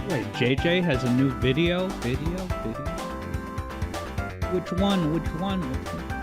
Wait, JJ has a new video? Video? Which one? Which one? Which one?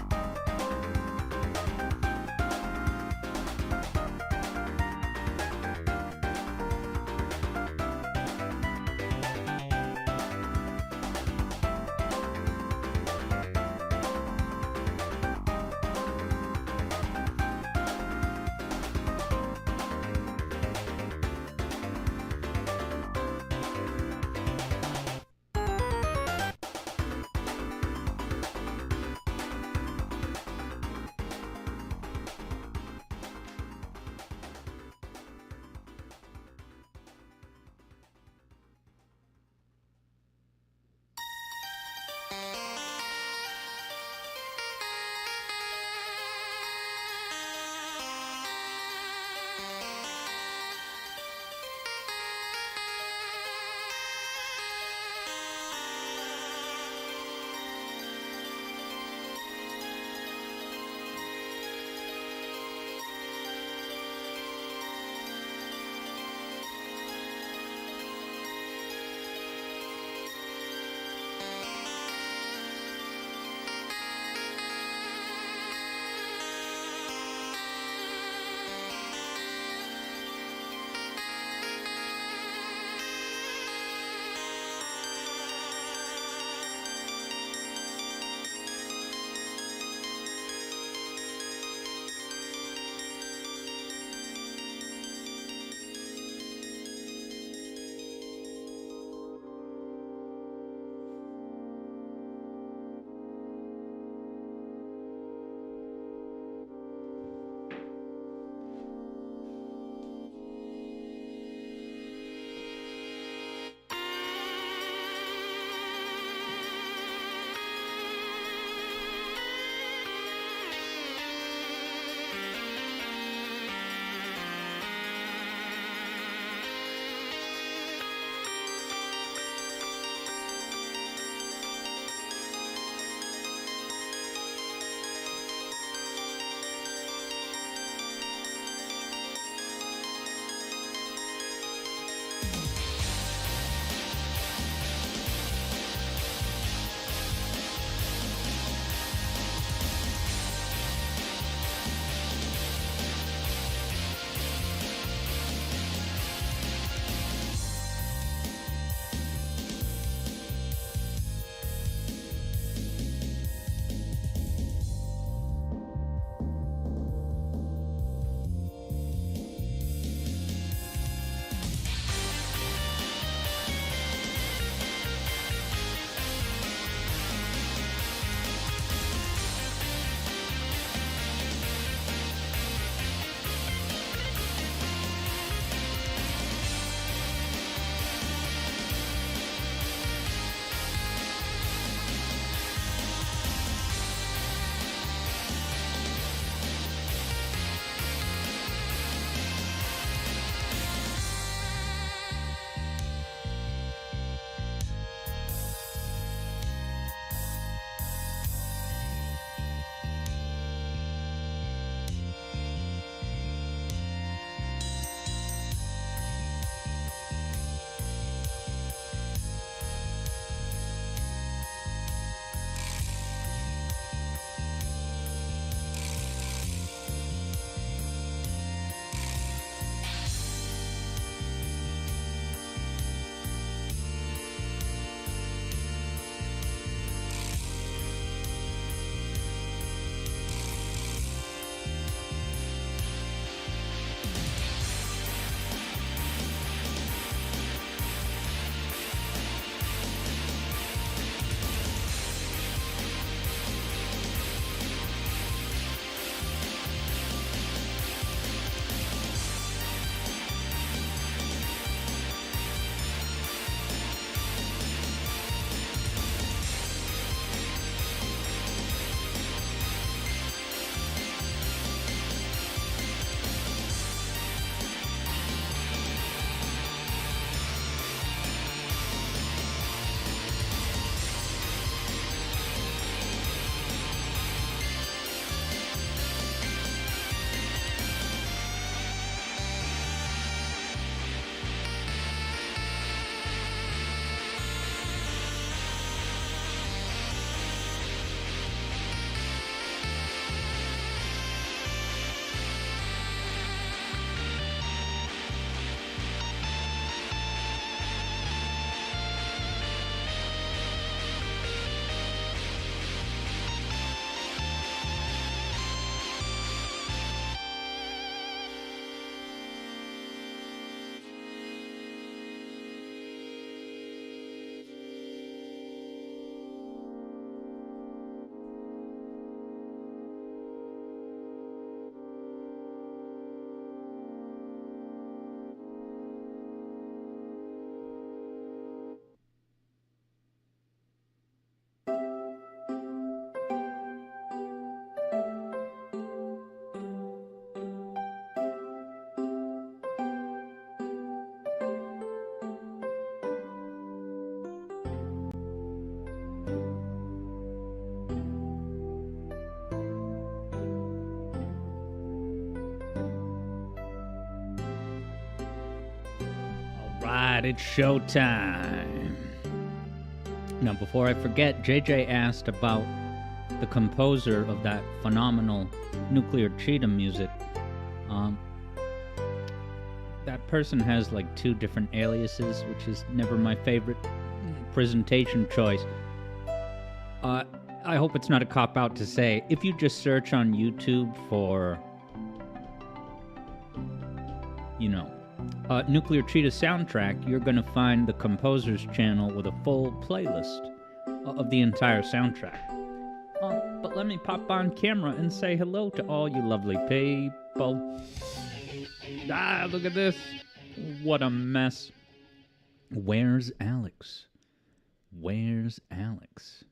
God, it's showtime. Now, before I forget, JJ asked about the composer of that phenomenal Nuclear Cheetah music. That person has like 2 different aliases, which is never my favorite presentation choice. I hope it's not a cop-out to say, if you just search on YouTube for, Nuclear Cheetah soundtrack, you're going to find the composer's channel with a full playlist of the entire soundtrack. But let me pop on camera and say hello to all you lovely people. Ah, look at this. What a mess. Where's Alex? Where's Alex?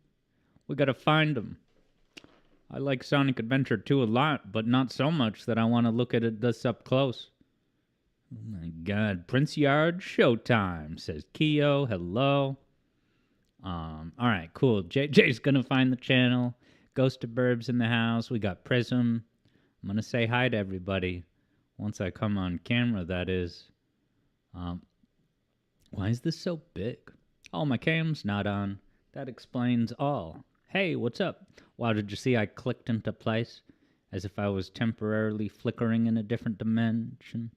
We gotta find him. I like Sonic Adventure 2 a lot, but not so much that I want to look at it this up close. Oh my God. Prince Yard showtime, says Keo. Hello. Alright, cool. JJ's gonna find the channel. Ghost of Burbs in the house. We got Prism. I'm gonna say hi to everybody. Once I come on camera, that is. Why is this so big? Oh, my cam's not on. That explains all. Hey, what's up? Wow, did you see I clicked into place? As if I was temporarily flickering in a different dimension.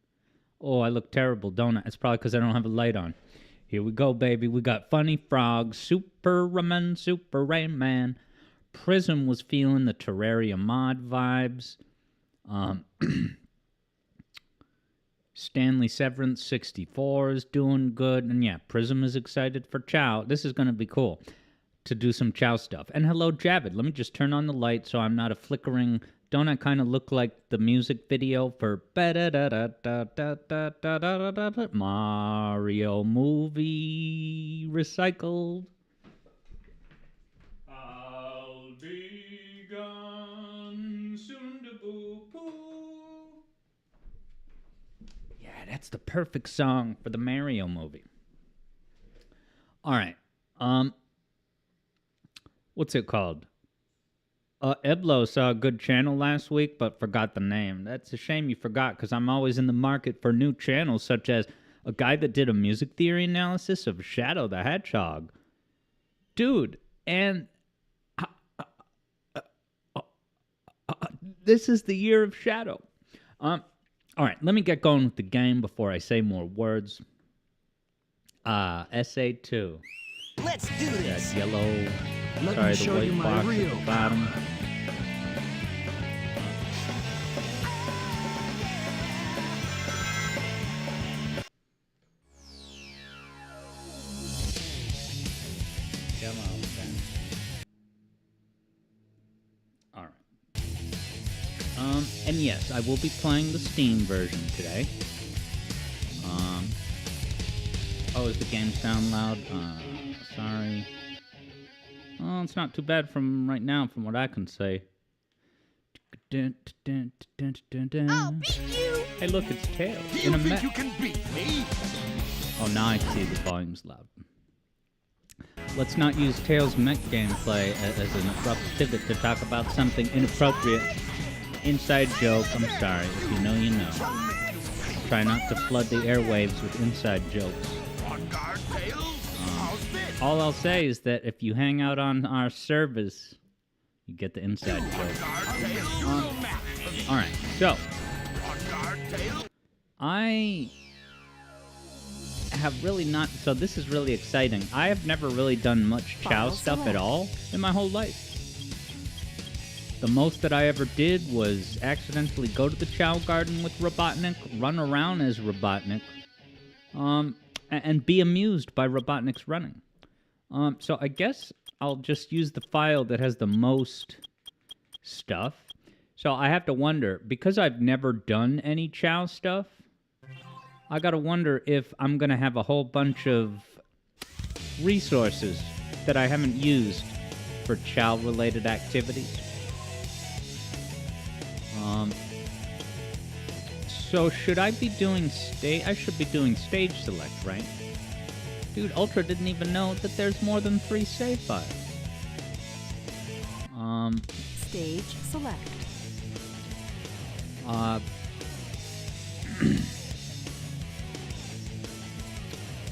Oh, I look terrible, don't I? It's probably because I don't have a light on. Here we go, baby. We got Funny Frog, Superman, Super Rayman. Prism was feeling the Terraria mod vibes. Stanley Severance 64 is doing good. And yeah, Prism is excited for Chao. This is going to be cool to do some Chao stuff. And hello, Javid. Let me just turn on the light so I'm not a flickering. Don't I kind of look like the music video for Mario movie recycled? I'll be gone soon to boo-poo. Yeah, that's the perfect song for the Mario movie. All right. What's it called? Eblo saw a good channel last week, but forgot the name. That's a shame you forgot, because I'm always in the market for new channels, such as a guy that did a music theory analysis of Shadow the Hedgehog. Dude, and this is the year of Shadow. All right, let me get going with the game before I say more words. SA2. Let's do this. That yellow. Sorry, the white box at the bottom. Come on, Ben. All right. And yes, I will be playing the Steam version today. Oh, does the game sound loud? Sorry. Oh, it's not too bad from right now, from what I can say. I'll beat you. Hey, look, it's Tails. Do you think you can beat me? Oh, now I see the volume's loud. Let's not use Tails' mech gameplay as an abrupt pivot to talk about something inappropriate. Inside joke, I'm sorry. If you know, you know. Try not to flood the airwaves with inside jokes. On guard, Tails. How's this? All I'll say is that if you hang out on our service, you get the inside joke. Alright, so I have really not, so this is really exciting. I have never really done much Chao stuff at all in my whole life. The most that I ever did was accidentally go to the Chao Garden with Robotnik, run around as Robotnik, and be amused by Robotnik's running. So I guess I'll just use the file that has the most stuff. So I have to wonder, because I've never done any Chao stuff, I gotta wonder if I'm gonna have a whole bunch of resources that I haven't used for Chao-related activities. So should I be doing I should be doing stage select, right? Dude, Ultra didn't even know that there's more than 3 save files. Stage select.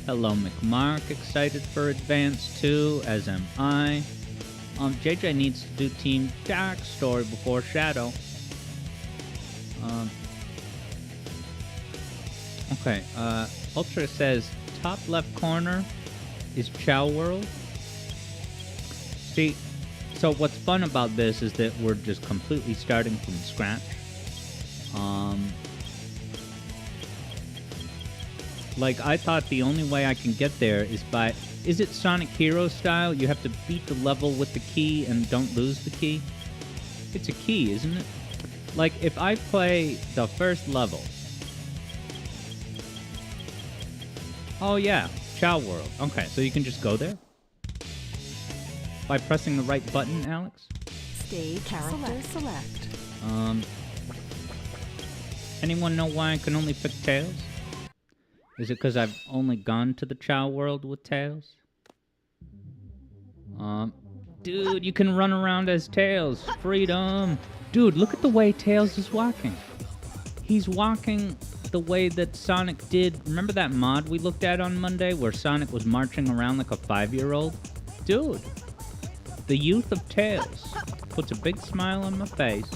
Hello, McMark. Excited for Advance 2, as am I. JJ needs to do Team Jack's story before Shadow. Okay, Ultra says, top left corner is Chao World. See, so what's fun about this is that we're just completely starting from scratch. Like, I thought the only way I can get there is by... Is it Sonic Hero style? You have to beat the level with the key and don't lose the key? It's a key, isn't it? Like, if I play the first level... Oh, yeah. Chao World. Okay, so you can just go there? By pressing the right button, Alex? Stage character select. Anyone know why I can only pick Tails? Is it because I've only gone to the Chao World with Tails? Dude, you can run around as Tails. Freedom. Dude, look at the way Tails is walking. He's walking the way that Sonic did. Remember that mod we looked at on Monday where Sonic was marching around like a 5-year-old? Dude, the youth of Tails puts a big smile on my face.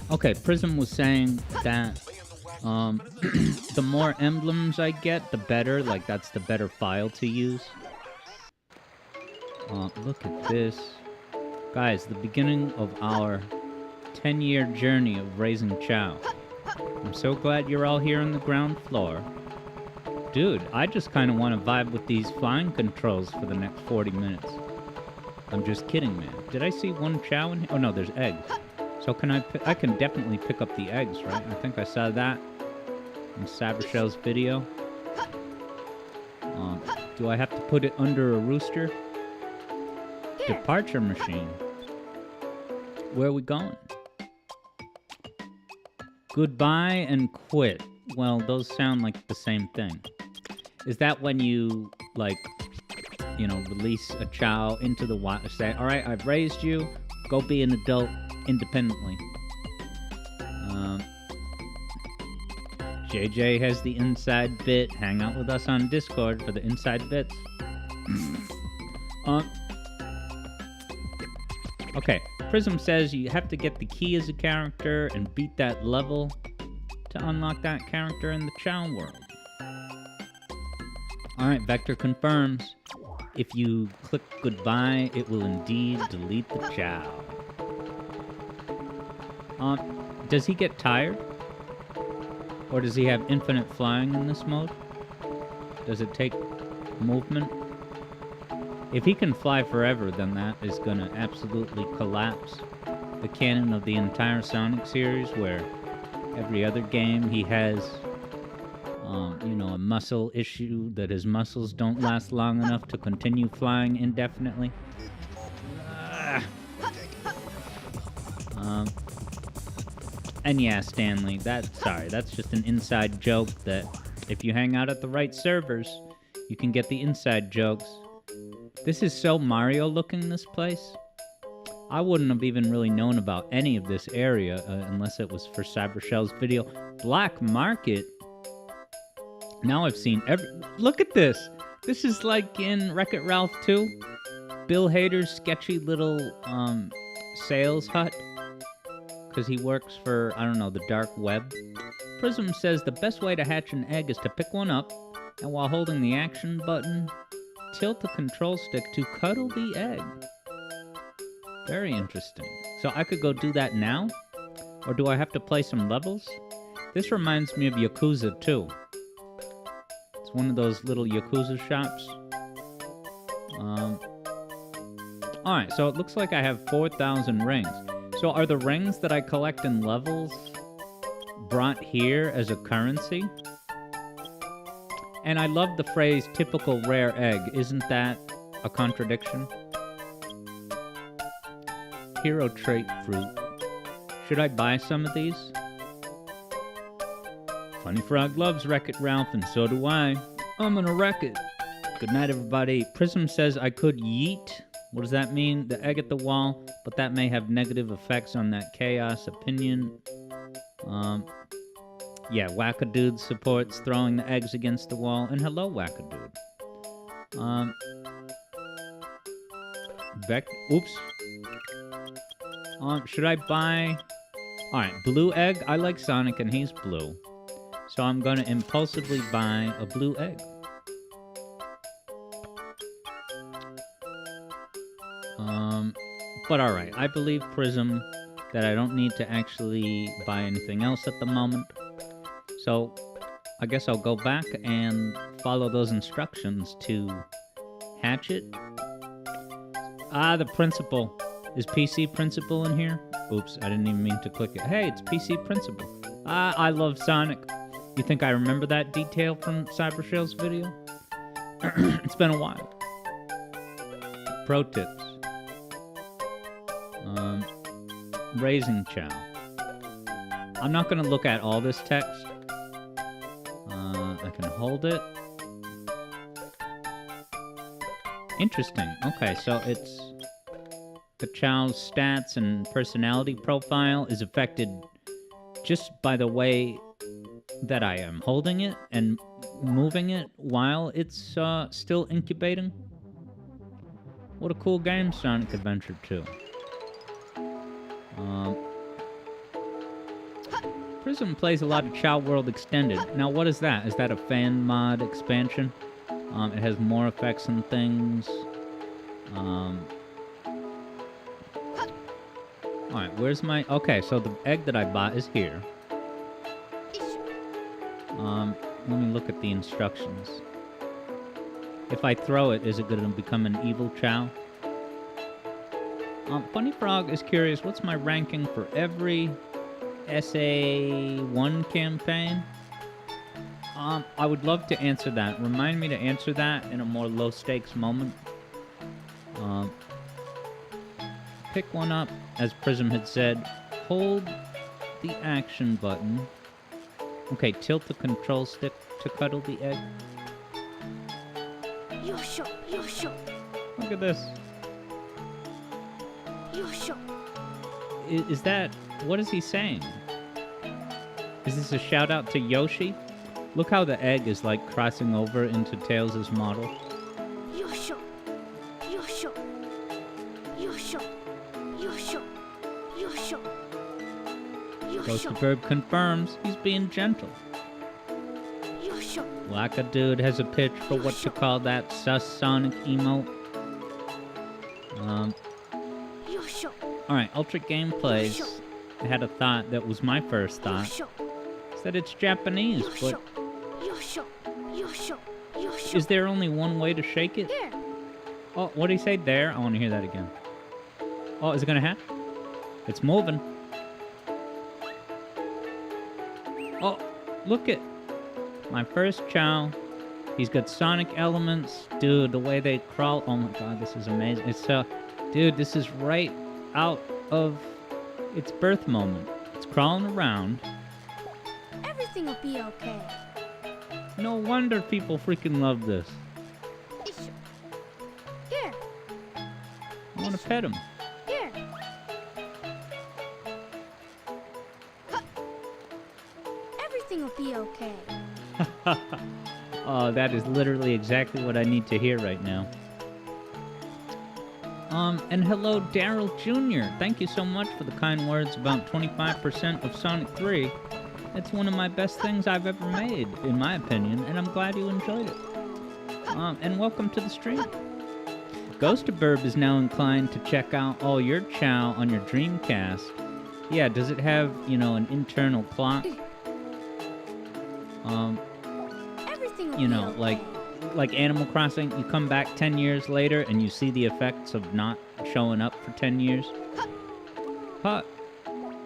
Okay, Prism was saying that the more emblems I get, the better. Like, that's the better file to use. Look at this. Guys, the beginning of our 10-year journey of raising Chao. I'm so glad you're all here on the ground floor. Dude, I just kind of want to vibe with these flying controls for the next 40 minutes. I'm just kidding, man. Did I see one Chao in here? Oh, no, there's eggs. So can I can definitely pick up the eggs, right? I think I saw that in Sabershell's video. Do I have to put it under a rooster? Departure machine. Where are we going? Goodbye and quit. Well, those sound like the same thing. Is that when you, like, you know, release a Chao into the wild, say, all right, I've raised you, go be an adult independently. JJ has the inside bit. Hang out with us on Discord for the inside bits. Okay, Prism says you have to get the key as a character and beat that level to unlock that character in the Chao world. Alright, Vector confirms. If you click goodbye, it will indeed delete the Chao. Does he get tired? Or does he have infinite flying in this mode? Does it take movement? If he can fly forever, then that is gonna absolutely collapse the canon of the entire Sonic series, where every other game he has, you know, a muscle issue that his muscles don't last long enough to continue flying indefinitely. And yeah, Stanley, that's just an inside joke that if you hang out at the right servers, you can get the inside jokes. This is so Mario looking, this place. I wouldn't have even really known about any of this area unless it was for Cybershell's video. Black Market? Now I've seen look at this! This is like in Wreck-It Ralph 2. Bill Hader's sketchy little, sales hut. Because he works for, I don't know, the dark web. Prism says the best way to hatch an egg is to pick one up, and while holding the action button, tilt the control stick to cuddle the egg. Very interesting. So I could go do that now? Or do I have to play some levels? This reminds me of Yakuza 2. It's one of those little Yakuza shops. Alright, so it looks like I have 4,000 rings. So are the rings that I collect in levels brought here as a currency? And I love the phrase, typical rare egg. Isn't that a contradiction? Hero trait fruit. Should I buy some of these? Funny Frog loves Wreck-It Ralph, and so do I. I'm gonna wreck it. Good night, everybody. Prism says I could yeet. What does that mean? The egg at the wall, but that may have negative effects on that chaos opinion. Yeah, Wackadude supports throwing the eggs against the wall. And hello, Wackadude. Oops. Should I buy... Alright, blue egg. I like Sonic and he's blue. So I'm gonna impulsively buy a blue egg. But alright, I believe Prism that I don't need to actually buy anything else at the moment. So, I guess I'll go back and follow those instructions to hatch it. Ah, the principal. Is PC Principal in here? Oops, I didn't even mean to click it. Hey, it's PC Principal. Ah, I love Sonic. You think I remember that detail from Cybershell's video? It's been a while. Pro tips. Raising Chao. I'm not going to look at all this text. I can hold it. Interesting. Okay, so it's... The Chao's stats and personality profile is affected just by the way that I am holding it and moving it while it's still incubating. What a cool game, Sonic Adventure 2. Prism plays a lot of Chao World Extended. Now, what is that? Is that a fan mod expansion? It has more effects and things. Alright, where's my... Okay, so the egg that I bought is here. Let me look at the instructions. If I throw it, is it going to become an evil Chao? Funny Frog is curious, what's my ranking for every SA1 campaign? I would love to answer that. Remind me to answer that in a more low-stakes moment. Pick one up, as Prism had said. Hold the action button. Okay, tilt the control stick to cuddle the egg. Look at this. Is that... What is he saying? Is this a shout out to Yoshi? Look how the egg is like crossing over into Tails' model. Ghost of Herb confirms he's being gentle. Wackadude has a pitch for what you call that sus Sonic emote. Alright, Ultra Gameplays had a thought that was my first thought. Is that it's Japanese, but... Is there only one way to shake it? Oh, what did he say there? I want to hear that again. Oh, is it gonna hatch? It's moving. Oh, look at my first Chao. He's got Sonic elements. Dude, the way they crawl. Oh my god, this is amazing. It's dude, this is right out of its birth moment. It's crawling around. Everything will be okay. No wonder people freaking love this. Here. I want to pet him. Here. Everything will be okay. Oh, that is literally exactly what I need to hear right now. And hello, Daryl Jr. Thank you so much for the kind words about 25% of Sonic 3. It's one of my best things I've ever made, in my opinion, and I'm glad you enjoyed it. And welcome to the stream. Ghost of Burb is now inclined to check out all your Chao on your Dreamcast. Yeah, does it have, you know, an internal clock? Everything will You be know, okay. like Animal Crossing, you come back 10 years later and you see the effects of not showing up for 10 years. Huh.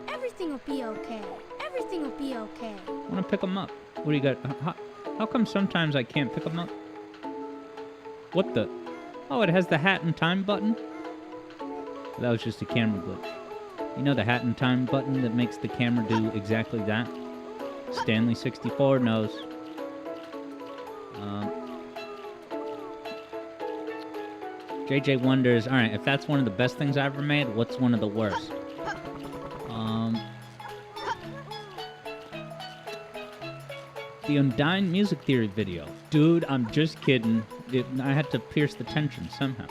Everything will be okay. Everything will be okay. I want to pick them up. What do you got? How come sometimes I can't pick them up? What the? Oh, it has the hat and time button? That was just a camera glitch. You know the hat and time button that makes the camera do exactly that? Stanley64 knows. JJ wonders, alright, if that's one of the best things I ever made, what's one of the The Undyne music theory video. Dude, I'm just kidding. I had to pierce the tension somehow.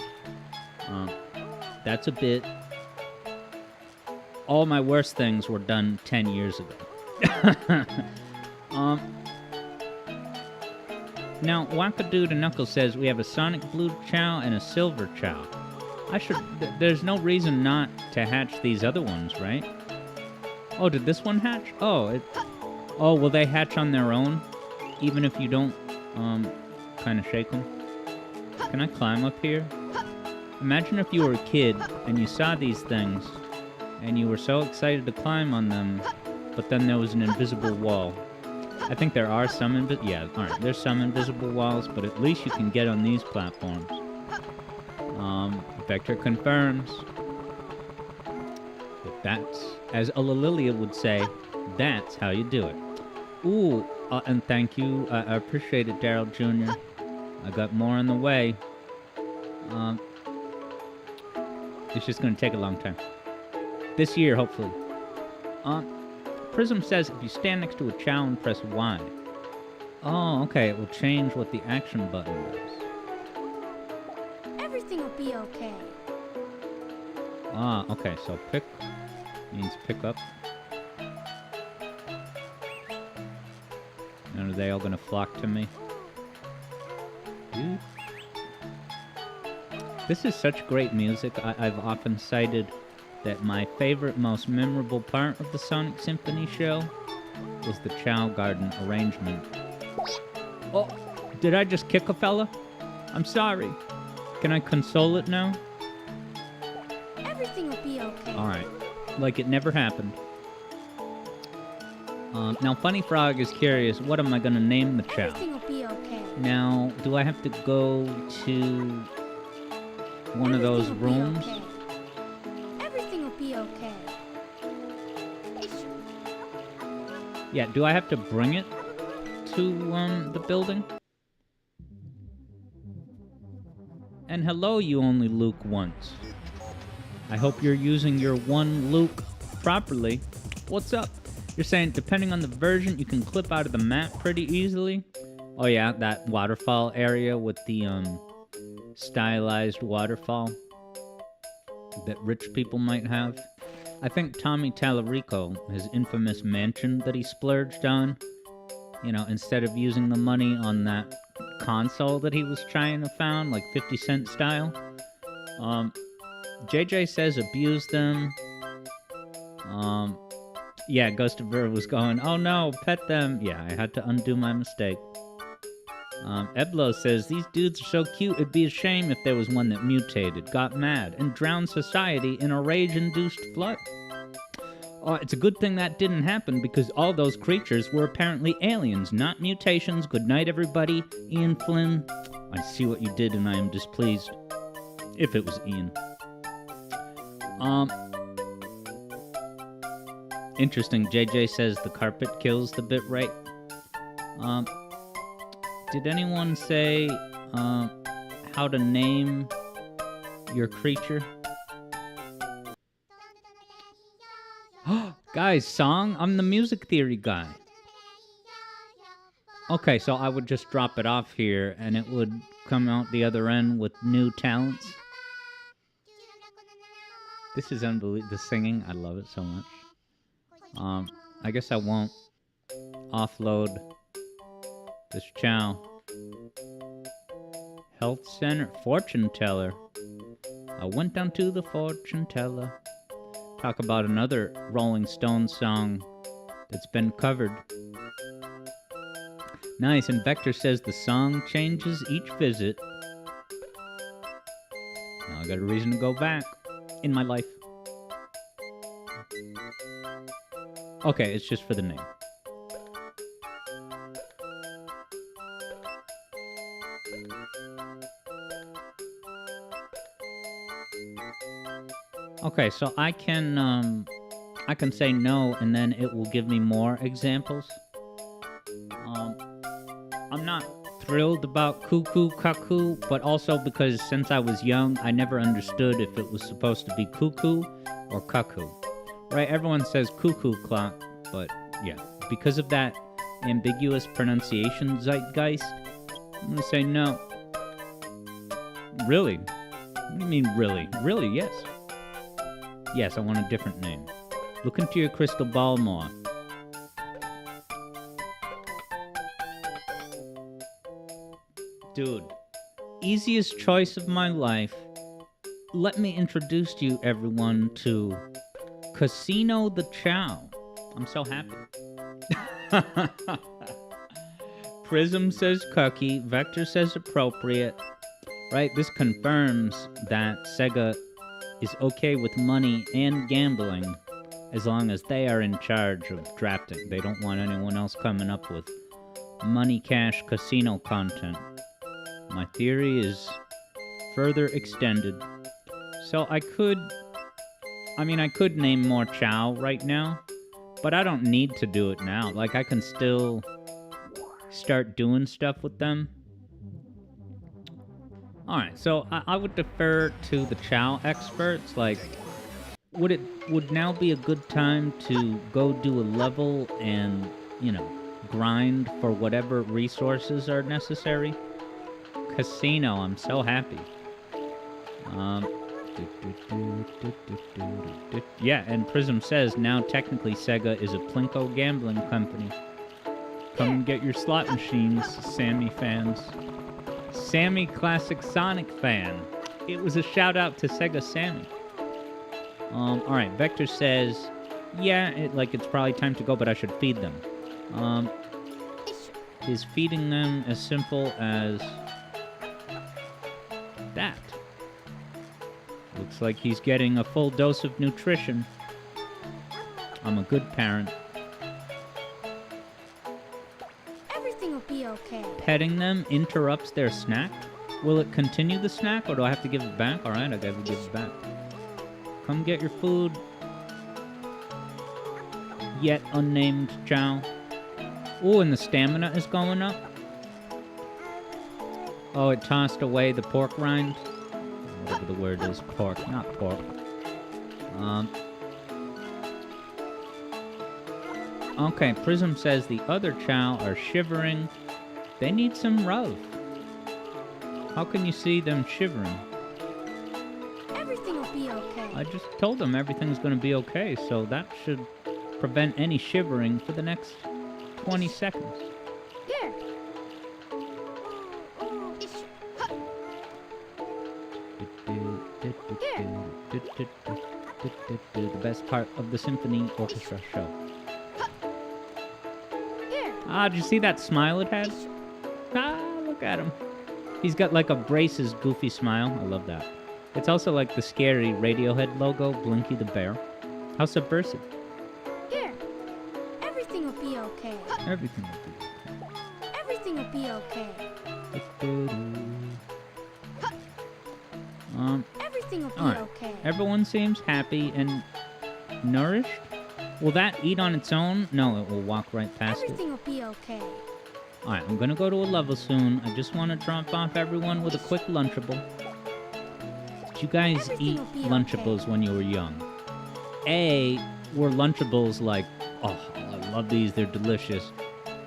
That's a bit. All my worst things were done 10 years ago. Now, Wackadoodle Knuckles says we have a Sonic Blue Chao and a Silver Chao. There's no reason not to hatch these other ones, right? Oh, did this one hatch? Oh, will they hatch on their own? Even if you don't, kind of shake them? Can I climb up here? Imagine if you were a kid and you saw these things and you were so excited to climb on them, but then there was an invisible wall. I think there are some alright, there's some invisible walls, but at least you can get on these platforms. Vector confirms that that's, as Lilia would say, that's how you do it. Ooh, and thank you. I appreciate it, Daryl Jr. I got more on the way. It's just going to take a long time. This year, hopefully. Prism says if you stand next to a Chao and press Y. Oh, okay. It will change what the action button does. Everything will be okay. Ah, okay. So pick means pick up. And are they all going to flock to me? Dude. This is such great music. I've often cited that my favorite, most memorable part of the Sonic Symphony show was the Chao Garden arrangement. Oh, did I just kick a fella? I'm sorry. Can I console it now? Everything will be okay. Alright. Like it never happened. Now, Funny Frog is curious, what am I going to name the Chao? Everything will be okay. Now, do I have to go to one of those rooms? Okay. Everything will be okay. Yeah, do I have to bring it to the building? And hello, you only Luke once. I hope you're using your one Luke properly. What's up? You're saying depending on the version, you can clip out of the map pretty easily? Oh yeah, that waterfall area with the stylized waterfall that rich people might have. I think Tommy Tallarico, his infamous mansion that he splurged on, you know, instead of using the money on that console that he was trying to found, like 50 Cent style. JJ says abuse them. Yeah, Ghost of Bird was going, oh no, pet them. Yeah, I had to undo my mistake. Eblo says, these dudes are so cute, it'd be a shame if there was one that mutated, got mad, and drowned society in a rage-induced flood. Oh, it's a good thing that didn't happen, because all those creatures were apparently aliens, not mutations. Good night, everybody. Ian Flynn. I see what you did, and I am displeased. If it was Ian. Interesting. JJ says the carpet kills the bit rate. Did anyone say how to name your creature? Guys, song? I'm the music theory guy. Okay, so I would just drop it off here and it would come out the other end with new talents. This is unbelievable. The singing, I love it so much. I guess I won't offload this Chao. Health center, fortune teller. I went down to the fortune teller. Talk about another Rolling Stones song that's been covered. Nice, and Vector says the song changes each visit. Now I got a reason to go back in my life. Okay, it's just for the name. Okay, so I can say no, and then it will give me more examples. I'm not thrilled about cuckoo cuckoo, but also because since I was young, I never understood if it was supposed to be cuckoo or cuckoo. Right? Everyone says cuckoo clock, but yeah, because of that ambiguous pronunciation zeitgeist? I'm gonna say no. Really? What do you mean, really? Really, yes. Yes, I want a different name. Look into your crystal ball more. Dude, easiest choice of my life. Let me introduce you, everyone, to Casino the Chao. I'm so happy. Prism says cucky, Vector says appropriate. Right, this confirms that Sega is okay with money and gambling as long as they are in charge of drafting. They don't want anyone else coming up with money cash casino content. My theory is further extended. So I could name more Chao right now, but I don't need to do it now. Like, I can still start doing stuff with them. Alright, so I would defer to the Chao experts. Like, would now be a good time to go do a level and, grind for whatever resources are necessary? Casino, I'm so happy. Yeah, and Prism says now technically Sega is a Plinko gambling company. Come and get your slot machines, Sammy fans. Sammy Classic Sonic fan. It was a shout out to Sega Sammy. Alright, Vector says, yeah, it's probably time to go, but I should feed them. Is feeding them as simple as that? Looks like he's getting a full dose of nutrition. I'm a good parent. Everything will be okay. Petting them interrupts their snack? Will it continue the snack, or do I have to give it back? Alright, I gotta give it back. Come get your food. Yet unnamed Chao. Ooh, and the stamina is going up. Oh, it tossed away the pork rind. Whatever the word is, pork, not pork. Okay, Prism says the other Chao are shivering. They need some rub. How can you see them shivering? Everything will be okay. I just told them everything's gonna be okay, so that should prevent any shivering for the next 20 seconds. Here. The best part of the symphony orchestra show. Here. Ah, did you see that smile it had? Ah, look at him. He's got like a braces goofy smile. I love that. It's also like the scary Radiohead logo, Blinky the Bear. How subversive. Here. Everything will be okay. Everything will be okay. Everything will be okay. Everything will be Alright. okay. Everyone seems happy and nourished. Will that eat on its own? No, it will walk right past it. Everything will be okay. Alright, I'm gonna go to a level soon. I just want to drop off everyone with a quick Lunchable. Did you guys Everything eat will be Lunchables okay. when you were young? A, were Lunchables like, oh, I love these, they're delicious.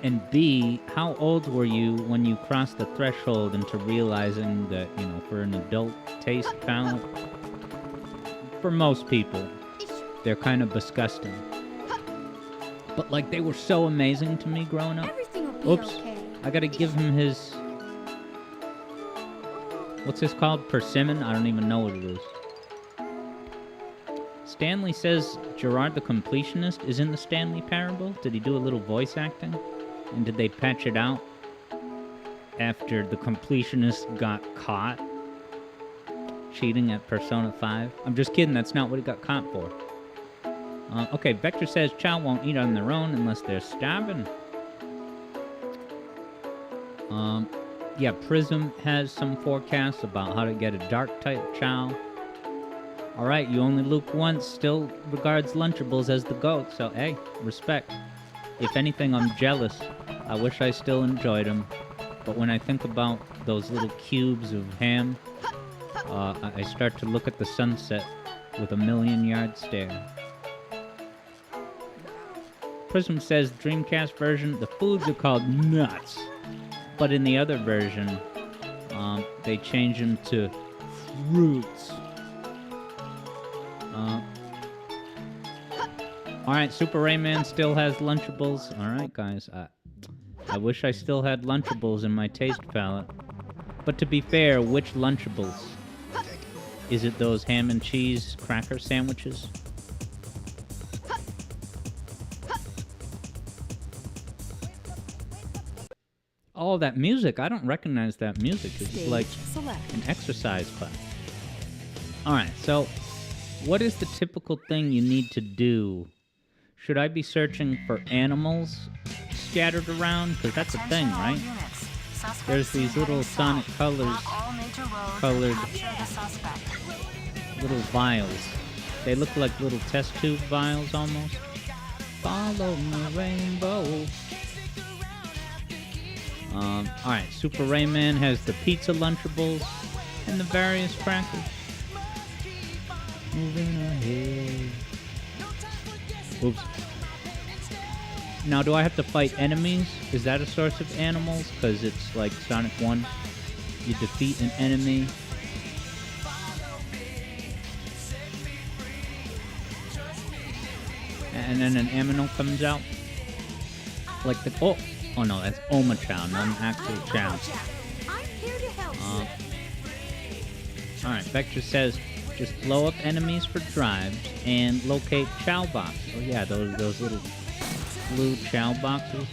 And B, how old were you when you crossed the threshold into realizing that, for an adult taste palate, for most people, they're kind of disgusting. But, they were so amazing to me growing up. Everything will be Oops. okay. I gotta give him his... What's this called? Persimmon? I don't even know what it is. Stanley says Gerard the Completionist is in the Stanley Parable. Did he do a little voice acting? And did they patch it out after the Completionist got caught cheating at Persona 5? I'm just kidding, that's not what he got caught for. Okay, Vector says Chao won't eat on their own unless they're starving. Yeah, Prism has some forecasts about how to get a dark-type Chao. Alright, you only loop once, still regards Lunchables as the GOAT, so hey, respect. If anything, I'm jealous. I wish I still enjoyed them. But when I think about those little cubes of ham, I start to look at the sunset with a million-yard stare. Prism says Dreamcast version, the foods are called nuts. But in the other version, they change them to fruits. Alright, Super Rayman still has Lunchables. Alright, guys. I wish I still had Lunchables in my taste palette. But to be fair, which Lunchables? Is it those ham and cheese cracker sandwiches? Oh, that music. I don't recognize that music. It's like an exercise class. Alright, so what is the typical thing you need to do? Should I be searching for animals scattered around? Because that's a thing, right? There's these little sonic colored little vials. They look like little test tube vials almost. Follow the rainbow. Alright, Super Rayman has the pizza Lunchables and the various crackers. Moving ahead. Oops. Now, do I have to fight enemies? Is that a source of animals? Because it's like Sonic 1. You defeat an enemy. And then an aminal comes out. Like the... Oh no, that's Oma Chao, not an actual Chao. I'm here to help. Alright, Vector says, just blow up enemies for drives and locate Chao boxes. Oh yeah, those little blue Chao boxes.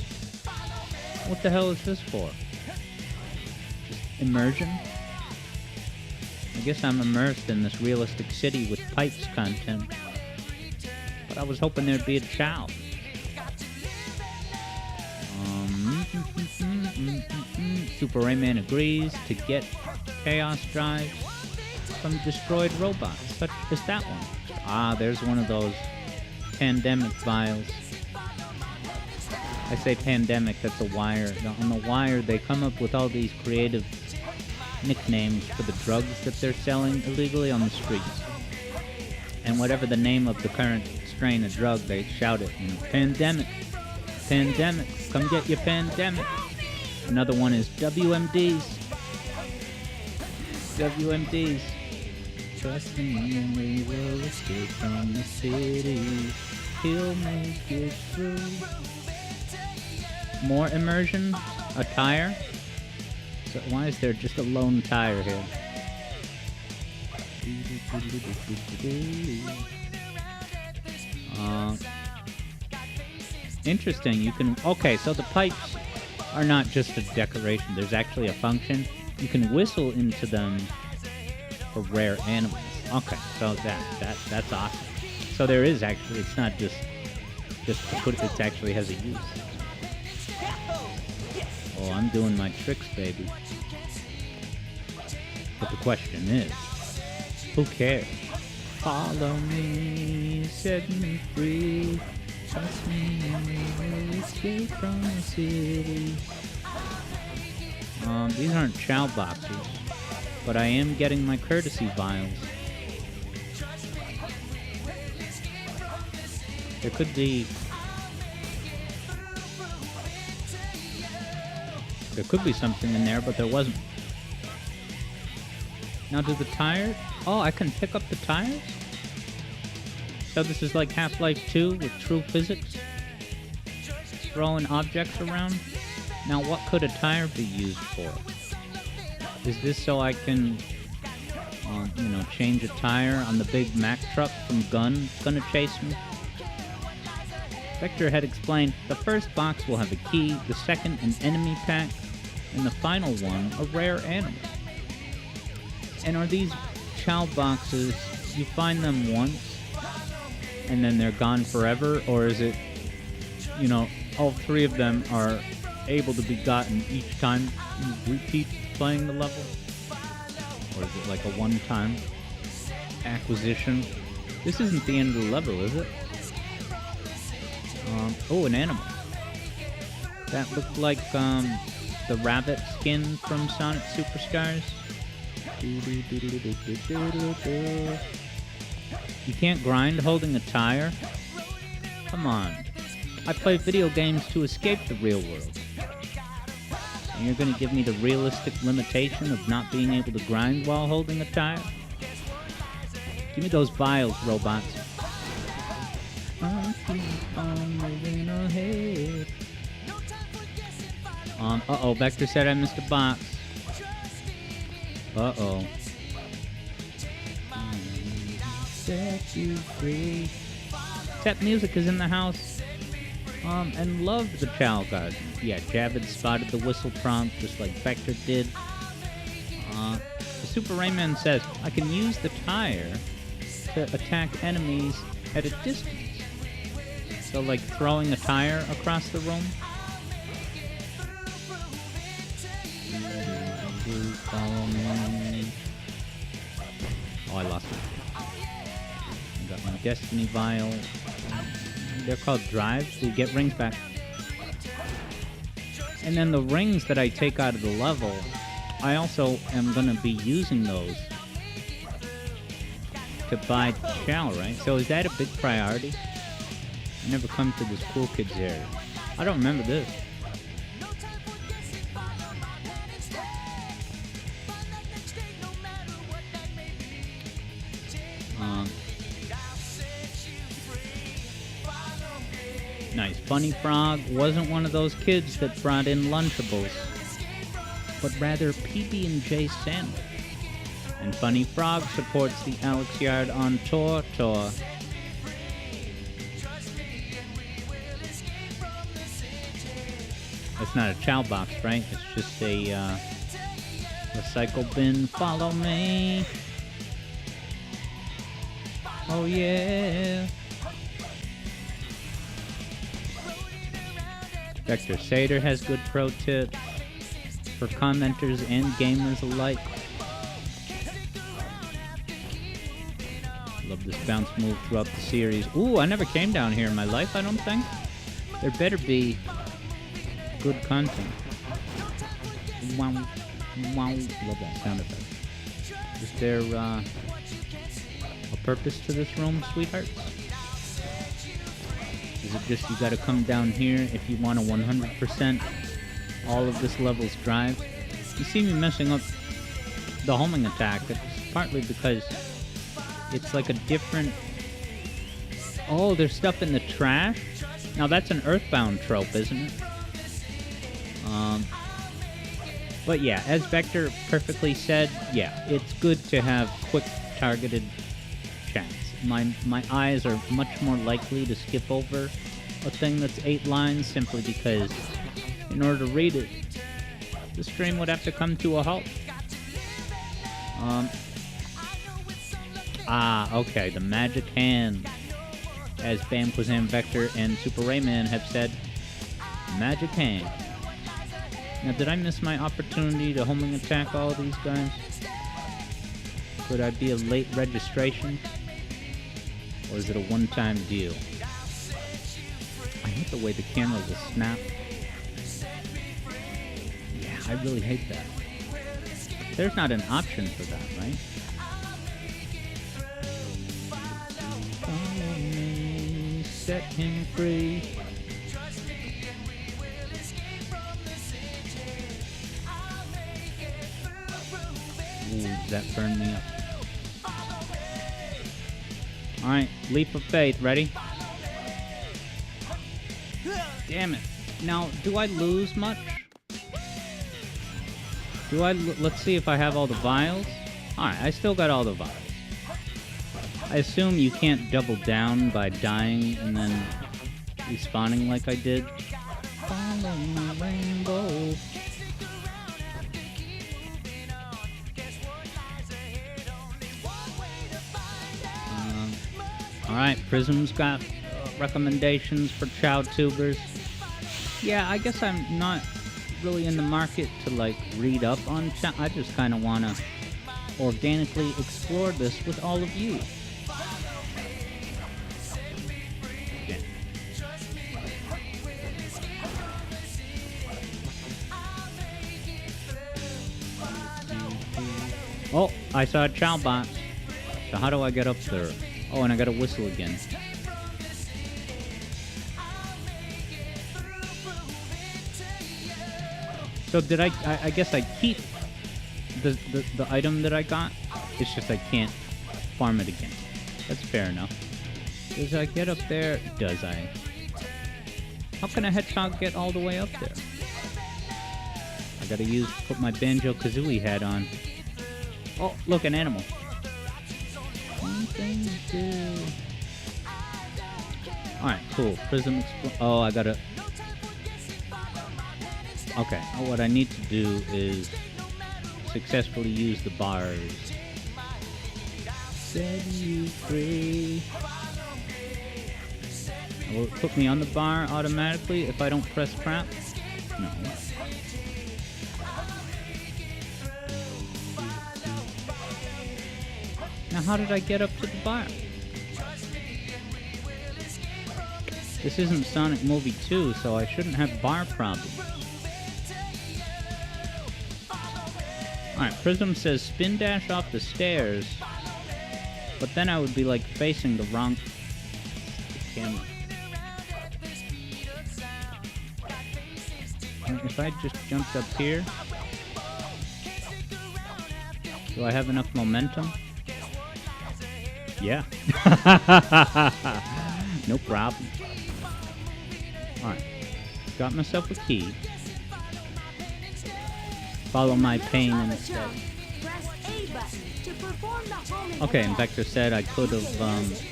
What the hell is this for? Immersion? I guess I'm immersed in this realistic city with pipes content. But I was hoping there'd be a Chao. Super Rayman agrees to get Chaos Drives from destroyed robots, such as that one. Ah, there's one of those pandemic vials. I say pandemic, that's a wire. On the wire, they come up with all these creative nicknames for the drugs that they're selling illegally on the streets. And whatever the name of the current strain of drug, they shout it, you know, pandemic, pandemic, come get your pandemic. Another one is WMDs. WMDs. Trust me, and we will escape from the city. He'll make it through. More immersion? A tire? So why is there just a lone tire here? Interesting. You can... Okay, so the pipes are not just a decoration. There's actually a function. You can whistle into them for rare animals. Okay, so that's awesome. So there is actually... It's not just to put it... It actually has a use. Oh, I'm doing my tricks, baby. But the question is... Who cares? Follow me, set me free. Trust me, and we will escape from the city. These aren't Chao boxes, but I am getting my courtesy vials. There could be something in there, but there wasn't. Now, do the tires... Oh, I can pick up the tires? So this is like Half-Life 2 with true physics? Throwing objects around? Now, what could a tire be used for? Is this so I can, change a tire on the big Mack truck from Gun gonna chase me? Vector had explained, the first box will have a key, the second an enemy pack, and the final one a rare animal. And are these Chao boxes, you find them once, and then they're gone forever? Or is it, all three of them are able to be gotten each time you repeat playing the level? Or is it like a one-time acquisition? This isn't the end of the level, is it? Oh, an animal. That looked like the rabbit skin from Sonic Superstars. You can't grind holding a tire? Come on. I play video games to escape the real world. And you're gonna give me the realistic limitation of not being able to grind while holding a tire? Give me those vials, robots. I keep on moving ahead. Uh-oh, Vector said I missed a box. Uh-oh. Set you free. Tap Music is in the house. And loved the Chao Garden. Yeah, Javid spotted the whistle prompt just like Vector did. The Super Rayman says, I can use the tire to attack enemies at a distance. So like throwing a tire across the room. Follow me. Oh, I lost it. I got my Destiny Vial. They're called drives, so you get rings back. And then the rings that I take out of the level, I also am going to be using those to buy Chao, right? So is that a big priority? I never come to this cool kids area. I don't remember this. Nice. Funny Frog wasn't one of those kids that brought in Lunchables, but rather PB&J sandwich. And Funny Frog supports the Alex Yard on tour. It's not a Chao box, right? It's just a recycle bin. Follow me. Oh yeah. Vector Sater has good pro tips for commenters and gamers alike. Love this bounce move throughout the series. Ooh, I never came down here in my life, I don't think. There better be good content. Wow, wow. Love that sound effect. Is there a purpose to this room, sweethearts? Is it just you gotta come down here if you want to 100% all of this level's drive? You see me messing up the homing attack. It's partly because it's like a different... Oh, there's stuff in the trash? Now that's an Earthbound trope, isn't it? But yeah, as Vector perfectly said, yeah, it's good to have quick targeted chats. My eyes are much more likely to skip over a thing that's 8 lines simply because in order to read it, the stream would have to come to a halt. Okay, the magic hand. As Bam Quazam Vector and Super Rayman have said, magic hand. Now, did I miss my opportunity to homing attack all of these guys? Could I be a late registration? Or is it a one-time deal? I hate the way the camera will snap. Yeah, I really hate that. There's not an option for that, right? Follow me, set him free. Ooh, does that burn me up? Alright, leap of faith, ready? Damn it. Now, do I lose much? Let's see if I have all the vials. Alright, I still got all the vials. I assume you can't double down by dying and then respawning like I did. Follow my rainbow. Alright, Prism's got recommendations for Chao tubers. Yeah, I guess I'm not really in the market to like read up on Chao. I just kind of want to organically explore this with all of you. Yeah. Oh, I saw a Chao box. So how do I get up there? Oh, and I gotta whistle again. So did I guess I keep the item that I got. It's just I can't farm it again. That's fair enough. Does I get up there? Does I? How can a hedgehog get all the way up there? I gotta put my Banjo-Kazooie hat on. Oh, look, an animal. One thing to do. Alright, cool. Prism oh, I gotta... Okay, what I need to do is successfully use the bars. Set you free. Will it put me on the bar automatically if I don't press crap? No. Now how did I get up to the bar? This isn't Sonic Movie 2, so I shouldn't have bar problems. Alright, Prism says spin dash off the stairs, but then I would be like facing the wrong camera. And if I just jumped up here, do I have enough momentum? Yeah. No problem. Alright, got myself a key. Follow my pain instead. Okay, and Vector said I could have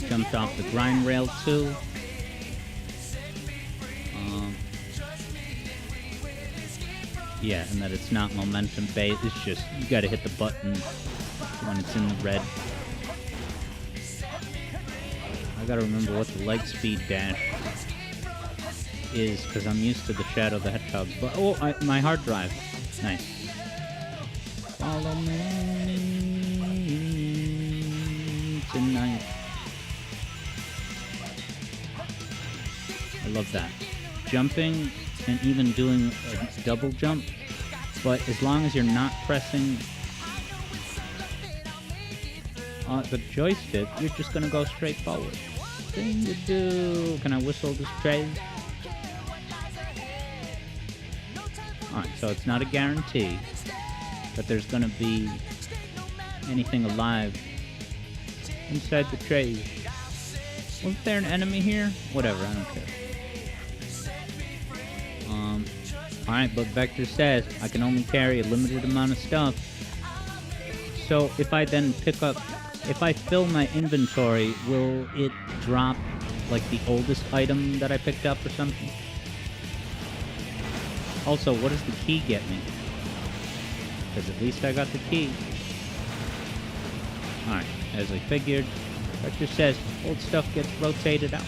jumped off the grind rail too. Yeah, and that it's not momentum based. It's just you gotta hit the button when it's in the red. I gotta remember what the light speed dash is because I'm used to the Shadow the Hedgehog. But oh, my hard drive. Nice. Follow me tonight. I love that. Jumping and even doing a double jump, but as long as you're not pressing the joystick, you're just gonna go straight forward. Thing to do. Can I whistle this train? Alright, so it's not a guarantee that there's gonna be anything alive inside the tray. Was there an enemy here? Whatever, I don't care. Alright, but Vector says I can only carry a limited amount of stuff. So if I then if I fill my inventory, will it drop like the oldest item that I picked up or something? Also, what does the key get me? Because at least I got the key. Alright, as I figured, Vector says old stuff gets rotated out.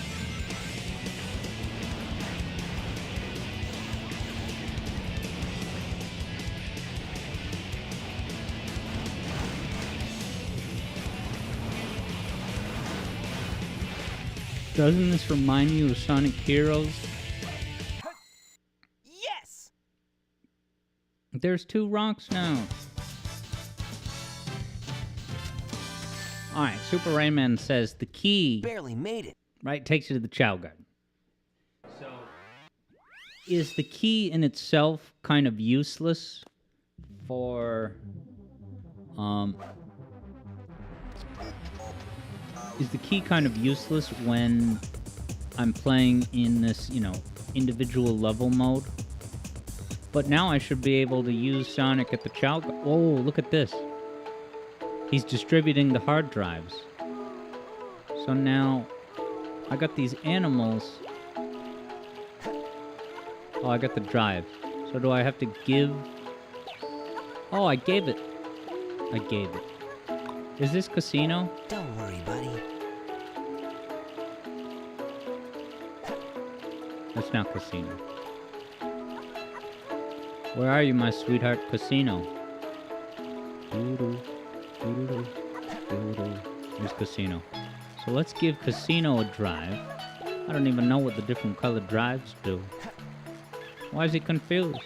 Doesn't this remind you of Sonic Heroes? Yes! There's 2 rocks now. Alright, Super Rayman says the key... Barely made it. Right, takes you to the Chao Garden. So, is the key in itself kind of useless for... Is the key kind of useless when I'm playing in this, individual level mode? But now I should be able to use Sonic at the Chao... Oh, look at this. He's distributing the hard drives. So now, I got these animals. Oh, I got the drive. So do I have to give... Oh, I gave it. I gave it. Is this casino? Don't worry, buddy. That's not casino. Where are you, my sweetheart? Casino. Doo-doo, doo-doo, doo-doo. Here's casino. So let's give casino a drive. I don't even know what the different colored drives do. Why is he confused?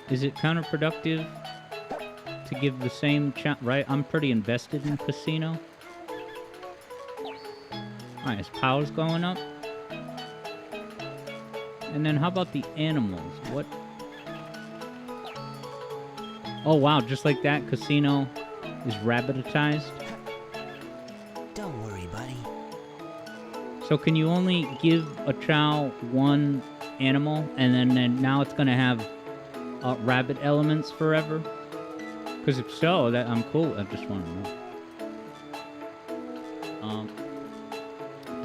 Is it counterproductive to give the same right? I'm pretty invested in casino. Alright, his power's going up. And then how about the animals? What? Oh, wow, just like that, Casino is rabbitized. Don't worry, buddy. So can you only give a Chao one animal, and then now it's gonna have rabbit elements forever? Because if so, that I'm cool. I just want to know.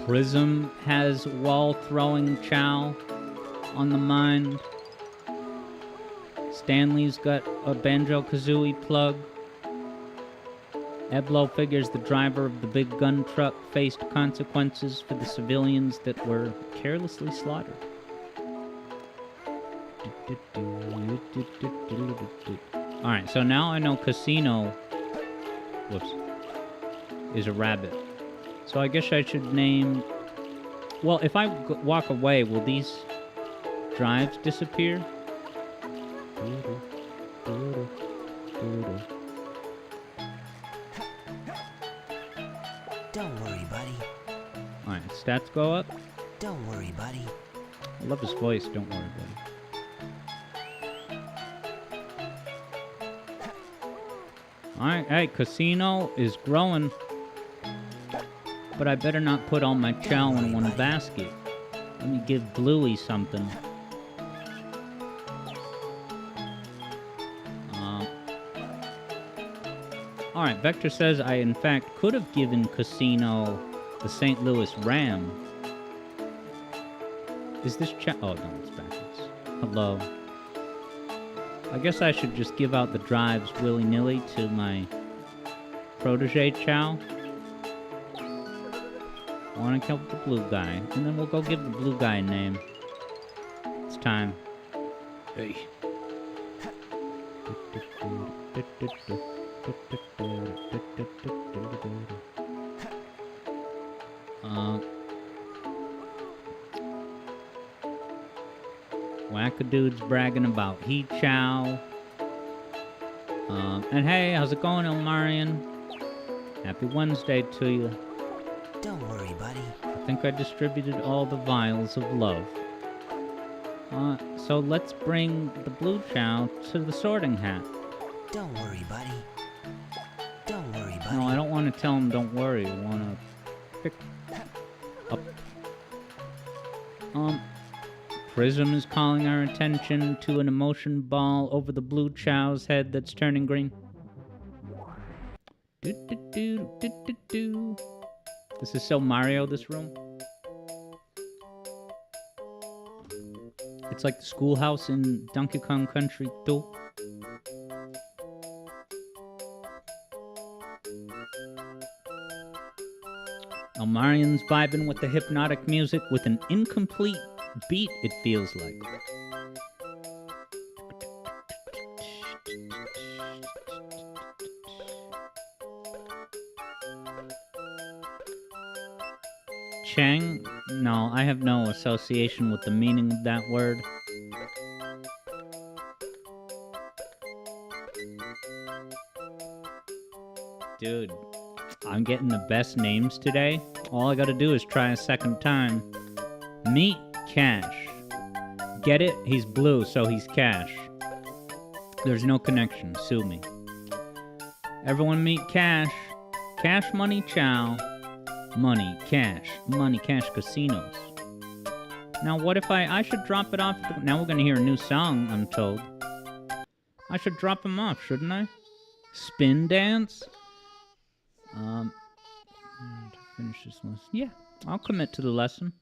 Prism has wall-throwing Chao on the mind. Stanley's got a Banjo-Kazooie plug. Eblo figures the driver of the big gun truck faced consequences for the civilians that were carelessly slaughtered. Alright, so now I know Casino, whoops, is a rabbit. So I guess I should name... Well, if I walk away, will these drives disappear? Don't worry, buddy. Alright, stats go up. Don't worry, buddy. I love his voice, don't worry, buddy. Alright, hey, Casino is growing. But I better not put all my Chao in one basket. Let me give Bluey something. Alright, Vector says I in fact could have given Casino the St. Louis Ram. Is this Chao? Oh, no, it's backwards. Hello. I guess I should just give out the drives willy-nilly to my protege Chao. I want to kill the blue guy, and then we'll go give the blue guy a name. It's time. Hey. Wackadude's bragging about he Chao. And hey, how's it going, Elmarian? Happy Wednesday to you. Don't worry, buddy. I think I distributed all the vials of love. So let's bring the blue Chao to the sorting hat. Don't worry, buddy. Don't worry, buddy. No, I don't want to tell him don't worry. I want to pick up. Prism is calling our attention to an emotion ball over the blue Chao's head that's turning green. Do-do-do-do-do-do. This is so Mario, this room. It's like the schoolhouse in Donkey Kong Country 2. Elmarian's vibing with the hypnotic music with an incomplete beat, it feels like. Chang? No, I have no association with the meaning of that word. Dude, I'm getting the best names today. All I gotta do is try a second time. Meet Cash. Get it? He's blue, so he's Cash. There's no connection. Sue me. Everyone meet Cash. Cash Money Chao. Money, cash, casinos. Now, what if I should drop it off? Now we're gonna hear a new song, I'm told. I should drop him off, shouldn't I? Spin dance? To finish this lesson. Yeah, I'll commit to the lesson.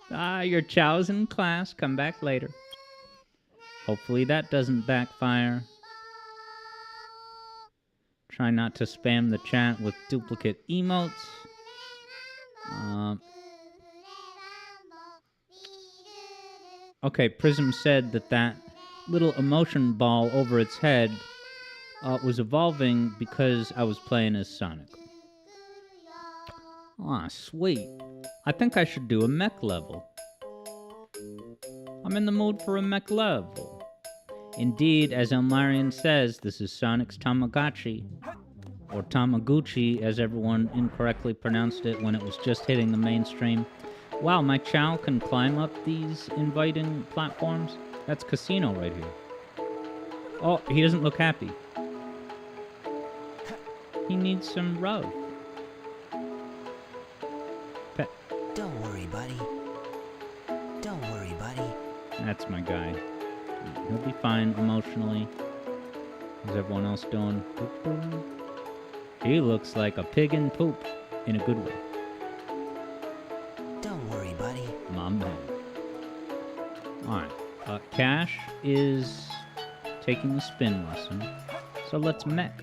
Your Chao's in class. Come back later. Hopefully that doesn't backfire. Try not to spam the chat with duplicate emotes. Okay, Prism said that little emotion ball over its head was evolving because I was playing as Sonic. Ah, sweet. I think I should do a mech level. I'm in the mood for a mech level. Indeed, as Elmarian says, this is Sonic's Tamagotchi. Or Tamaguchi, as everyone incorrectly pronounced it when it was just hitting the mainstream. Wow, my Chao can climb up these inviting platforms? That's casino right here. Oh, he doesn't look happy. He needs some rub. Pet. Don't worry, buddy. Don't worry, buddy. That's my guy. He'll be fine emotionally. How's everyone else doing? He looks like a pig in poop in a good way. Don't worry, buddy. My man. Alright. Cash is taking the spin lesson. So let's mech.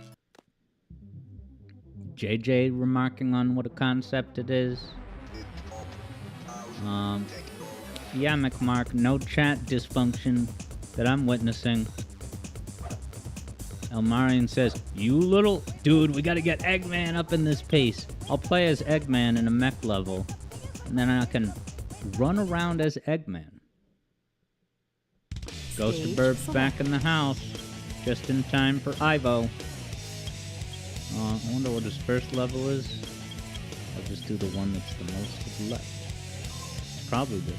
JJ remarking on what a concept it is. Yeah, McMark, no chat dysfunction that I'm witnessing. Elmarian says, you little... Dude, we gotta get Eggman up in this pace. I'll play as Eggman in a mech level. And then I can run around as Eggman. Ghost Burb's back in the house. Just in time for Ivo. I wonder what his first level is. I'll just do the one that's the most to the left. Probably this.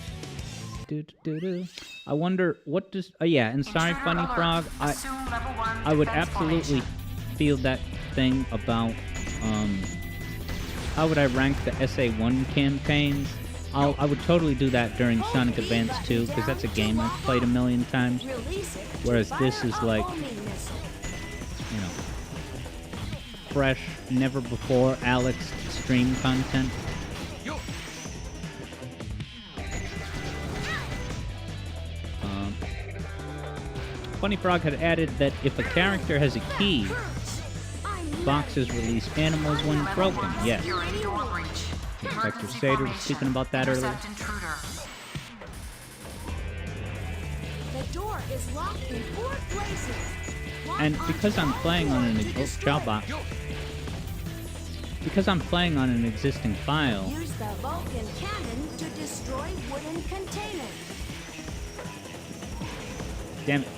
I wonder what does... Oh yeah, and sorry, Funny Frog. I would absolutely feel that thing about... how would I rank the SA1 campaigns? I would totally do that during Sonic Advance 2, because that's a game I've played a million times. Whereas this is like... You know... fresh, never before Alex stream content. Funny Frog had added that if a character has a key, boxes release animals when broken. Yes. Inspector Sater was speaking about that earlier. The door is locked in 4 places. And because I'm playing on an because I'm playing on an existing file. Use the Vulcan cannon to destroy wooden containers. Damn it.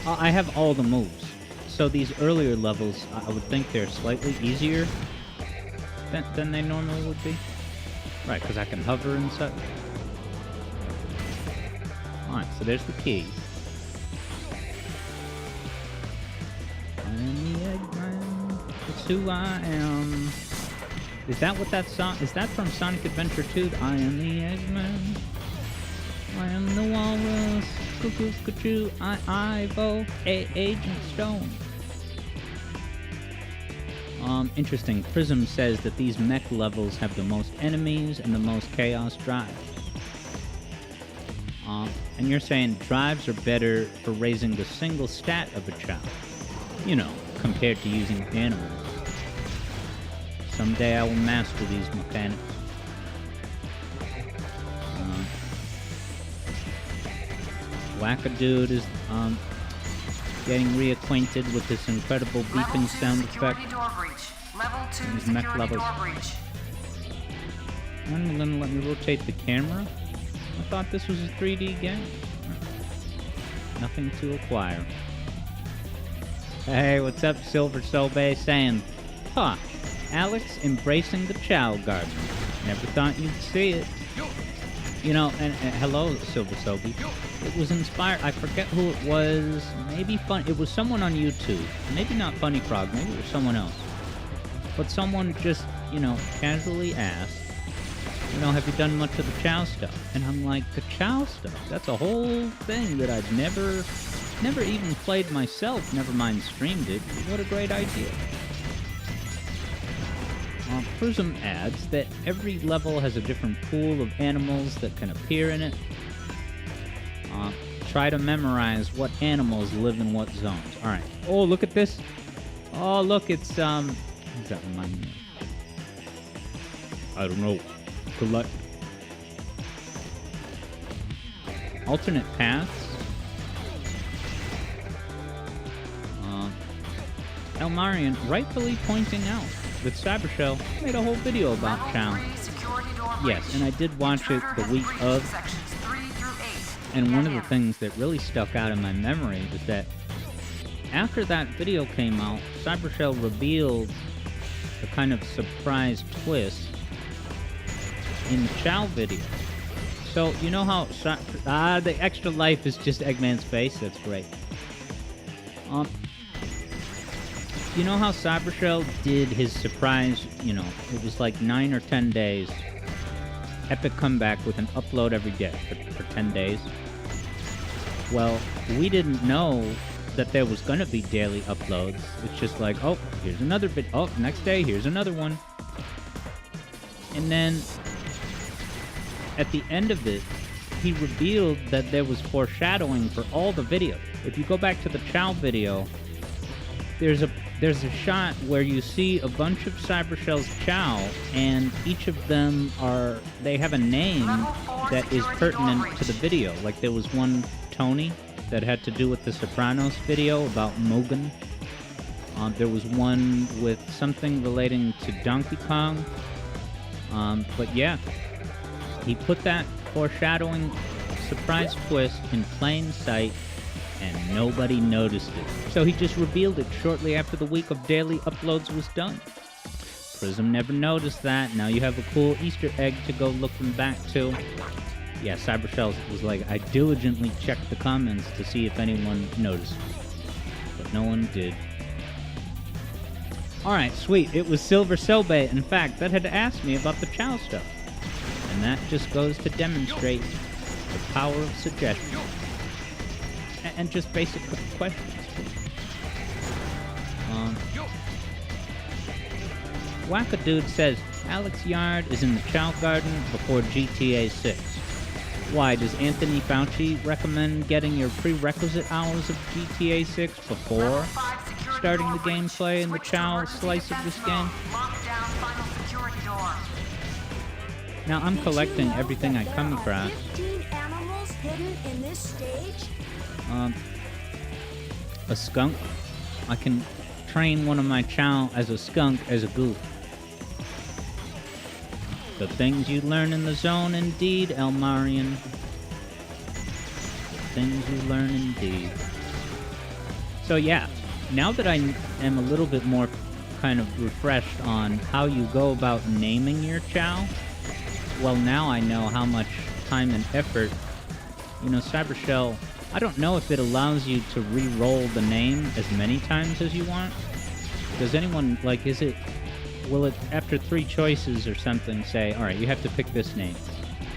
I have all the moves. So these earlier levels, I would think they're slightly easier than they normally would be. Right, because I can hover and such. Alright, so there's the key. I'm the Eggman. It's who I am. Is that what that song... Is that from Sonic Adventure 2? I am the Eggman. I am the walrus. Cuckoo, cuckoo, Ivo, Agent Stone. Interesting. Prism says that these mech levels have the most enemies and the most chaos drives. And you're saying drives are better for raising the single stat of a Chao. You know, compared to using animals. Someday I will master these mechanics. Wackadude is getting reacquainted with this incredible beeping sound effect. These mech levels. And then let me rotate the camera. I thought this was a 3D game. Nothing to acquire. Hey, what's up, Silver Sobe? Saying, huh, Alex embracing the Chao garden. Never thought you'd see it. You know, and hello, Silver Sobe. It was inspired, I forget who it was, maybe it was someone on YouTube. Maybe not Funny Frog, maybe it was someone else. But someone just, you know, casually asked, you know, have you done much of the Chao stuff? And I'm like, the Chao stuff? That's a whole thing that I've never even played myself, never mind streamed it. What a great idea. Prism adds that every level has a different pool of animals that can appear in it. Try to memorize what animals live in what zones. Alright. Oh, look at this. Oh, look, it's, what does that remind me of? I don't know. Collect. Alternate paths. Elmarian rightfully pointing out that Cybershell made a whole video about Chao. Yes, and I did watch it the week of. And one of the things that really stuck out in my memory was that after that video came out, Cybershell revealed a kind of surprise twist in the Chao video. So, you know how... the extra life is just Eggman's face? That's great. You know how Cybershell did his surprise, you know, it was like 9 or 10 days. Epic comeback with an upload every day for 10 days. Well, we didn't know that there was gonna be daily uploads. It's just like, oh, here's another bit. Oh, next day, here's another one. And then, at the end of it, he revealed that there was foreshadowing for all the videos. If you go back to the Chao video, there's a shot where you see a bunch of Cybershell's Chao, and each of them they have a name that is pertinent to the video. Like there was one Tony that had to do with the Sopranos video about Mogan. There was one with something relating to Donkey Kong. But yeah, he put that foreshadowing surprise twist in plain sight, and nobody noticed it. So he just revealed it shortly after the week of daily uploads was done. Prism never noticed that. Now you have a cool Easter egg to go looking back to. Yeah, Cybershell was like, I diligently checked the comments to see if anyone noticed. But no one did. Alright, sweet. It was Silver Sobe, in fact, that had asked me about the Chao stuff. And that just goes to demonstrate the power of suggestion. And just basic questions. Wackadude says, Alex Yard is in the Chao Garden before GTA 6. Why, does Anthony Fauci recommend getting your prerequisite hours of GTA 6 before starting the gameplay in the Chao slice of this game? Now, I'm collecting everything I come across. 15 animals hidden in this stage? A skunk. I can train one of my Chao as a skunk as a goof. The things you learn in the zone, indeed, Elmarian. The things you learn, indeed. So yeah, now that I am a little bit more kind of refreshed on how you go about naming your Chao, well, now I know how much time and effort, you know, Cybershell, I don't know if it allows you to re-roll the name as many times as you want. Does anyone, like, will it, after 3 choices or something, say, alright, you have to pick this name?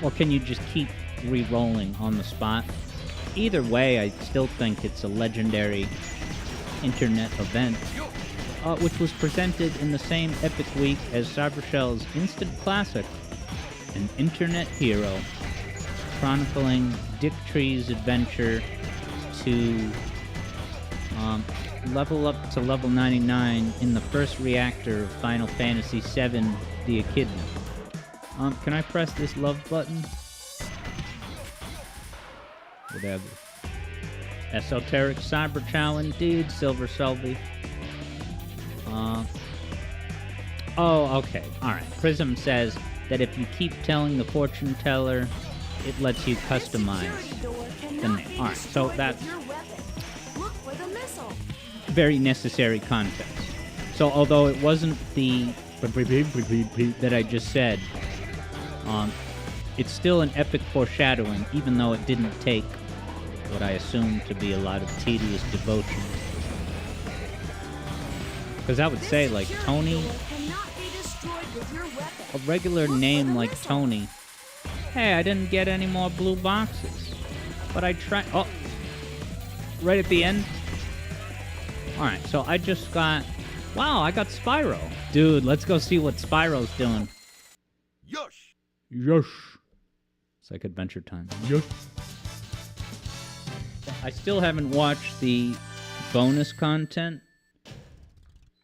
Or can you just keep re-rolling on the spot? Either way, I still think it's a legendary internet event, which was presented in the same epic week as Cybershell's instant classic, an internet hero, chronicling Dick Tree's adventure to level up to level 99 in the first reactor of Final Fantasy VII, the Echidna. Can I press this love button? Whatever. Esoteric Cyber Chao indeed, Silver Selby. Oh, okay. Alright. Prism says that if you keep telling the fortune teller, it lets you customize the name. Alright, so that's very necessary context. So although it wasn't the that I just said, it's still an epic foreshadowing, even though it didn't take what I assume to be a lot of tedious devotion. Because I would say, like, Tony, a regular name like Tony, hey, I didn't get any more blue boxes, but I tried. Oh, right at the end. Alright, so I just got... Wow, I got Spyro. Dude, let's go see what Spyro's doing. Yosh! Yosh. It's like Adventure Time. Yosh. I still haven't watched the bonus content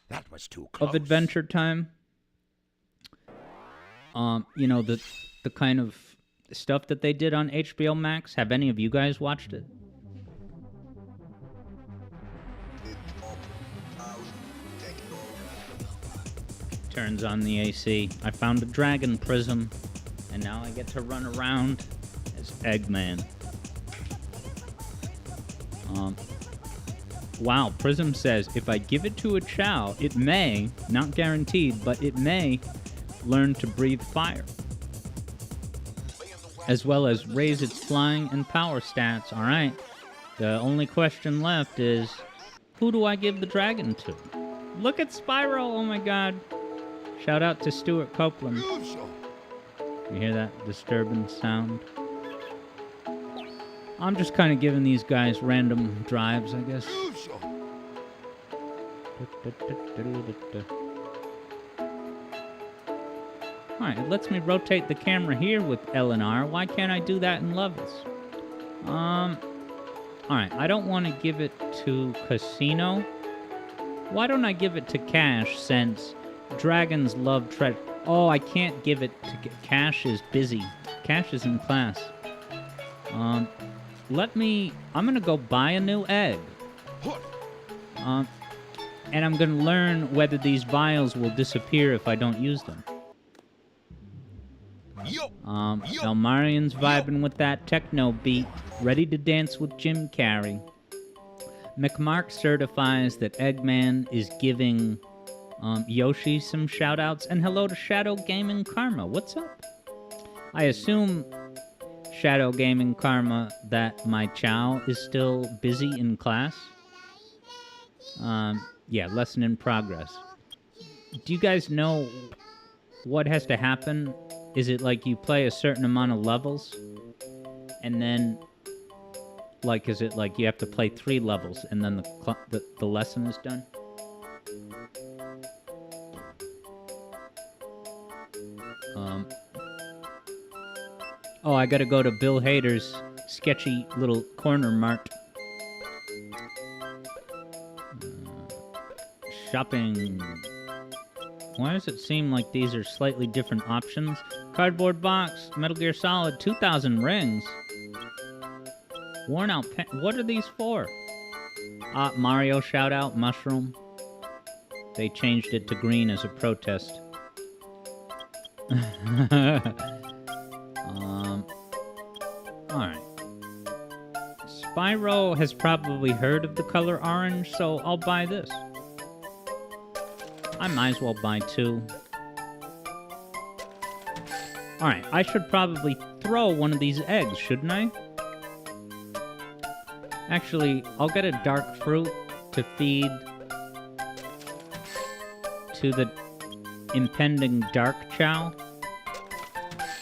That was too close. of Adventure Time. You know, the kind of stuff that they did on HBO Max. Have any of you guys watched it? Turns on the AC. I found a dragon prism, and now I get to run around as Eggman. Wow, Prism says, if I give it to a Chao, it may, not guaranteed, but it may learn to breathe fire. as well as raise its flying and power stats. All right. The only question left is, who do I give the dragon to? Look at Spyro. Oh, my God. Shout out to Stuart Copeland. You hear that disturbing sound? I'm just kind of giving these guys random drives, I guess. Alright, it lets me rotate the camera here with L and R. Why can't I do that in levels? Alright, I don't want to give it to Casino. Why don't I give it to Cash, since dragons love treasure? Oh, I can't give it to... Cash is busy. Cash is in class. Let me... I'm gonna go buy a new egg. And I'm gonna learn whether these vials will disappear if I don't use them. Elmarian's vibing with that techno beat, ready to dance with Jim Carrey. McMark certifies that Eggman is giving Yoshi some shoutouts, and hello to Shadow Gaming Karma. What's up? I assume, Shadow Gaming Karma, that my Chao is still busy in class. Yeah, lesson in progress. Do you guys know what has to happen? Is it like you play a certain amount of levels, and then, like, is it like you have to play 3 levels, and then the lesson is done? Oh, I gotta go to Bill Hader's sketchy little corner mart. Shopping. Why does it seem like these are slightly different options? Cardboard box, Metal Gear Solid, 2,000 rings. Worn out pen. What are these for? Mario shout out, mushroom. They changed it to green as a protest. Alright. Spyro has probably heard of the color orange, so I'll buy this. I might as well buy 2. Alright, I should probably throw one of these eggs, shouldn't I? Actually, I'll get a dark fruit to feed to the impending dark Chao.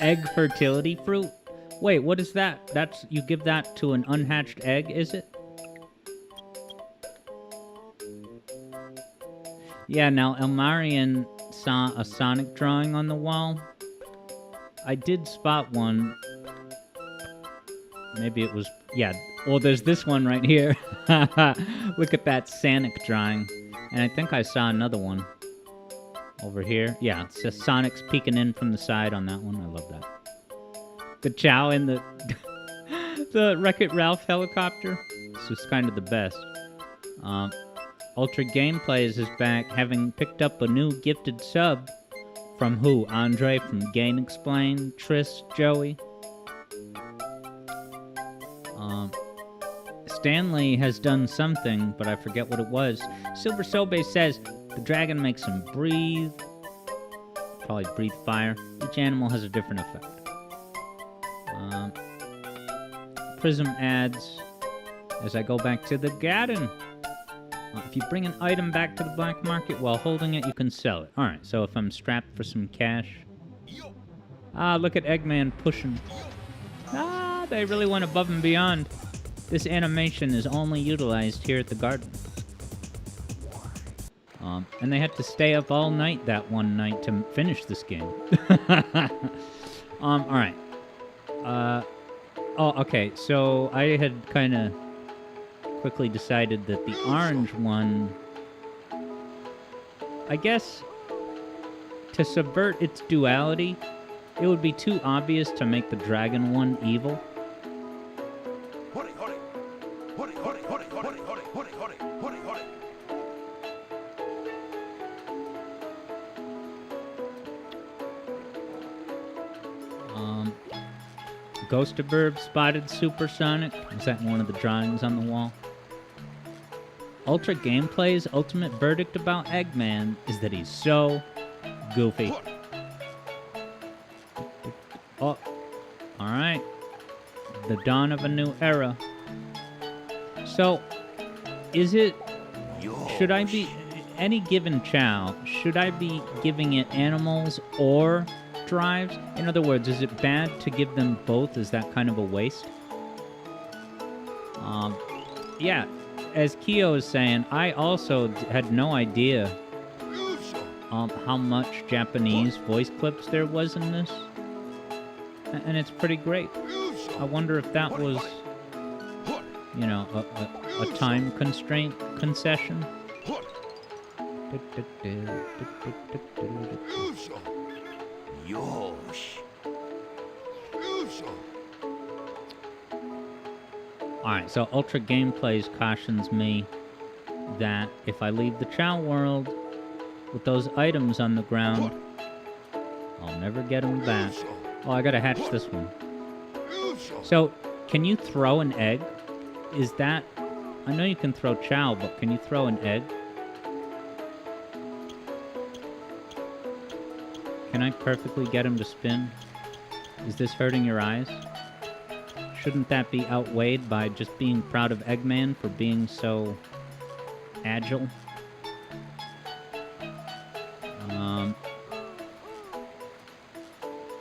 Egg fertility fruit? Wait, what is that? That's, you give that to an unhatched egg, is it? Yeah, now Elmarian saw a Sonic drawing on the wall. I did spot one. Maybe it was... Yeah, well, there's this one right here. Look at that Sonic drawing. And I think I saw another one over here. Yeah, it's just Sonic's peeking in from the side on that one. I love that. The Chao in the... the Wreck-It Ralph helicopter. This is kind of the best. Ultra Gameplays is back, having picked up a new gifted sub. From who? Andre from Game Explain, Tris, Joey. Stanley has done something, but I forget what it was. Silver Sobe says, the dragon makes him breathe. Probably breathe fire. Each animal has a different effect. Prism adds, as I go back to the garden. If you bring an item back to the black market while holding it, you can sell it. Alright, so if I'm strapped for some cash... look at Eggman pushing. They really went above and beyond. This animation is only utilized here at the garden. And they had to stay up all night that one night to finish this game. Alright. Okay, so I had kind of quickly decided that the orange one, I guess, to subvert its duality, it would be too obvious to make the dragon one evil. Ghostaburb spotted Supersonic. Is that one of the drawings on the wall? Ultra Gameplay's ultimate verdict about Eggman is that he's so goofy. Oh, alright. Alright. The dawn of a new era. So, is it... Should I be... Any given Chao, should I be giving it animals or drives? In other words, is it bad to give them both? Is that kind of a waste? Yeah, as Kyo is saying, I also had no idea how much Japanese voice clips there was in this. And it's pretty great. I wonder if that was, you know, a time constraint concession. Yosh. Alright, so Ultra Gameplays cautions me that if I leave the Chao world with those items on the ground, I'll never get them back. Oh, I gotta hatch this one. So, can you throw an egg? Is that... I know you can throw Chao, but can you throw an egg? Can I perfectly get him to spin? Is this hurting your eyes? Shouldn't that be outweighed by just being proud of Eggman for being so agile?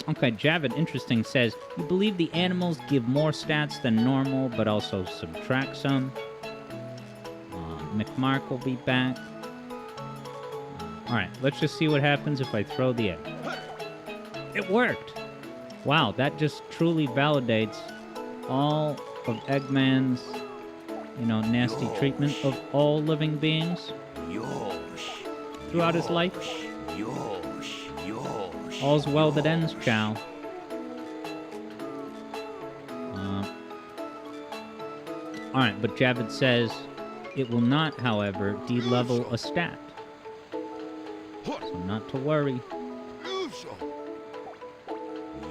Okay, Javid Interesting says, you believe the animals give more stats than normal, but also subtract some. McMark will be back. Alright, let's just see what happens if I throw the egg. It worked! Wow, that just truly validates all of Eggman's, you know, nasty treatment of all living beings throughout his life. All's well that ends, Chao. Alright, but Javid says, it will not, however, de-level a stat. So not to worry.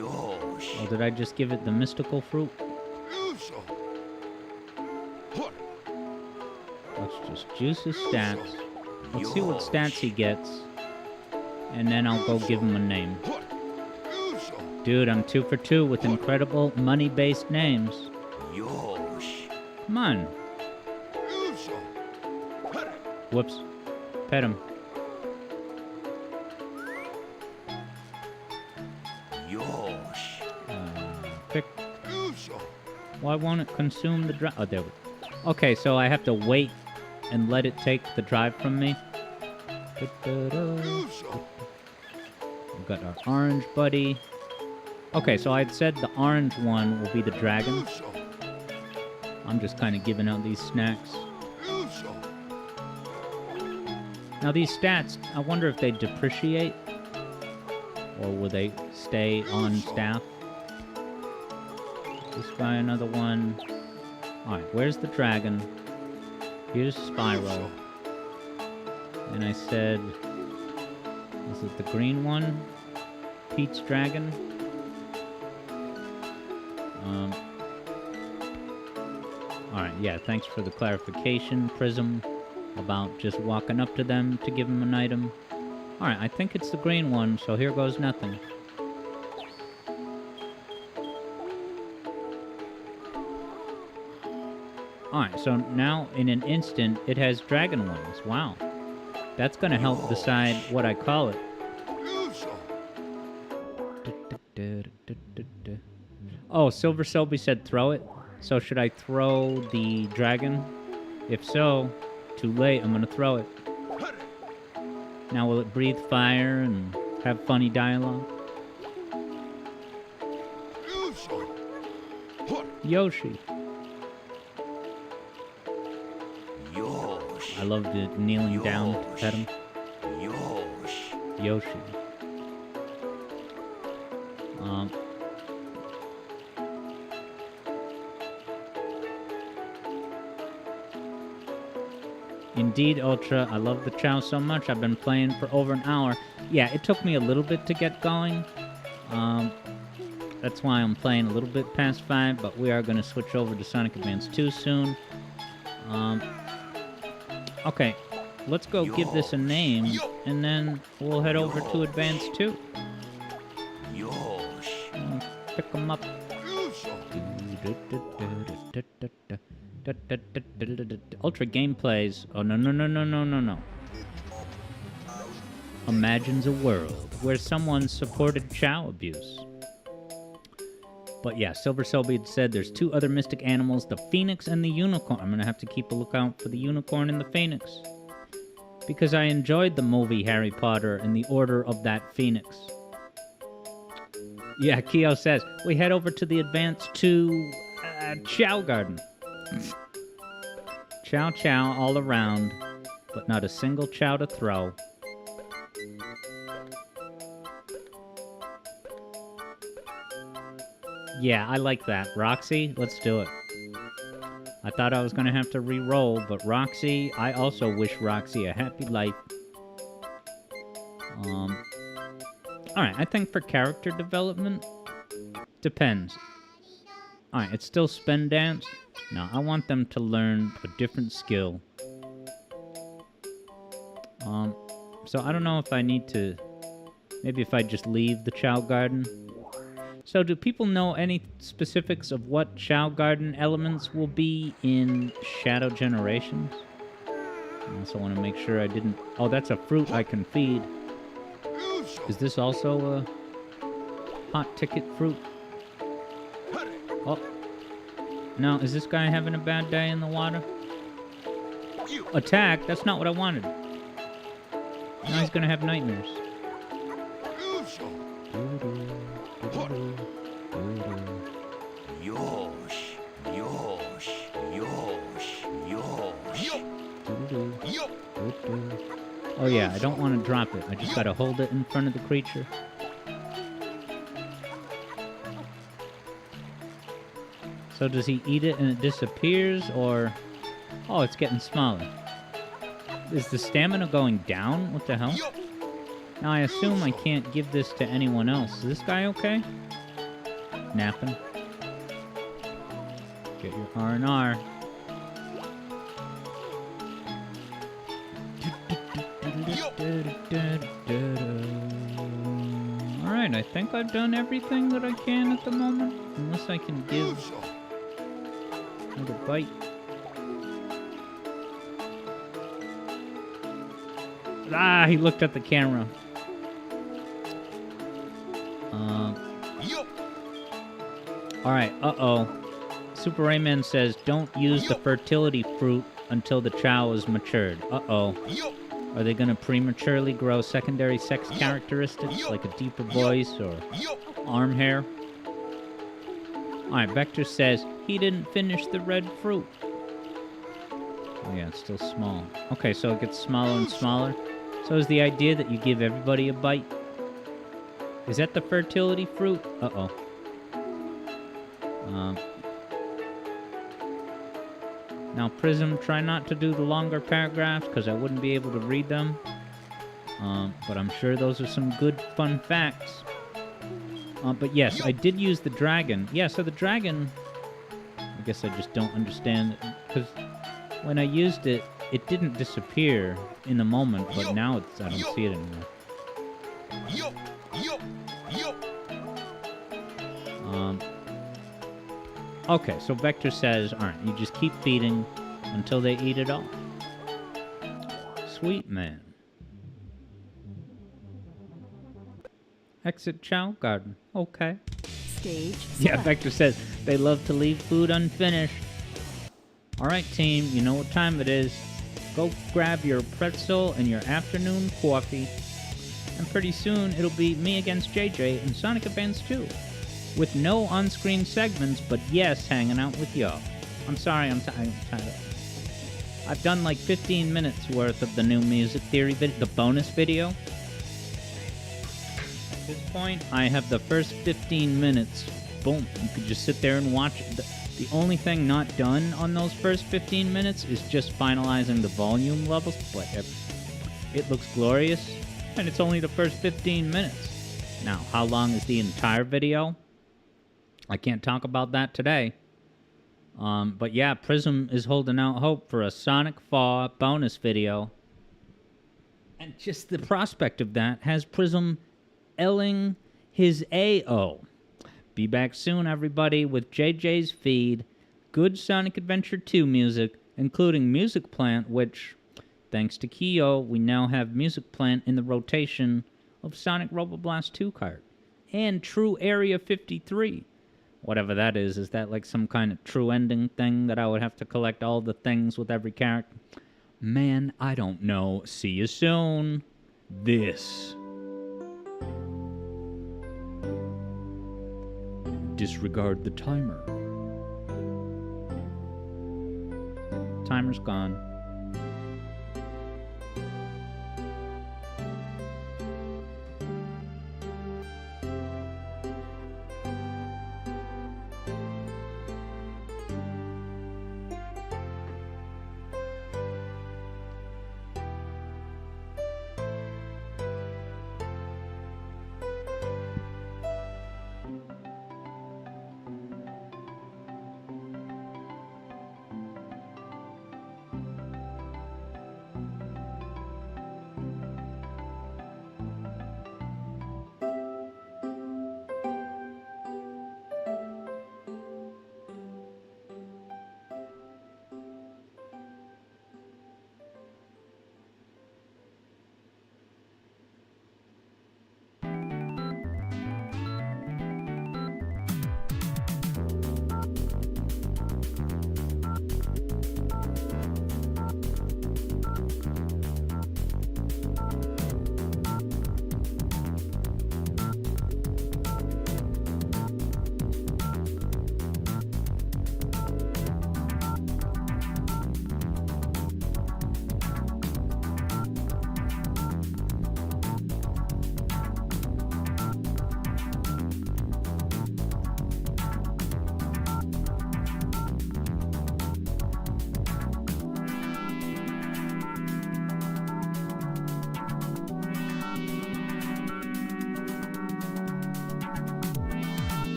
Oh, did I just give it the mystical fruit? Let's just juice his stats. Let's see what stats he gets. And then I'll go give him a name. Dude, I'm 2 for 2 with incredible money-based names. Come on. Whoops. Pet him. Pick. Why won't it consume the drive? Oh, there we go. Okay, so I have to wait and let it take the drive from me. We've got our orange buddy. Okay, so I'd said the orange one will be the dragon. I'm just kind of giving out these snacks. Now these stats, I wonder if they depreciate, or will they stay on staff? This guy, another one. Alright, where's the dragon? Here's Spyro. And I said, is it the green one? Pete's dragon? Alright, yeah, thanks for the clarification, Prism, about just walking up to them to give them an item. Alright, I think it's the green one, so here goes nothing. Alright, so now in an instant, it has dragon wings. Wow. That's gonna help decide what I call it. Oh, Silver Selby said throw it. So should I throw the dragon? If so, too late, I'm gonna throw it. Now will it breathe fire and have funny dialogue? Yoshi. I love the kneeling down to pet him. Yoshi. Indeed, Ultra, I love the Chao so much. I've been playing for over an hour. Yeah, it took me a little bit to get going. That's why I'm playing a little bit past 5, but we are going to switch over to Sonic Advance 2 soon. Okay, let's go give this a name, and then we'll head over to Advance 2. Pick them up. Ultra gameplays. Oh, no, no, no, no, no, no, no. Imagines a world where someone supported Chao abuse. But yeah, Silver Soulbeard said there's two other mystic animals, the phoenix and the unicorn. I'm going to have to keep a lookout for the unicorn and the phoenix. Because I enjoyed the movie Harry Potter and the Order of that Phoenix. Yeah, Keo says, we head over to the Advance 2 Chao Garden. Chow chow all around, but not a single chow to throw. Yeah, I like that. Roxy, let's do it. I thought I was going to have to re-roll, but Roxy, I also wish Roxy a happy life. Alright, I think for character development, depends. Alright, it's still spin dance. No, I want them to learn a different skill. So I don't know if I need to... Maybe if I just leave the Chao Garden. So do people know any specifics of what Chao Garden elements will be in Shadow Generations? I also want to make sure I didn't... Oh, that's a fruit I can feed. Is this also a hot ticket fruit? Oh. No, is this guy having a bad day in the water? Attack? That's not what I wanted. Now he's gonna have nightmares. Yosh, yosh, yosh, yosh. Oh yeah, I don't want to drop it. I just gotta hold it in front of the creature. So does he eat it and it disappears, or... Oh, it's getting smaller. Is the stamina going down? What the hell? Now I assume I can't give this to anyone else. Is this guy okay? Napping. Get your R&R. Alright, I think I've done everything that I can at the moment. Unless I can give another bite. Ah, he looked at the camera. Alright, uh-oh. Super Rayman says, don't use the fertility fruit until the Chao is matured. Uh-oh. Are they going to prematurely grow secondary sex characteristics, like a deeper voice or arm hair? Alright, Vector says, he didn't finish the red fruit. Oh yeah, it's still small. Okay, so it gets smaller and smaller. So is the idea that you give everybody a bite? Is that the fertility fruit? Uh-oh. Now, Prism, try not to do the longer paragraphs, because I wouldn't be able to read them. But I'm sure those are some good, fun facts. But yes, I did use the dragon. Yeah, so the dragon... I guess I just don't understand it, because when I used it, it didn't disappear in the moment, but now it's, I don't see it anymore. Okay, so Vector says, alright, you just keep feeding until they eat it all. Sweet man. Exit Chao Garden. Okay. Stage Yeah, select. Vector says, they love to leave food unfinished. Alright, team, you know what time it is. Go grab your pretzel and your afternoon coffee. And pretty soon, it'll be me against JJ in Sonic Advance 2. With no on-screen segments, but yes, hanging out with y'all. I'm sorry, I'm tired. I've done like 15 minutes worth of the new music theory the bonus video. At this point, I have the first 15 minutes. Boom. You could just sit there and watch it. The only thing not done on those first 15 minutes is just finalizing the volume levels, but it looks glorious, and it's only the first 15 minutes. Now, how long is the entire video? I can't talk about that today. But yeah, Prism is holding out hope for a Sonic 4 bonus video. And just the prospect of that has Prism L'ing his AO. Be back soon, everybody, with JJ's feed. Good Sonic Adventure 2 music, including Music Plant, which, thanks to Kyo, we now have Music Plant in the rotation of Sonic Roboblast 2 cart. And True Area 53. Whatever that is that like some kind of true ending thing that I would have to collect all the things with every character? Man, I don't know. See you soon. This. Disregard the timer. Timer's gone.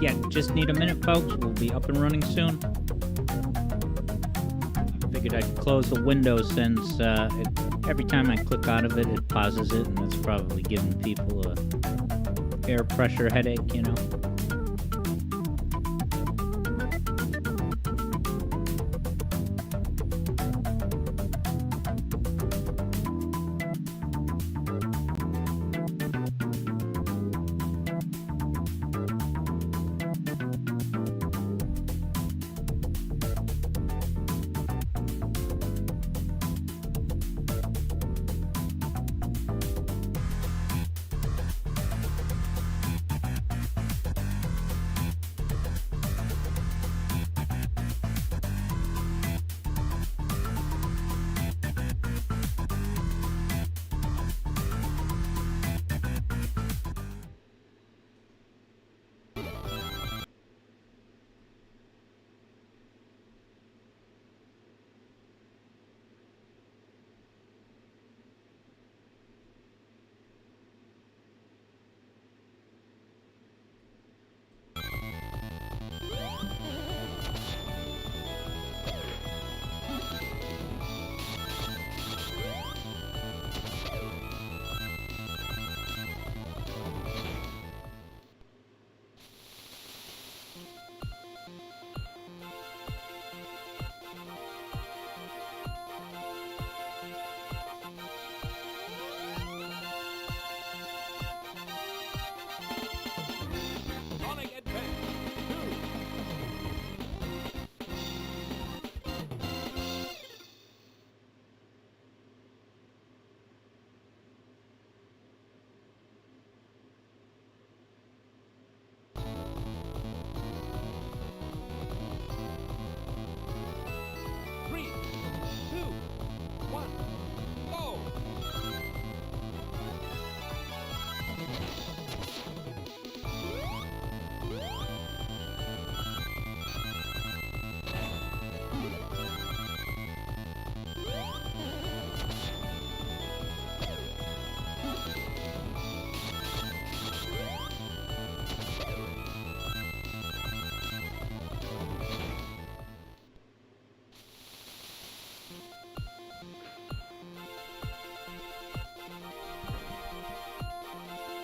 Yeah, just need a minute, folks. We'll be up and running soon. Figured I'd close the window since every time I click out of it, it pauses it, and that's probably giving people a air pressure headache, you know.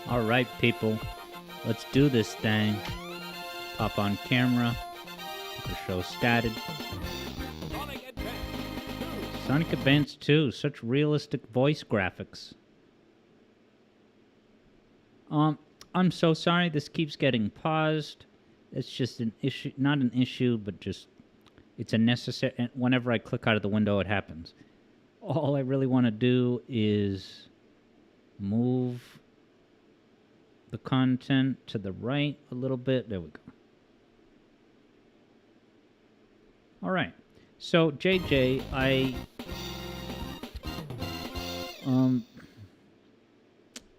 All right, people, let's do this thing. Pop on camera. Get the show started. Sonic Advance 2, such realistic voice graphics. I'm so sorry this keeps getting paused. It's just an issue, not an issue, but just it's a necessary. And whenever I click out of the window, it happens. All I really want to do is move the content to the right a little bit. There we go. All right. So JJ, I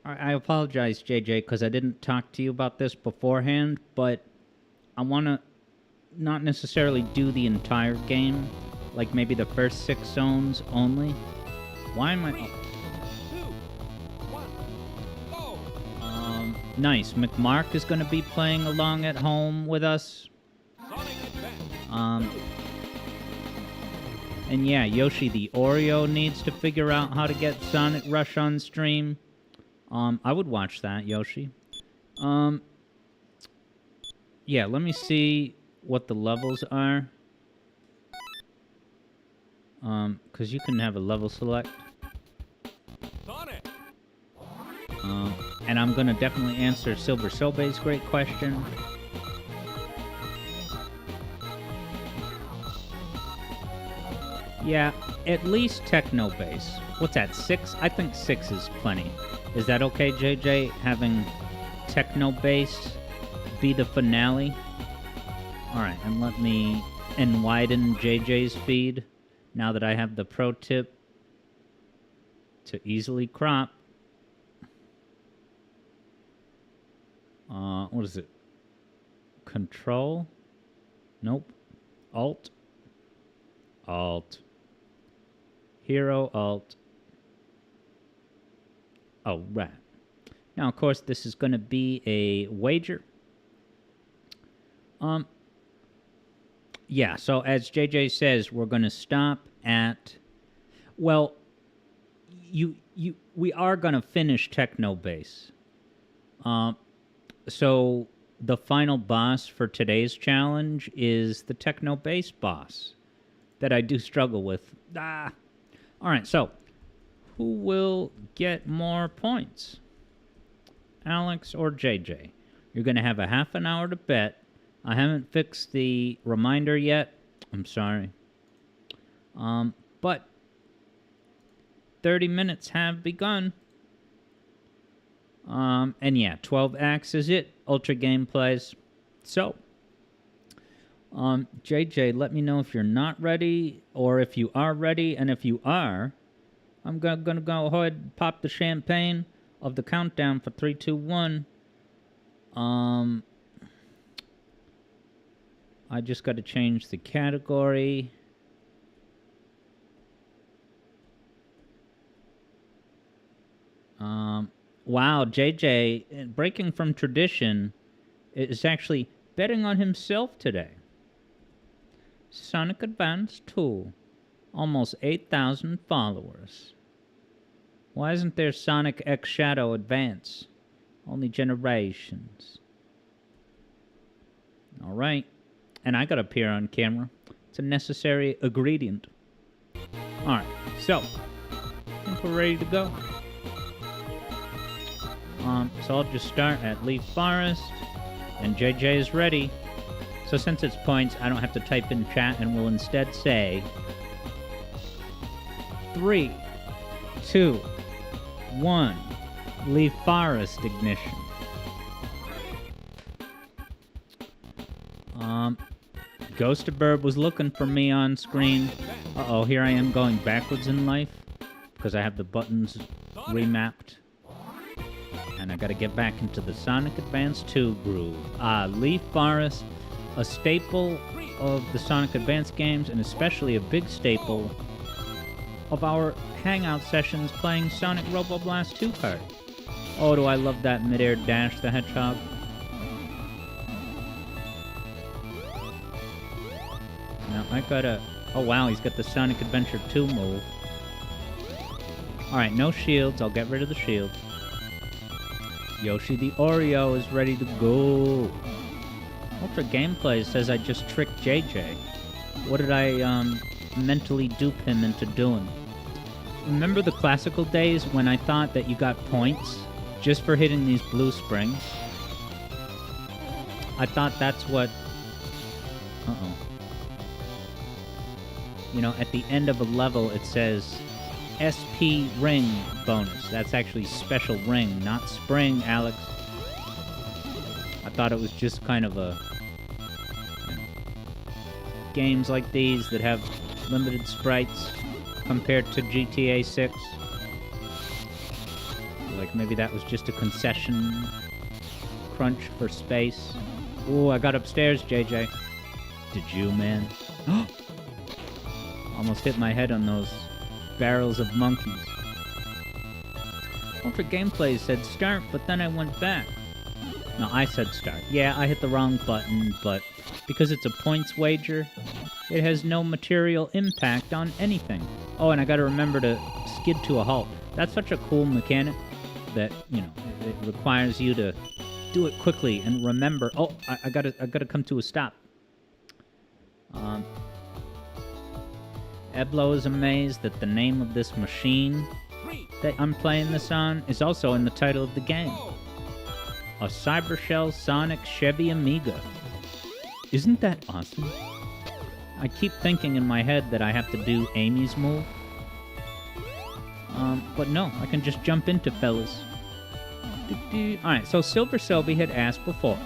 apologize, JJ, because I didn't talk to you about this beforehand, but I want to not necessarily do the entire game, like maybe the first 6 zones only. Why am I... Nice. McMark is going to be playing along at home with us. And yeah, Yoshi the Oreo needs to figure out how to get Sonic Rush on stream. I would watch that, Yoshi. Yeah, let me see what the levels are. Because you can have a level select. And I'm gonna definitely answer Silver Sobe's great question. Yeah, at least techno bass. What's that, 6? I think 6 is plenty. Is that okay, JJ, having techno bass be the finale? Alright, and let me widen JJ's feed now that I have the pro tip to easily crop. What is it? Control? Nope. Alt. Alt. Hero, Alt. Oh, right. Now, of course, this is going to be a wager. Yeah, so as JJ says, we're going to stop at, well, we are going to finish Techno Base. So the final boss for today's challenge is the Techno Base boss that I do struggle with. All right, so who will get more points? Alex or JJ? You're going to have a half an hour to bet. I haven't fixed the reminder yet. I'm sorry. But 30 minutes have begun. And yeah, 12 acts is it. Ultra gameplays. So, JJ, let me know if you're not ready or if you are ready. And if you are, I'm gonna go ahead and pop the champagne of the countdown for 3, 2, 1. I just got to change the category. Wow, JJ, breaking from tradition, is actually betting on himself today. Sonic Advance 2. Almost 8,000 followers. Why isn't there Sonic X Shadow Advance? Only Generations. All right. And I got to appear on camera. It's a necessary ingredient. All right. So, I think we're ready to go. So I'll just start at Leaf Forest. And JJ is ready. So since it's points, I don't have to type in chat and will instead say 3, 2, 1. Leaf Forest ignition. Ghost Bird was looking for me on screen. Uh-oh, here I am going backwards in life because I have the buttons remapped. And I gotta get back into the Sonic Advance 2 groove. Leaf Forest, a staple of the Sonic Advance games, and especially a big staple of our hangout sessions playing Sonic Robo Blast 2 Kart. Oh, do I love that midair dash, the Hedgehog. Now I gotta... Oh wow, he's got the Sonic Adventure 2 move. Alright, no shields. I'll get rid of the shield. Yoshi the Oreo is ready to go. Ultra Gameplay says I just tricked JJ. What did I mentally dupe him into doing? Remember the classical days when I thought that you got points just for hitting these blue springs? I thought that's what... Uh-oh. You know, at the end of a level it says SP ring bonus. That's actually special ring, not spring, Alex. I thought it was just kind of a... You know, games like these that have limited sprites compared to GTA 6. Like maybe that was just a concession crunch for space. Ooh, I got upstairs, JJ. Did you, man? Almost hit my head on those barrels of monkeys. Ultra Gameplay said start, but then I went back. No, I said start. Yeah, I hit the wrong button, but because it's a points wager, it has no material impact on anything. Oh, and I gotta remember to skid to a halt. That's such a cool mechanic that, you know, it requires you to do it quickly and remember. Oh, I gotta come to a stop. Eblo is amazed that the name of this machine that I'm playing this on is also in the title of the game. A Cybershell Sonic Chevy Amiga. Isn't that awesome? I keep thinking in my head that I have to do Amy's move. But no, I can just jump into fellas. Alright, so Silver Selby had asked before,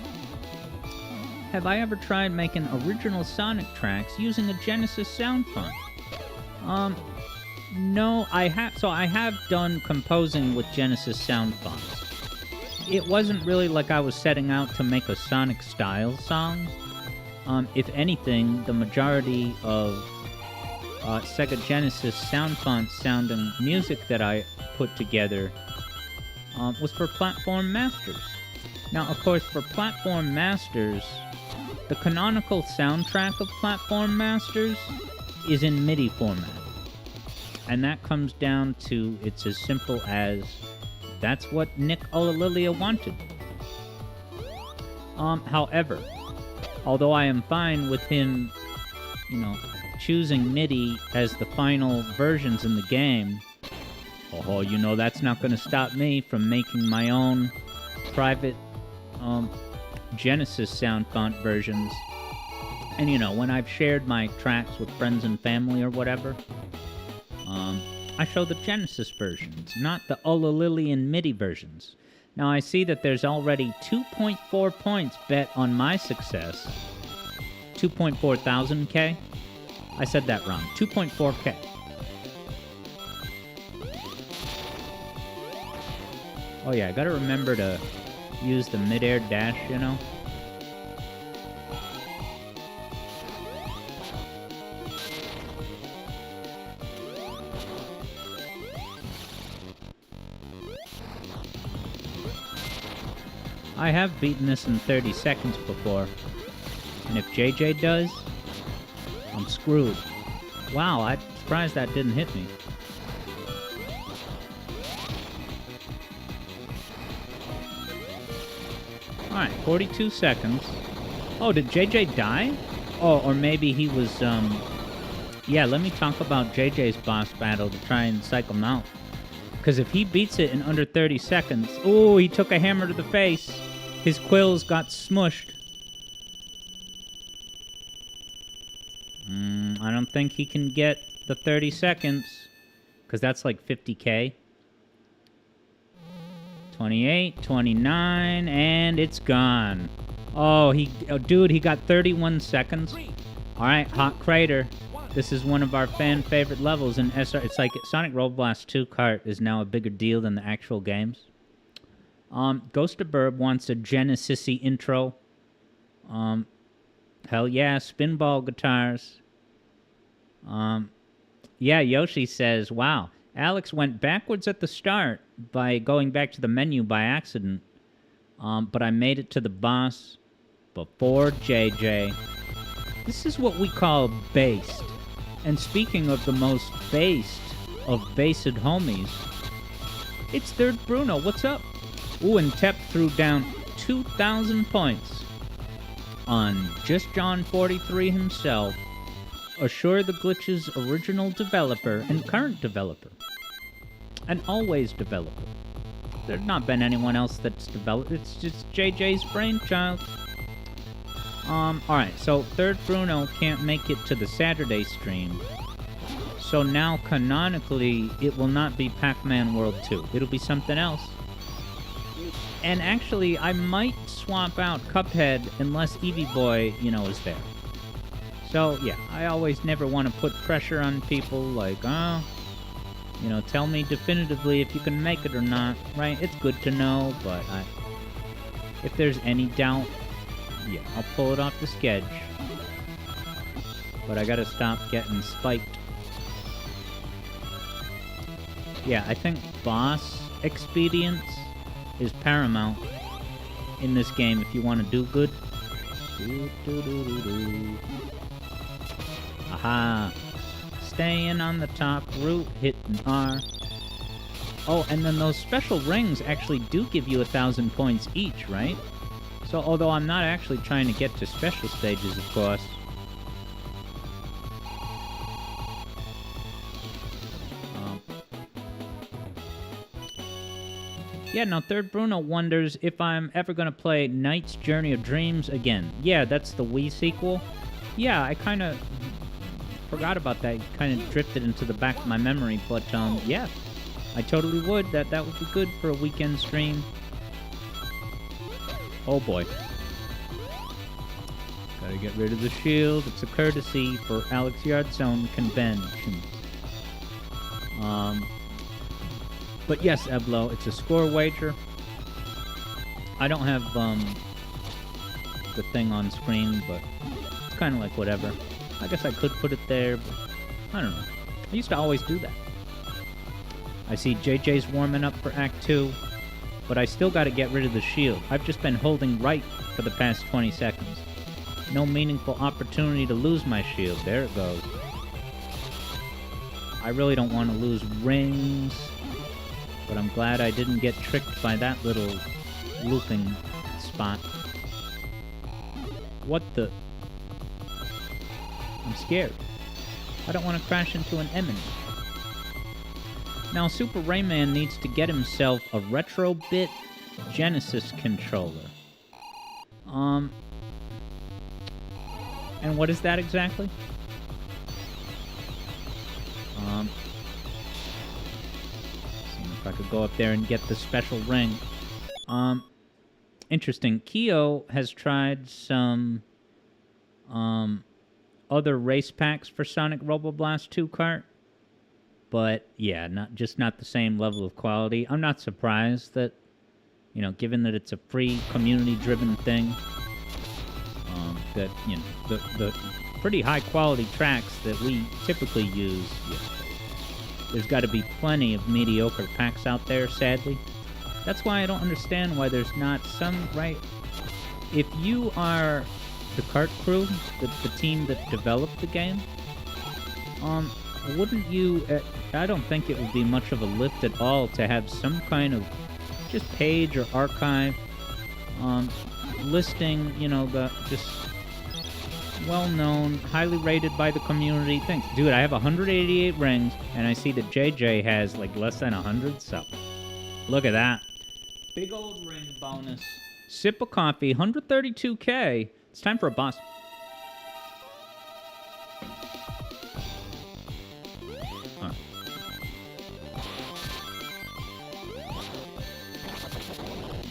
have I ever tried making original Sonic tracks using a Genesis sound font? No, I have. So I have done composing with Genesis sound fonts. It wasn't really like I was setting out to make a Sonic style song. If anything, the majority of Sega Genesis sound font sounding music that I put together was for Platform Masters. Now, of course, for Platform Masters, the canonical soundtrack of Platform Masters is in MIDI format. And that comes down to, it's as simple as, that's what Nick Olalilia wanted. However, although I am fine with him, choosing MIDI as the final versions in the game, that's not going to stop me from making my own private Genesis sound font versions. And when I've shared my tracks with friends and family or whatever, I show the Genesis versions, not the Olalilian MIDI versions. Now I see that there's already 2.4 points bet on my success. 2.4 thousand K? I said that wrong. 2.4K. Oh yeah, I gotta remember to use the mid-air dash, I have beaten this in 30 seconds before, and if JJ does, I'm screwed. Wow, I'm surprised that didn't hit me. Alright, 42 seconds. Oh, did JJ die? Oh, or maybe he was, Yeah, let me talk about JJ's boss battle to try and psych him out. Because if he beats it in under 30 seconds... Oh, he took a hammer to the face. His quills got smushed. I don't think he can get the 30 seconds. Because that's like 50K. 28, 29, and it's gone. Oh, dude, he got 31 seconds. Alright, Hot Crater. This is one of our fan favorite levels in SR. It's like Sonic Roll Blast 2 cart is now a bigger deal than the actual games. Ghost of Burb wants a Genesis-y intro. Hell yeah, Spinball guitars. Yeah, Yoshi says, wow, Alex went backwards at the start by going back to the menu by accident. But I made it to the boss before JJ. This is what we call based. And speaking of the most based of based homies, it's Third Bruno. What's up? Ooh, and Tep threw down 2,000 points on Just John 43 himself, Assure the Glitch's original developer and current developer, and always developer. There's not been anyone else that's developed. It's just JJ's brainchild. Alright, so Third Bruno can't make it to the Saturday stream. So now, canonically, it will not be Pac-Man World 2. It'll be something else. And actually, I might swap out Cuphead unless Eevee Boy, is there. So, yeah, I always never want to put pressure on people like, tell me definitively if you can make it or not, right? It's good to know, but if there's any doubt, yeah, I'll pull it off the sketch. But I gotta stop getting spiked. Yeah, I think boss expedience is paramount in this game if you want to do good. Aha! Staying on the top route, hitting R. Oh, and then those special rings actually do give you 1,000 points each, right? So, although I'm not actually trying to get to special stages, of course. Yeah, now Third Bruno wonders if I'm ever going to play Knight's Journey of Dreams again. Yeah, that's the Wii sequel. Yeah, I kind of forgot about that. It kind of drifted into the back of my memory, but yeah, I totally would. That would be good for a weekend stream. Oh boy. Gotta get rid of the shield. It's a courtesy for Alex Yard Zone convention. But yes, Eblo, it's a score wager. I don't have the thing on screen, but it's kind of like whatever. I guess I could put it there, but I don't know. I used to always do that. I see JJ's warming up for Act 2, but I still got to get rid of the shield. I've just been holding right for the past 20 seconds. no meaningful opportunity to lose my shield. There it goes. I really don't want to lose rings, but I'm glad I didn't get tricked by that little looping spot. What the? I'm scared. I don't want to crash into an enemy. Now, Super Rayman needs to get himself a Retro-Bit Genesis controller. And what is that exactly? See if I could go up there and get the special ring. Interesting. Chao has tried some other race packs for Sonic Robo Blast 2 Kart. But yeah, not the same level of quality. I'm not surprised that, you know, given that it's a free community-driven thing, that, you know, the pretty high-quality tracks that we typically use, yeah, there's got to be plenty of mediocre packs out there, sadly. That's why I don't understand why there's not some, right? If you are the kart crew, the team that developed the game, wouldn't you, I don't think it would be much of a lift at all to have some kind of just page or archive listing, you know, the just well-known, highly rated by the community things. Dude, I have 188 rings, and I see that JJ has, like, less than 100, so look at that. Big old ring bonus. Sip of coffee, 132K. It's time for a boss.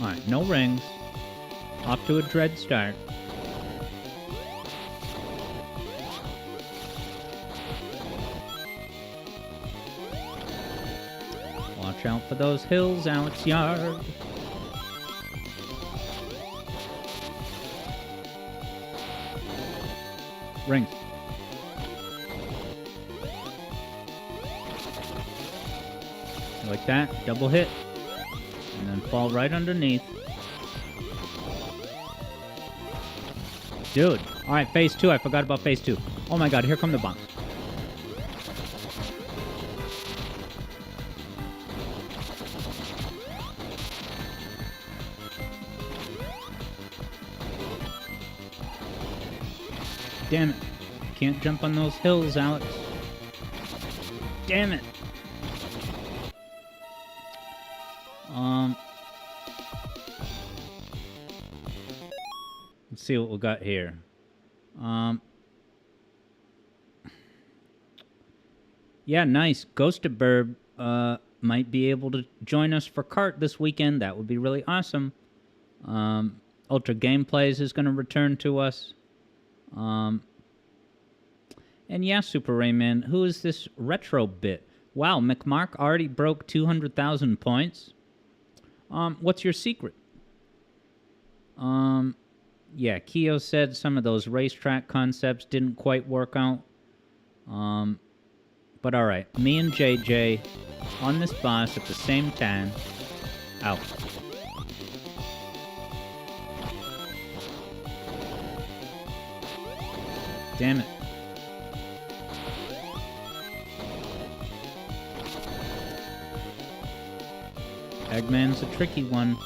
Alright, no rings. Off to a dread start. Watch out for those hills, Alex Yard. Rings. Like that, double hit. And then fall right underneath. Dude. Alright, phase 2. I forgot about phase 2. Oh my god, here come the bombs. Damn it. Can't jump on those hills, Alex. Damn it. Let's see what we got here. Yeah, nice. Ghosted Burb might be able to join us for kart this weekend. That would be really awesome. Ultra Gameplays is going to return to us. And yeah, Super Rayman, who is this retro bit? Wow, McMark already broke 200,000 points. What's your secret? Yeah, Chao said some of those racetrack concepts didn't quite work out. But alright, me and JJ on this boss at the same time. Ow. Damn it. Eggman's a tricky one.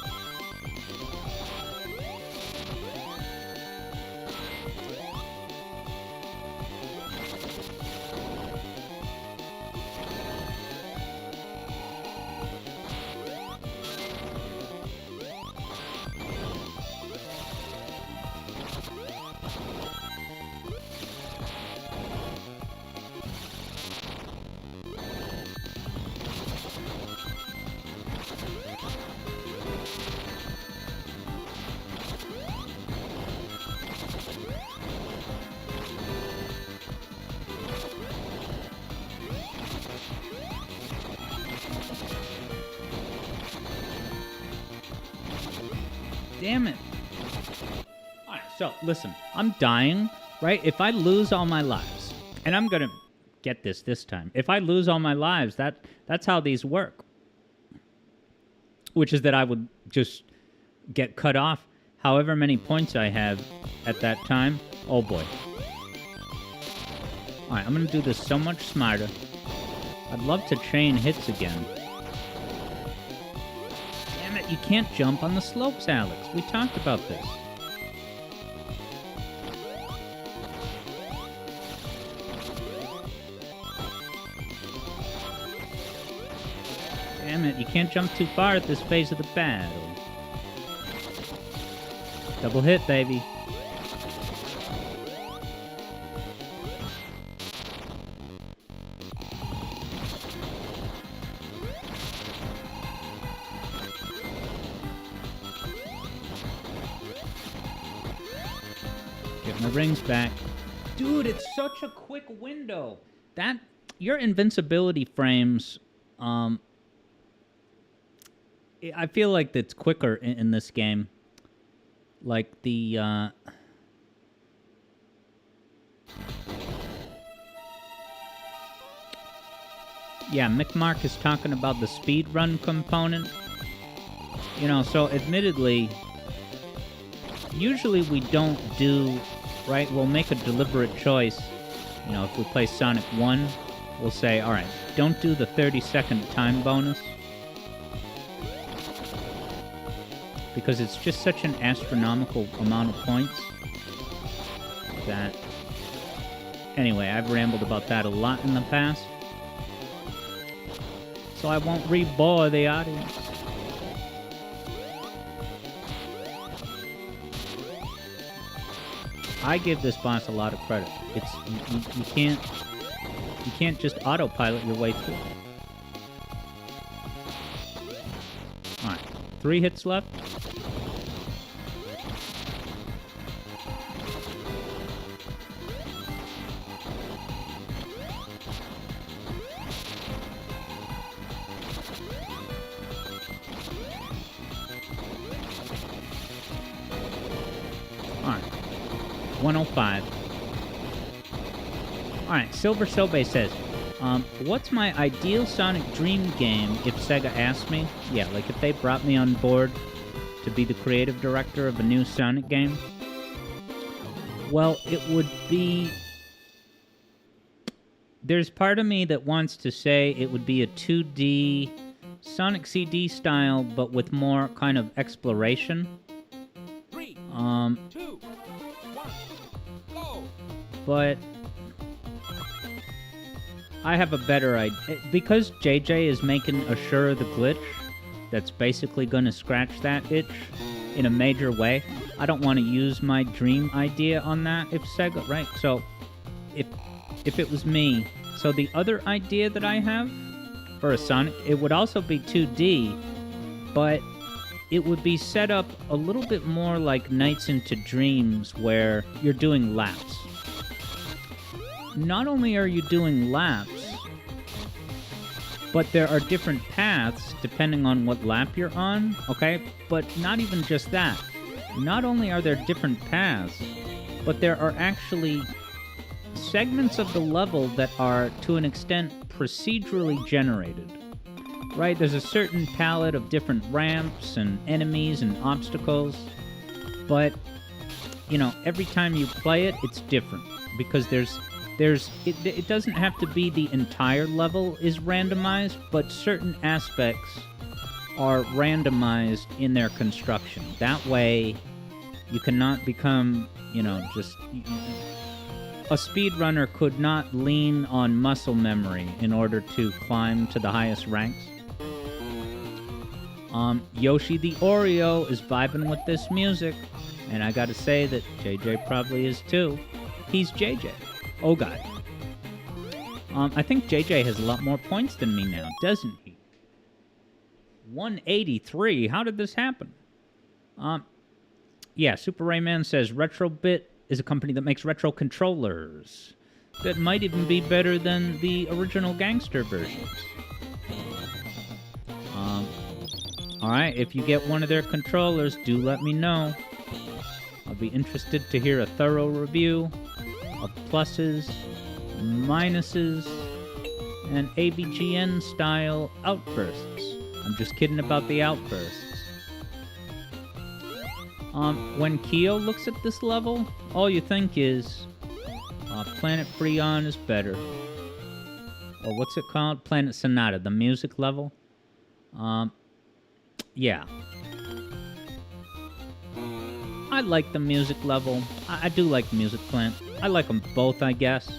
Damn it. Alright, so, listen. I'm dying, right? If I lose all my lives, and I'm gonna get this time. If I lose all my lives, that's how these work. Which is that I would just get cut off however many points I have at that time. Oh boy. Alright, I'm gonna do this so much smarter. I'd love to chain hits again. Damn it, you can't jump on the slopes, Alex. We talked about this. Damn it, you can't jump too far at this phase of the battle. Double hit, baby. Get my rings back. Dude, it's such a quick window. That, your invincibility frames, I feel like it's quicker in this game. Like the, yeah, Mick Mark is talking about the speedrun component. You know, so admittedly, usually we don't do, right, we'll make a deliberate choice. You know, if we play Sonic 1, we'll say, alright, don't do the 30-second time bonus. Because it's just such an astronomical amount of points that... Anyway, I've rambled about that a lot in the past. So I won't re-bore the audience. I give this boss a lot of credit. It's you can't just autopilot your way through. Alright, 3 hits left. Alright. 105. Alright, Silver Sobe says, what's my ideal Sonic Dream game if Sega asked me? Yeah, like if they brought me on board to be the creative director of a new Sonic game. Well, it would be... There's part of me that wants to say it would be a 2D Sonic CD style, but with more kind of exploration. 3, 2, 1, go! But I have a better idea. Because JJ is making Assure the glitch that's basically going to scratch that itch in a major way, I don't want to use my dream idea on that if Sega, right? So if it was me, so the other idea that I have for a Sonic, it would also be 2D, but it would be set up a little bit more like Nights into Dreams, where you're doing laps. Not only are you doing laps, but there are different paths depending on what lap you're on, okay? But not even just that. Not only are there different paths, but there are actually segments of the level that are, to an extent, procedurally generated. Right? There's a certain palette of different ramps and enemies and obstacles, but, you know, every time you play it, it's different, because it doesn't have to be the entire level is randomized, but certain aspects are randomized in their construction. That way, you cannot become, you know, just... A speedrunner could not lean on muscle memory in order to climb to the highest ranks. Yoshi the Oreo is vibing with this music, and I gotta say that JJ probably is too. He's JJ. Oh god. I think JJ has a lot more points than me now, doesn't he? 183. How did this happen? Yeah, Super Rayman says Retrobit is a company that makes retro controllers that might even be better than the original gangster versions. Alright, if you get one of their controllers, do let me know. I'll be interested to hear a thorough review of pluses, minuses, and ABGN-style outbursts. I'm just kidding about the outbursts. When Kyo looks at this level, all you think is, Planet Freon is better. Or what's it called? Planet Sonata, the music level. Yeah. I like the music level. I do like Music Plant. I like them both, I guess.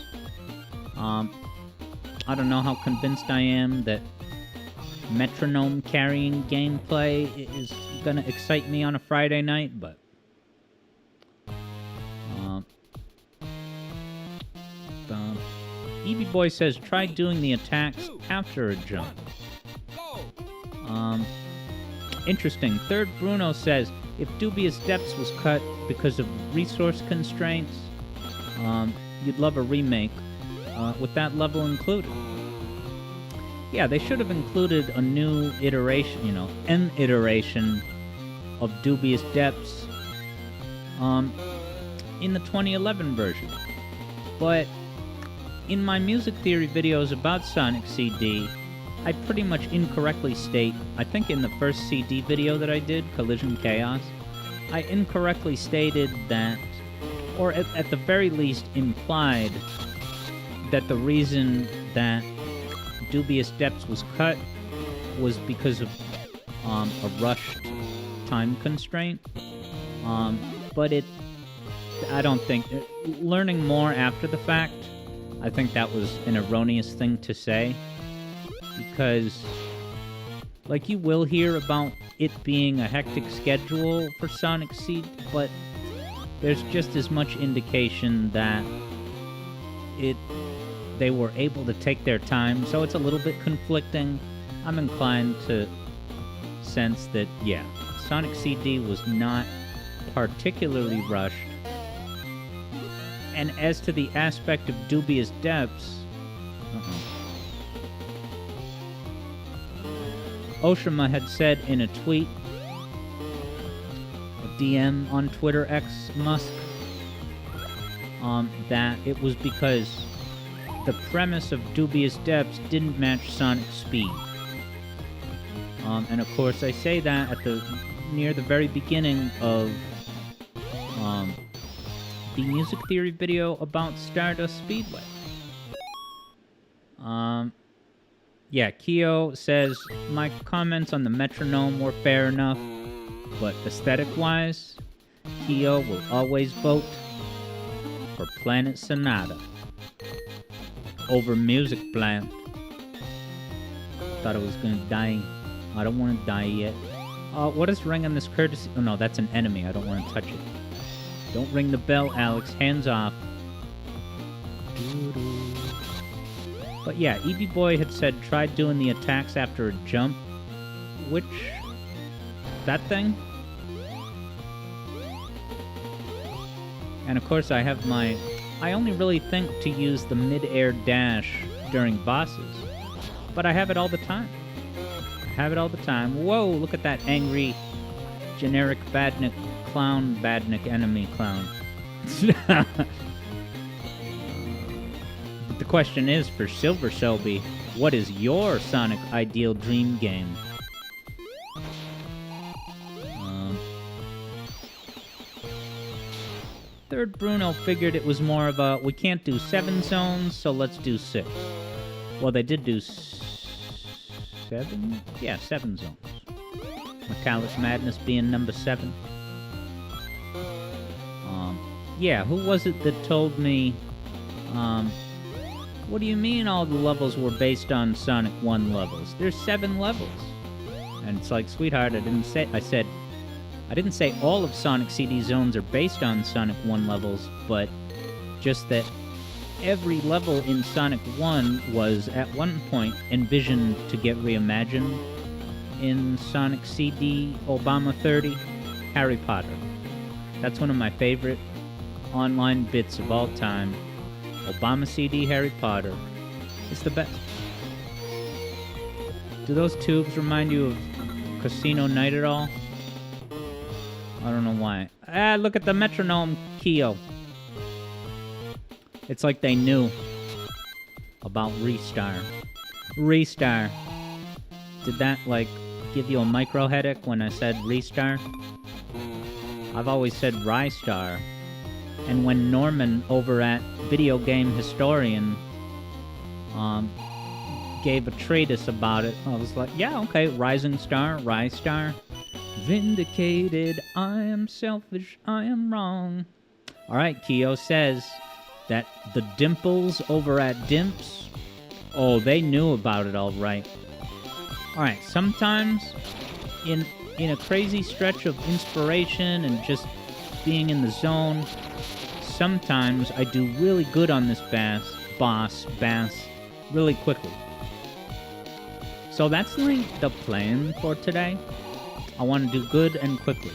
I don't know how convinced I am that metronome carrying gameplay is gonna excite me on a Friday night, but Eevee Boy says try doing the attacks after a jump. Interesting. Third Bruno says if Dubious Depths was cut because of resource constraints, you'd love a remake with that level included. Yeah, they should have included a new iteration, you know, an iteration of Dubious Depths in the 2011 version. But in my music theory videos about Sonic CD, I pretty much incorrectly state, I think in the first CD video that I did, Collision Chaos, I incorrectly stated that, or at the very least implied, that the reason that Dubious Depths was cut was because of a rushed time constraint. But I don't think, learning more after the fact, I think that was an erroneous thing to say. Because, like, you will hear about it being a hectic schedule for Sonic CD, but there's just as much indication that they were able to take their time, so it's a little bit conflicting. I'm inclined to sense that, yeah, Sonic CD was not particularly rushed. And as to the aspect of Dubious Depths, Oshima had said in a tweet, a DM on Twitter X Musk, that it was because the premise of Dubious Depths didn't match Sonic's speed. And of course I say that near the very beginning of the music theory video about Stardust Speedway. Yeah, Kyo says, my comments on the metronome were fair enough, but aesthetic-wise, Kyo will always vote for Planet Sonata over Music Plant. Thought I was gonna die. I don't want to die yet. What is ringing this courtesy? Oh no, that's an enemy. I don't want to touch it. Don't ring the bell, Alex. Hands off. But yeah, Eevee Boy had said try doing the attacks after a jump. Which... that thing? And of course I have my... I only really think to use the mid-air dash during bosses. But I have it all the time. I have it all the time. Whoa, look at that angry, generic Badnik clown, Badnik enemy clown. But the question is, for Silver Selby, what is your Sonic ideal dream game? Third Bruno figured it was more of a, we can't do 7 zones, so let's do 6. Well, they did do 7? Yeah, 7 zones. Metallic Madness being number 7. Yeah, who was it that told me, what do you mean all the levels were based on Sonic 1 levels? There's 7 levels. And it's like, sweetheart, I didn't say all of Sonic CD zones are based on Sonic 1 levels, but just that every level in Sonic 1 was at one point envisioned to get reimagined in Sonic CD Obama 30 Harry Potter. That's one of my favorite online bits of all time. Obama CD Harry Potter. It's the best. Do those tubes remind you of Casino Night at all? I don't know why. Ah, look at the metronome, Kyo. It's like they knew about Restar. Restar. Did that, like, give you a micro headache when I said Restar? I've always said Rystar. And when Norman over at Video Game Historian gave a treatise about it, I was like, yeah, okay, Rising Star, Rystar. Vindicated, I am selfish, I am wrong. Alright, Kyo says that the Dimples over at Dimps, oh, they knew about it all right. Alright, sometimes in a crazy stretch of inspiration and just being in the zone, sometimes I do really good on this boss really quickly. So that's like the plan for today. I want to do good and quickly.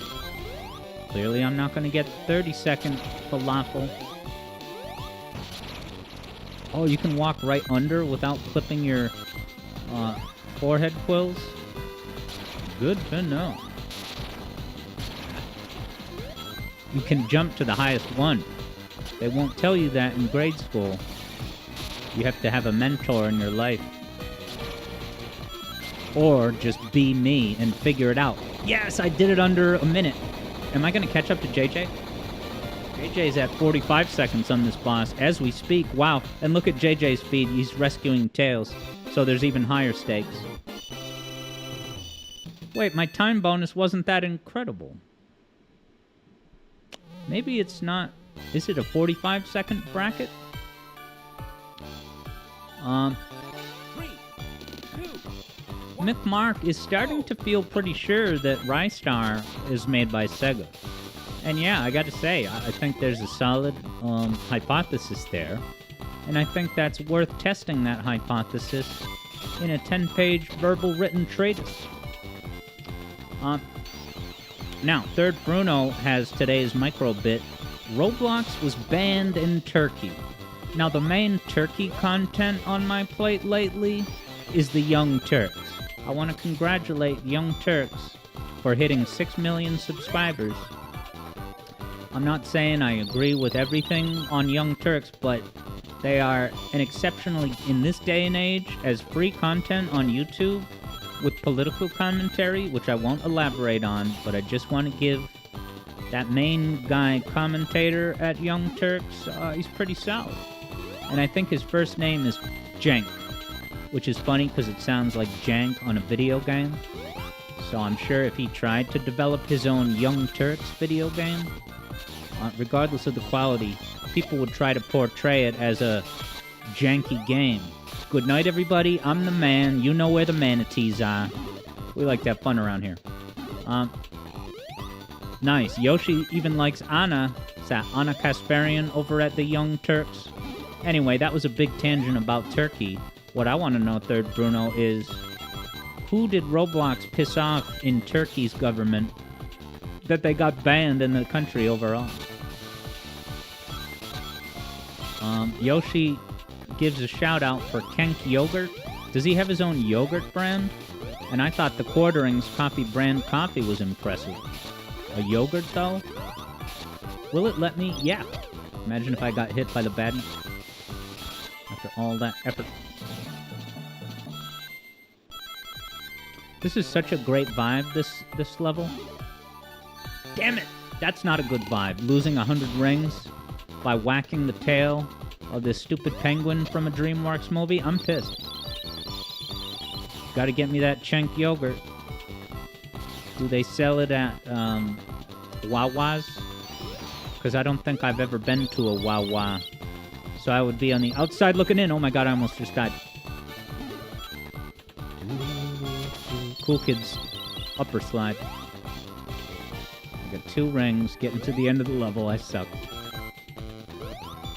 Clearly I'm not going to get 30-second falafel. Oh, you can walk right under without clipping your forehead quills? Good to know. You can jump to the highest one. They won't tell you that in grade school. You have to have a mentor in your life. Or just be me and figure it out. Yes, I did it under a minute. Am I going to catch up to JJ? JJ's at 45 seconds on this boss as we speak. Wow, and look at JJ's feed. He's rescuing Tails, so there's even higher stakes. Wait, my time bonus wasn't that incredible. Maybe it's not... Is it a 45-second bracket? 3, 2, 1. Mick Mark is starting to feel pretty sure that Rystar is made by Sega. And yeah, I gotta say, I think there's a solid hypothesis there. And I think that's worth testing that hypothesis in a 10-page verbal written treatise. Now, Third Bruno has today's microbit. Roblox was banned in Turkey. Now, the main Turkey content on my plate lately is the Young Turks. I want to congratulate Young Turks for hitting 6 million subscribers. I'm not saying I agree with everything on Young Turks, but they are an exceptionally, in this day and age, as free content on YouTube with political commentary, which I won't elaborate on, but I just want to give that main guy commentator at Young Turks, he's pretty solid. And I think his first name is Jank, which is funny because it sounds like jank on a video game. So I'm sure if he tried to develop his own Young Turks video game, regardless of the quality, people would try to portray it as a janky game. Good night, everybody. I'm the man. You know where the manatees are. We like to have fun around here. Nice. Yoshi even likes Anna. Is that Anna Kasparian over at the Young Turks? Anyway, that was a big tangent about Turkey. What I want to know, Third Bruno, is who did Roblox piss off in Turkey's government that they got banned in the country overall? Yoshi gives a shout out for Kenk Yogurt. Does he have his own yogurt brand? And I thought the Quarterings coffee brand coffee was impressive. A yogurt, though? Will it let me? Yeah. Imagine if I got hit by the badness after all that effort. This is such a great vibe, this level. Damn it! That's not a good vibe. Losing 100 rings by whacking the tail of this stupid penguin from a DreamWorks movie. I'm pissed. Gotta get me that Chenk yogurt. Do they sell it at Wawa's? Because I don't think I've ever been to a Wawa. So I would be on the outside looking in. Oh my god, I almost just died. Cool Kids upper slide. I got 2 rings. Getting to the end of the level, I suck.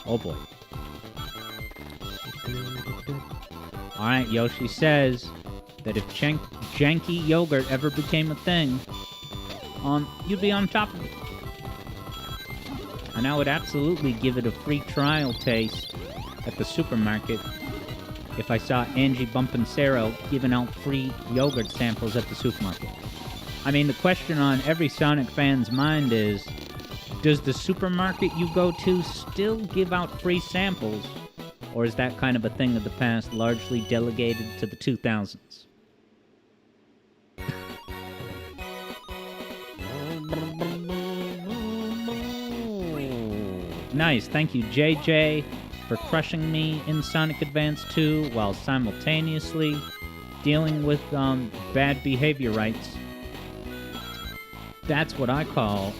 Oh boy. Alright, Yoshi says that if janky yogurt ever became a thing, you'd be on top of it. And I would absolutely give it a free trial taste at the supermarket if I saw Angie Bumpancero giving out free yogurt samples at the supermarket. I mean, the question on every Sonic fan's mind is, does the supermarket you go to still give out free samples? Or is that kind of a thing of the past, largely delegated to the 2000s? Nice. Thank you, JJ, for crushing me in Sonic Advance 2 while simultaneously dealing with bad behavior rights. That's what I call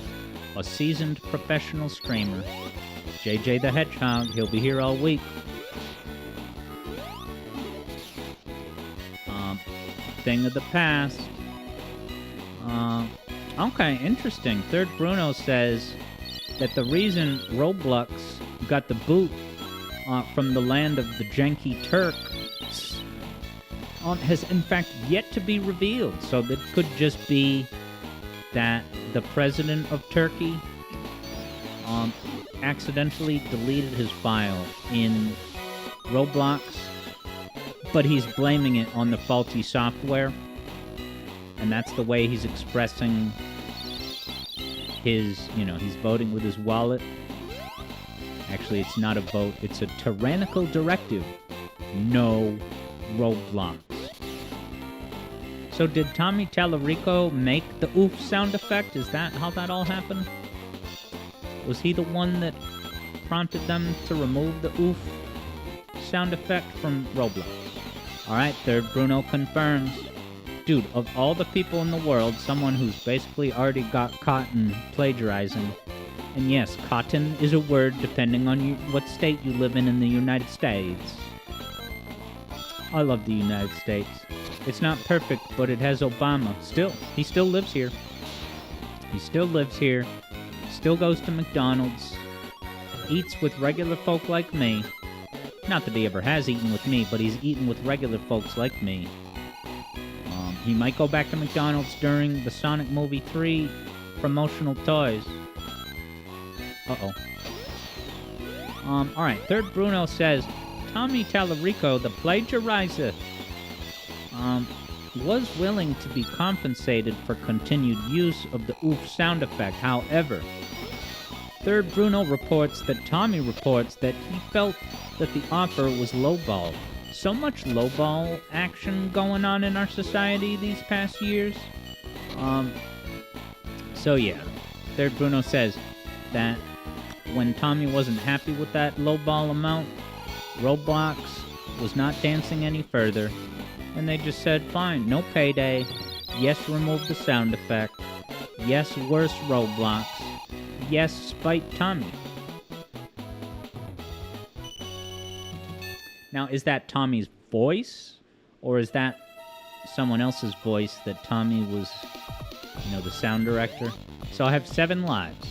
a seasoned professional streamer. JJ the Hedgehog, he'll be here all week. Thing of the past. Okay, interesting. Third Bruno says that the reason Roblox got the boot from the land of the Janky Turks has in fact yet to be revealed. So that could just be that the president of Turkey accidentally deleted his file in Roblox, but he's blaming it on the faulty software, and that's the way he's expressing his, he's voting with his wallet. Actually, it's not a vote, it's a tyrannical directive. No Roblox. So did Tommy Tallarico make the oof sound effect? Is that how that all happened? Was he the one that prompted them to remove the oof sound effect from Roblox? Alright, Third Bruno confirms. Dude, of all the people in the world, someone who's basically already got caught in plagiarizing. And yes, cotton is a word depending on what state you live in the United States. I love the United States. It's not perfect, but it has Obama. He still lives here. He still lives here. Still goes to McDonald's. Eats with regular folk like me. Not that he ever has eaten with me, but he's eaten with regular folks like me. He might go back to McDonald's during the Sonic Movie 3 promotional toys. Uh-oh. Alright, Third Bruno says, Tommy Tallarico, the plagiarizer, was willing to be compensated for continued use of the oof sound effect. However, Third Bruno reports that Tommy reports that he felt that the offer was lowball. So much lowball action going on in our society these past years. So yeah, Third Bruno says that when Tommy wasn't happy with that lowball amount, Roblox was not dancing any further, and they just said, fine, no payday. Yes, remove the sound effect. Yes, worse Roblox. Yes, spite Tommy. Now, is that Tommy's voice, or is that someone else's voice that Tommy was, the sound director? So I have 7 lives.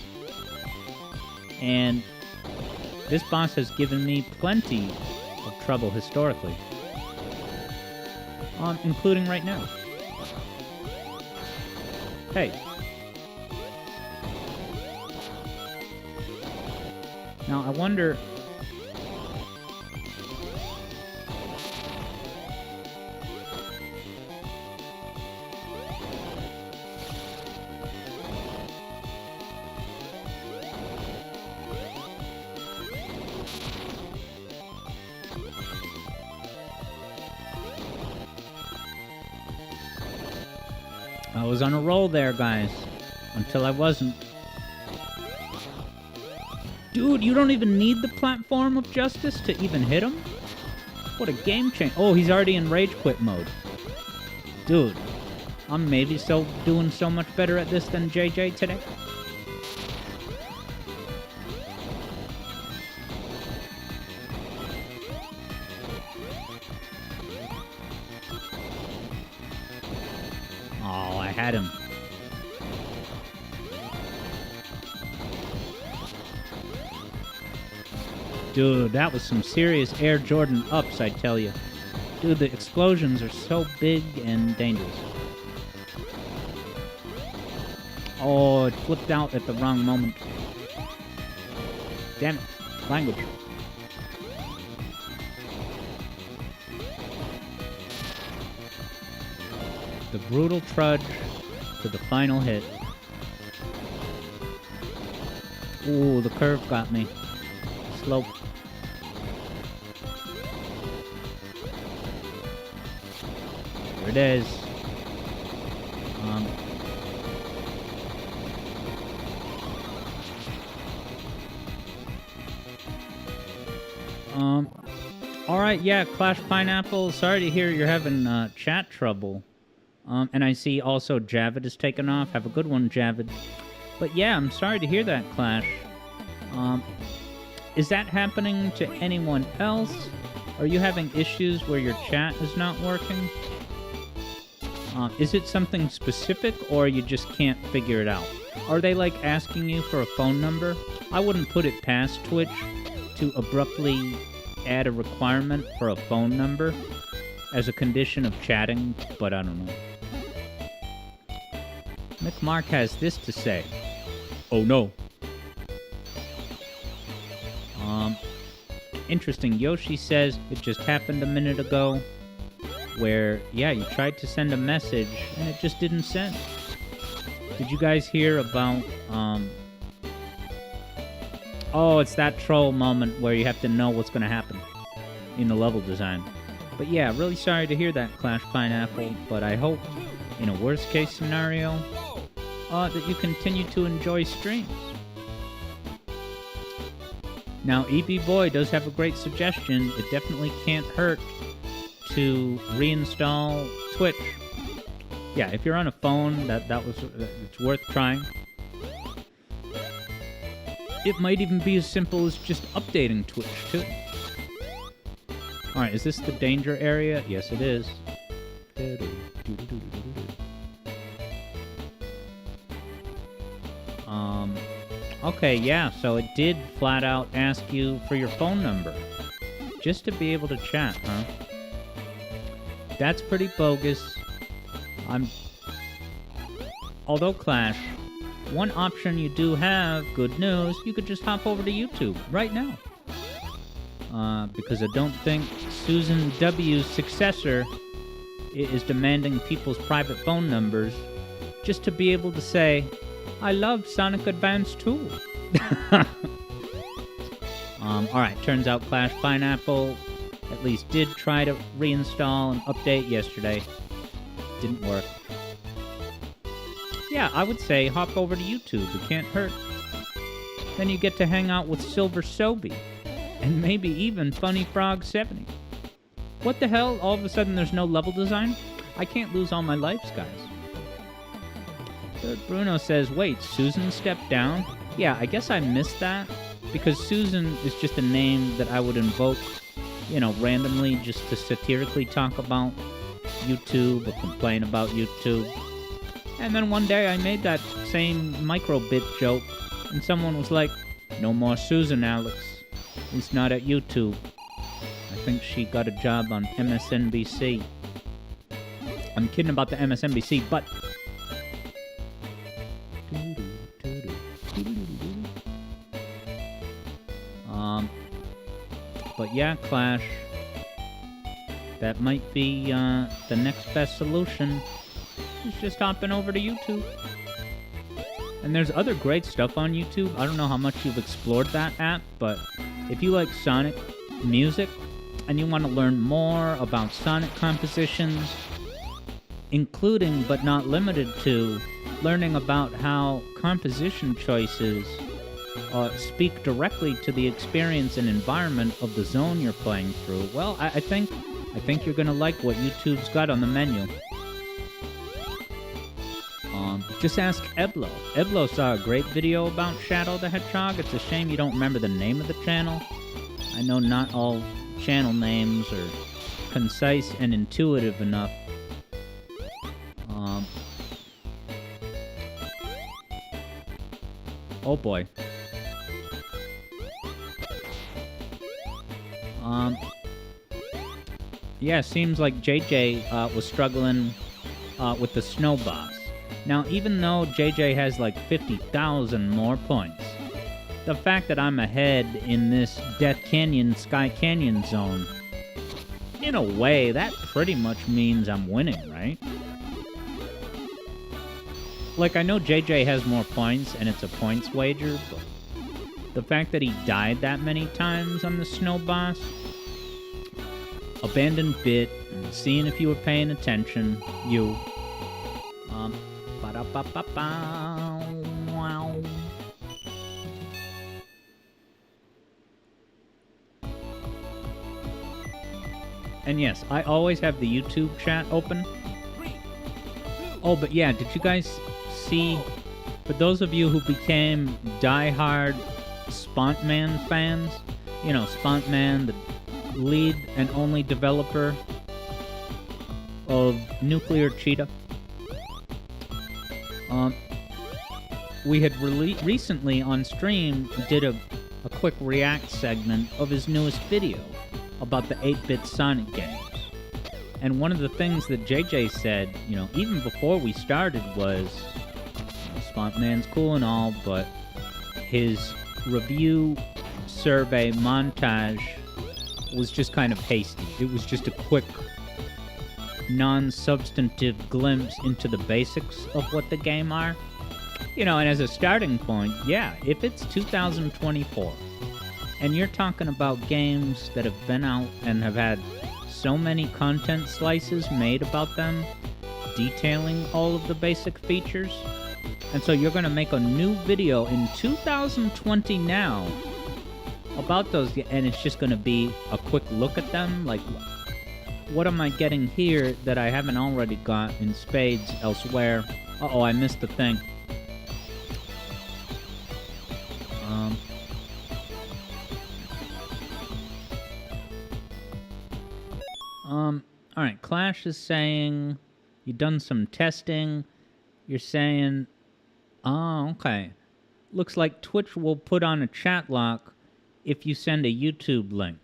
And this boss has given me plenty of trouble historically. Including right now. Hey. Now, I wonder... I was on a roll there, guys. Until I wasn't. Dude, you don't even need the platform of justice to even hit him? What a game change. Oh, he's already in rage quit mode. Dude, I'm maybe doing so much better at this than JJ today. Oh, I had him. Dude, that was some serious Air Jordan ups, I tell you. Dude, the explosions are so big and dangerous. Oh, it flipped out at the wrong moment. Damn it. Language. The brutal trudge to the final hit. Ooh, the curve got me. Slope. There it is. All right, yeah, Clash Pineapple. Sorry to hear you're having chat trouble. And I see also Javid is taken off. Have a good one, Javid. But yeah, I'm sorry to hear that, Clash. Is that happening to anyone else? Are you having issues where your chat is not working? Is it something specific, or you just can't figure it out? Are they, like, asking you for a phone number? I wouldn't put it past Twitch to abruptly add a requirement for a phone number as a condition of chatting, but I don't know. Mick Mark has this to say. Oh no. Interesting. Yoshi says it just happened a minute ago where, yeah, you tried to send a message and it just didn't send. Did you guys hear about, oh, it's that troll moment where you have to know what's going to happen in the level design. But yeah, really sorry to hear that, Clash Pineapple, but I hope, in a worst-case scenario, that you continue to enjoy streams. Now, EB Boy does have a great suggestion. It definitely can't hurt to reinstall Twitch. Yeah, if you're on a phone, it's worth trying. It might even be as simple as just updating Twitch, too. Alright, is this the danger area? Yes, it is. Okay, yeah, so it did flat out ask you for your phone number. Just to be able to chat, huh? That's pretty bogus. Although, Clash, one option you do have, good news, you could just hop over to YouTube right now. Because I don't think Susan W's successor is demanding people's private phone numbers just to be able to say, I love Sonic Advance 2. Alright, turns out Clash Pineapple at least did try to reinstall and update yesterday. Didn't work. Yeah, I would say hop over to YouTube. It can't hurt. Then you get to hang out with Silver Sobe. And maybe even Funny Frog 70. What the hell? All of a sudden there's no level design? I can't lose all my lives, guys. Bruno says, wait, Susan stepped down? Yeah, I guess I missed that. Because Susan is just a name that I would invoke, you know, randomly just to satirically talk about YouTube or complain about YouTube. And then one day I made that same micro-bit joke, and someone was like, no more Susan, Alex. At least not at YouTube. I think she got a job on MSNBC. I'm kidding about the MSNBC, but... But yeah, Clash. That might be the next best solution. Is just hopping over to YouTube. And there's other great stuff on YouTube. I don't know how much you've explored that app, but if you like Sonic music and you want to learn more about Sonic compositions, including but not limited to learning about how composition choices speak directly to the experience and environment of the zone you're playing through, well, I think you're gonna like what YouTube's got on the menu. Just ask Eblo. Eblo saw a great video about Shadow the Hedgehog. It's a shame you don't remember the name of the channel. I know not all channel names are concise and intuitive enough. Oh boy. Yeah, seems like JJ was struggling with the snow boss. Now, even though JJ has like 50,000 more points, the fact that I'm ahead in this Death Canyon, Sky Canyon zone, in a way, that pretty much means I'm winning, right? Like, I know JJ has more points, and it's a points wager, but the fact that he died that many times on the snow boss, abandoned bit, and seeing if you were paying attention, you, wow. And yes, I always have the YouTube chat open. Oh, but yeah, did you guys see, for those of you who became die-hard Spontman fans, you know, Spontman, the lead and only developer of Nuclear Cheetah. We had recently on stream did a quick react segment of his newest video about the 8-bit Sonic games. And one of the things that JJ said, you know, even before we started was, you know, Spontman's cool and all, but his review survey montage was just kind of hasty. It was just a quick, non-substantive glimpse into the basics of what the game are. You know, and as a starting point, yeah, if it's 2024, and you're talking about games that have been out and have had so many content slices made about them, detailing all of the basic features, and so you're going to make a new video in 2020 now about those, and it's just going to be a quick look at them, like, what am I getting here that I haven't already got in spades elsewhere? Uh-oh, I missed the thing. Alright, Clash is saying you've done some testing. You're saying, oh, okay. Looks like Twitch will put on a chat lock if you send a YouTube link.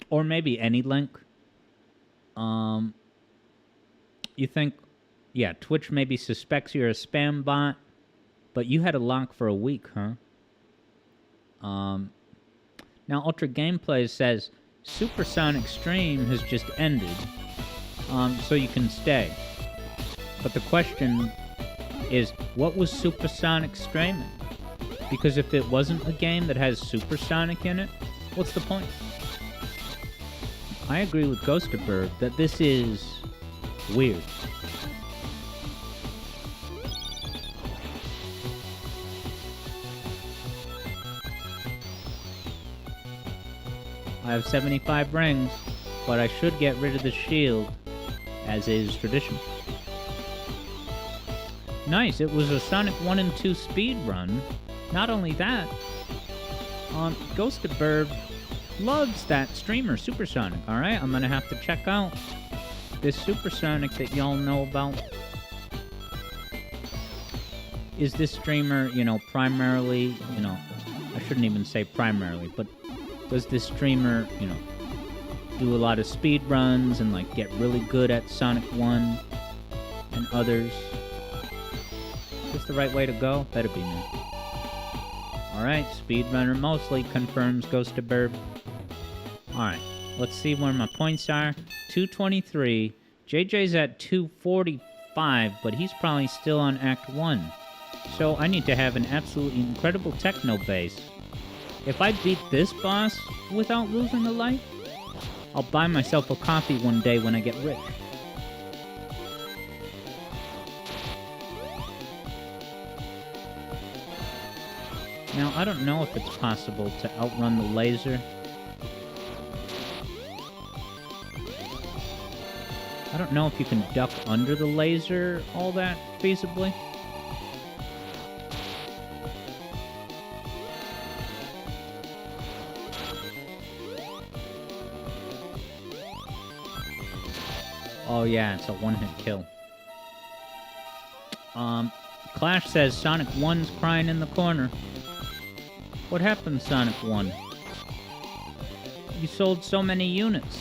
Or maybe any link. You think, yeah, Twitch maybe suspects you're a spam bot, but you had a lock for a week, huh? Now Ultra Gameplay says Supersonic Stream has just ended, so you can stay. But the question is, what was Supersonic streaming? Because if it wasn't a game that has Supersonic in it, what's the point? I agree with Ghosterberg that this is weird. I have 75 rings, but I should get rid of the shield, as is tradition. Nice, it was a Sonic 1 and 2 speed run. Not only that, Ghosterberg loves that streamer, Supersonic, alright? I'm gonna have to check out this Supersonic that y'all know about. Is this streamer, you know, primarily, you know, I shouldn't even say primarily, but does this streamer, you know, do a lot of speed runs and, like, get really good at Sonic 1 and others? Is this the right way to go? Better be me. Alright, speedrunner mostly, confirms Ghosterberg. Alright, let's see where my points are. 223. JJ's at 245, but he's probably still on Act 1. So I need to have an absolutely incredible techno bass. If I beat this boss without losing a life, I'll buy myself a coffee one day when I get rich. Now, I don't know if it's possible to outrun the laser. I don't know if you can duck under the laser all that feasibly. Oh yeah, it's a one-hit kill. Clash says Sonic 1's crying in the corner. What happened, Sonic 1? You sold so many units.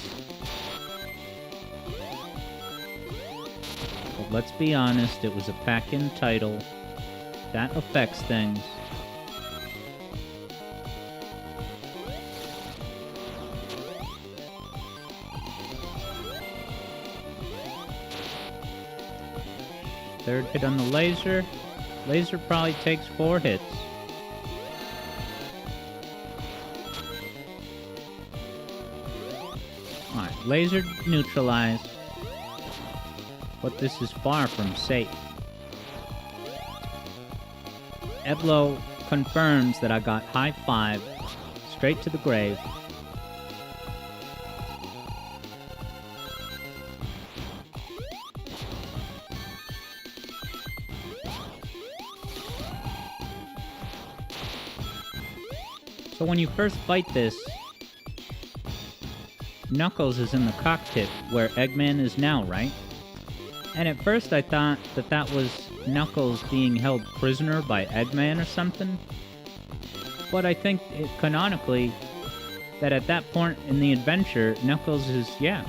But let's be honest, it was a pack-in title. That affects things. Third hit on the laser. Laser probably takes 4 hits. Alright, laser neutralized. But this is far from safe. Eblo confirms that I got high 5, straight to the grave. So when you first fight this, Knuckles is in the cockpit where Eggman is now, right? And at first I thought that was Knuckles being held prisoner by Eggman or something. But I think canonically that at that point in the adventure, Knuckles is, yeah,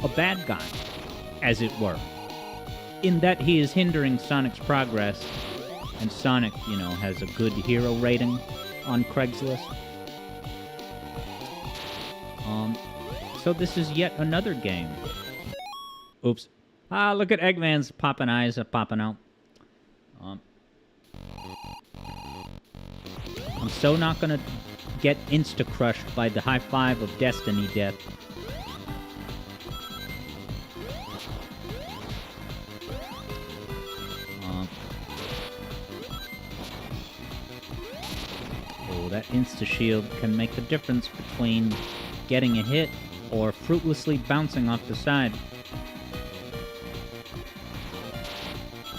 a bad guy, as it were. In that he is hindering Sonic's progress, and Sonic, you know, has a good hero rating on Craigslist. So this is yet another game. Oops. Ah, look at Eggman's popping eyes are popping out. I'm so not gonna get insta-crushed by the high five of Destiny Death. Oh, that insta-shield can make the difference between getting a hit or fruitlessly bouncing off the side.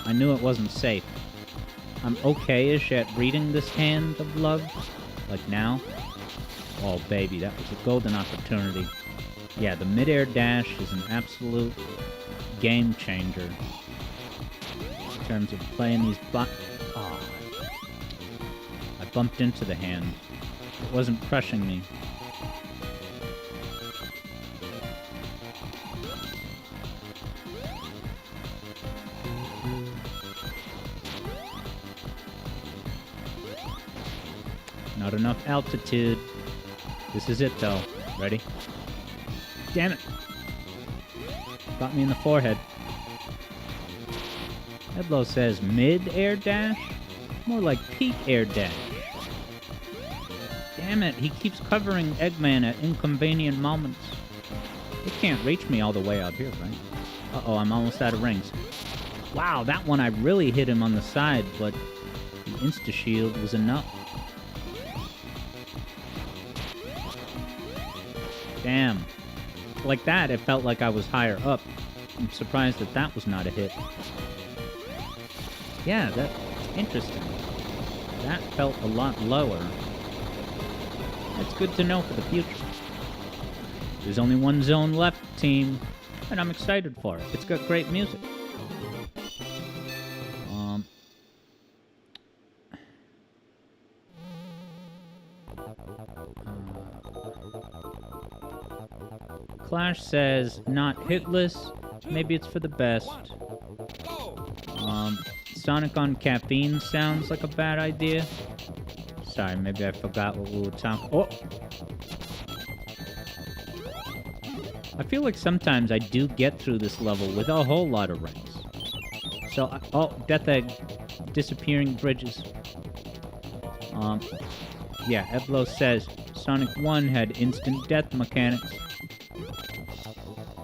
I knew it wasn't safe. I'm okay-ish at reading this hand of love. Like now. Oh, baby, that was a golden opportunity. Yeah, the mid-air dash is an absolute game changer. In terms of playing these Oh. I bumped into the hand. It wasn't crushing me. Not enough altitude. This is it, though. Ready? Damn it! Got me in the forehead. Eblo says mid-air dash? More like peak air dash. Damn it, he keeps covering Eggman at inconvenient moments. It can't reach me all the way out here, right? Uh-oh, I'm almost out of rings. Wow, that one I really hit him on the side, but the insta-shield was enough. Damn. Like that, it felt like I was higher up. I'm surprised that that was not a hit. Yeah, that's interesting. That felt a lot lower. That's good to know for the future. There's only one zone left, team, and I'm excited for it. It's got great music. Clash says, not hitless. Maybe it's for the best. Sonic on caffeine sounds like a bad idea. Sorry, maybe I forgot what we were talking. Oh! I feel like sometimes I do get through this level with a whole lot of rings. So, oh, Death Egg. Disappearing bridges. Yeah, Eblo says, Sonic 1 had instant death mechanics.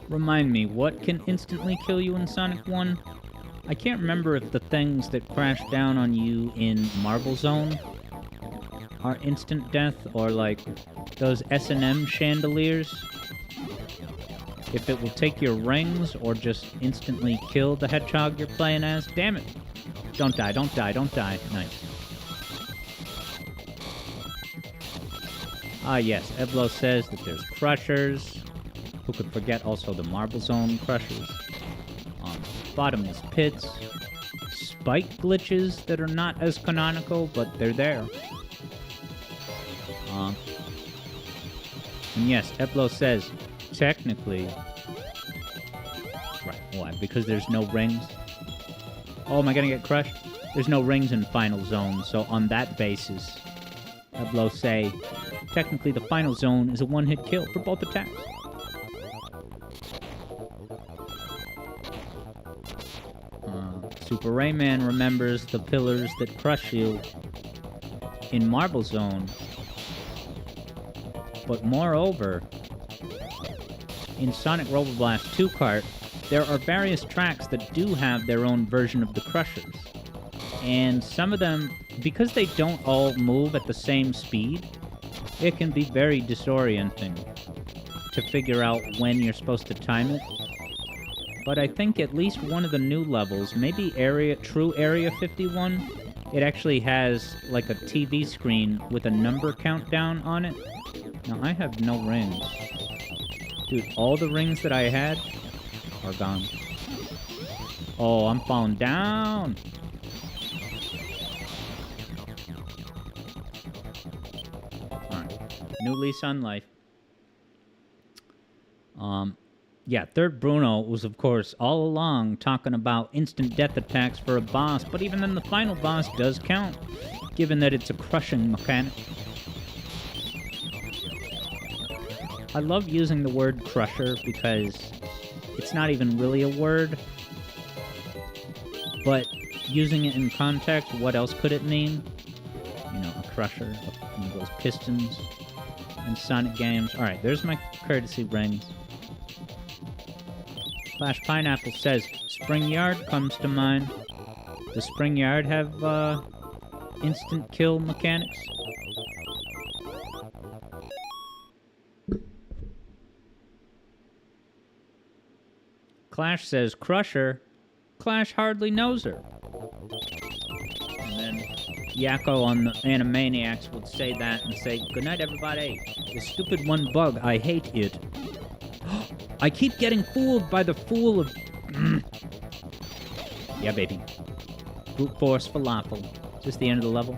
Remind me, what can instantly kill you in Sonic 1? I can't remember if the things that crash down on you in Marble Zone are instant death, or like those S&M chandeliers. If it will take your rings, or just instantly kill the hedgehog you're playing as. Damn it! Don't die, don't die, don't die. Nice. Ah yes, Eblo says that there's crushers. Who could forget also the Marble Zone crushers? Bottomless pits. Spike glitches that are not as canonical, but they're there. And yes, Eblo says, technically... Right, why? Because there's no rings? Oh, am I gonna get crushed? There's no rings in Final Zone, so on that basis, Eblo say, technically the Final Zone is a one-hit kill for both attacks. Super Rayman remembers the pillars that crush you in Marble Zone. But moreover, in Sonic Robo Blast 2 Kart, there are various tracks that do have their own version of the crushers. And some of them, because they don't all move at the same speed, it can be very disorienting to figure out when you're supposed to time it. But I think at least one of the new levels, maybe True Area 51, it actually has like a TV screen with a number countdown on it. Now, I have no rings. Dude, all the rings that I had are gone. Oh, I'm falling down. Alright. New lease on life. Yeah, Third Bruno was, of course, all along talking about instant death attacks for a boss, but even then the final boss does count, given that it's a crushing mechanic. I love using the word crusher because it's not even really a word, but using it in context, what else could it mean? You know, a crusher, one of those pistons in Sonic games. Alright, there's my courtesy rings. Flash Pineapple says, Spring Yard comes to mind. Does Spring Yard have, instant kill mechanics? Clash says, Crusher. Clash hardly knows her. And then Yakko on the Animaniacs would say that and say, Good night, everybody. The stupid one bug, I hate it. I keep getting fooled by the fool of... Yeah, baby. Brute force falafel. Is this the end of the level?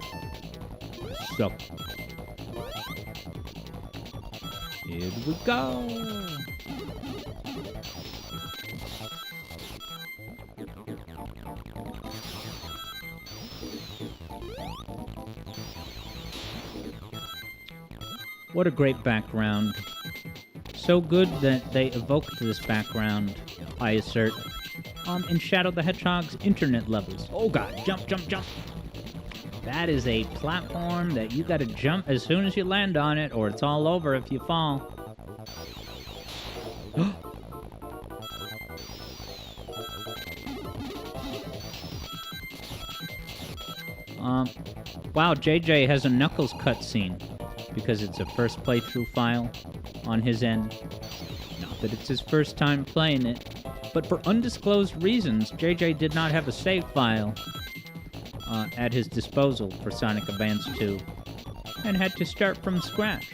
So. Here we go. What a great background. So good that they evoked this background, I assert, in Shadow the Hedgehog's internet levels. Oh god, jump, jump, jump! That is a platform that you gotta jump as soon as you land on it, or it's all over if you fall. Wow, JJ has a Knuckles cutscene, because it's a first playthrough file on his end. Not that it's his first time playing it, but for undisclosed reasons, JJ did not have a save file at his disposal for Sonic Advance 2, and had to start from scratch.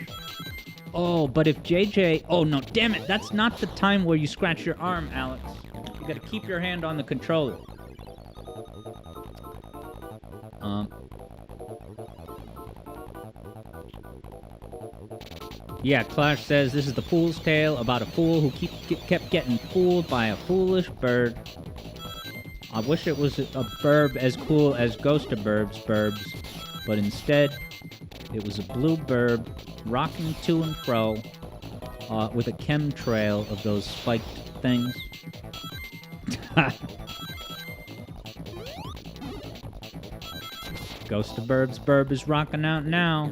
Oh, but if JJ... Oh, no, damn it! That's not the time where you scratch your arm, Alex. You gotta keep your hand on the controller. Yeah, Clash says this is the fool's tale about a fool who kept getting fooled by a foolish bird. I wish it was a burb as cool as Ghost of Burbs, but instead, it was a blue burb rocking to and fro with a chemtrail of those spiked things. Ghost of Burb is rocking out now.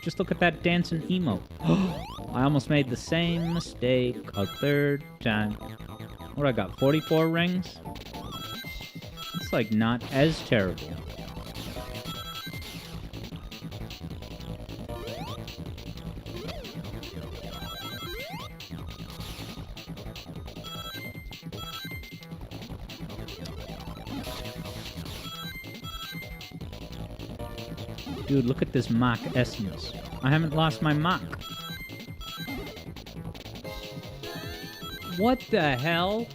Just look at that dancing emote. I almost made the same mistake a third time. What I got, 44 rings? It's like not as terrible. Dude, look at this mock essence. I haven't lost my mock. What the hell?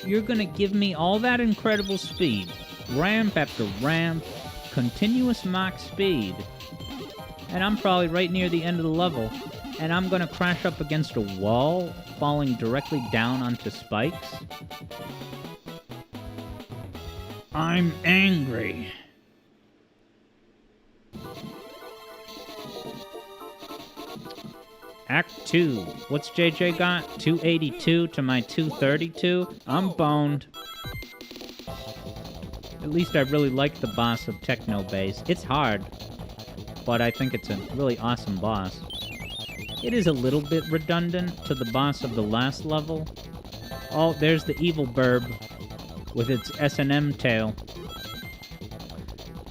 You're gonna give me all that incredible speed, ramp after ramp, continuous mock speed, and I'm probably right near the end of the level, and I'm gonna crash up against a wall, falling directly down onto spikes? I'm angry. Act 2. What's JJ got? 282 to my 232? I'm boned. At least I really like the boss of Techno Bass. It's hard, but I think it's a really awesome boss. It is a little bit redundant to the boss of the last level. Oh, there's the evil burb with its S&M tail.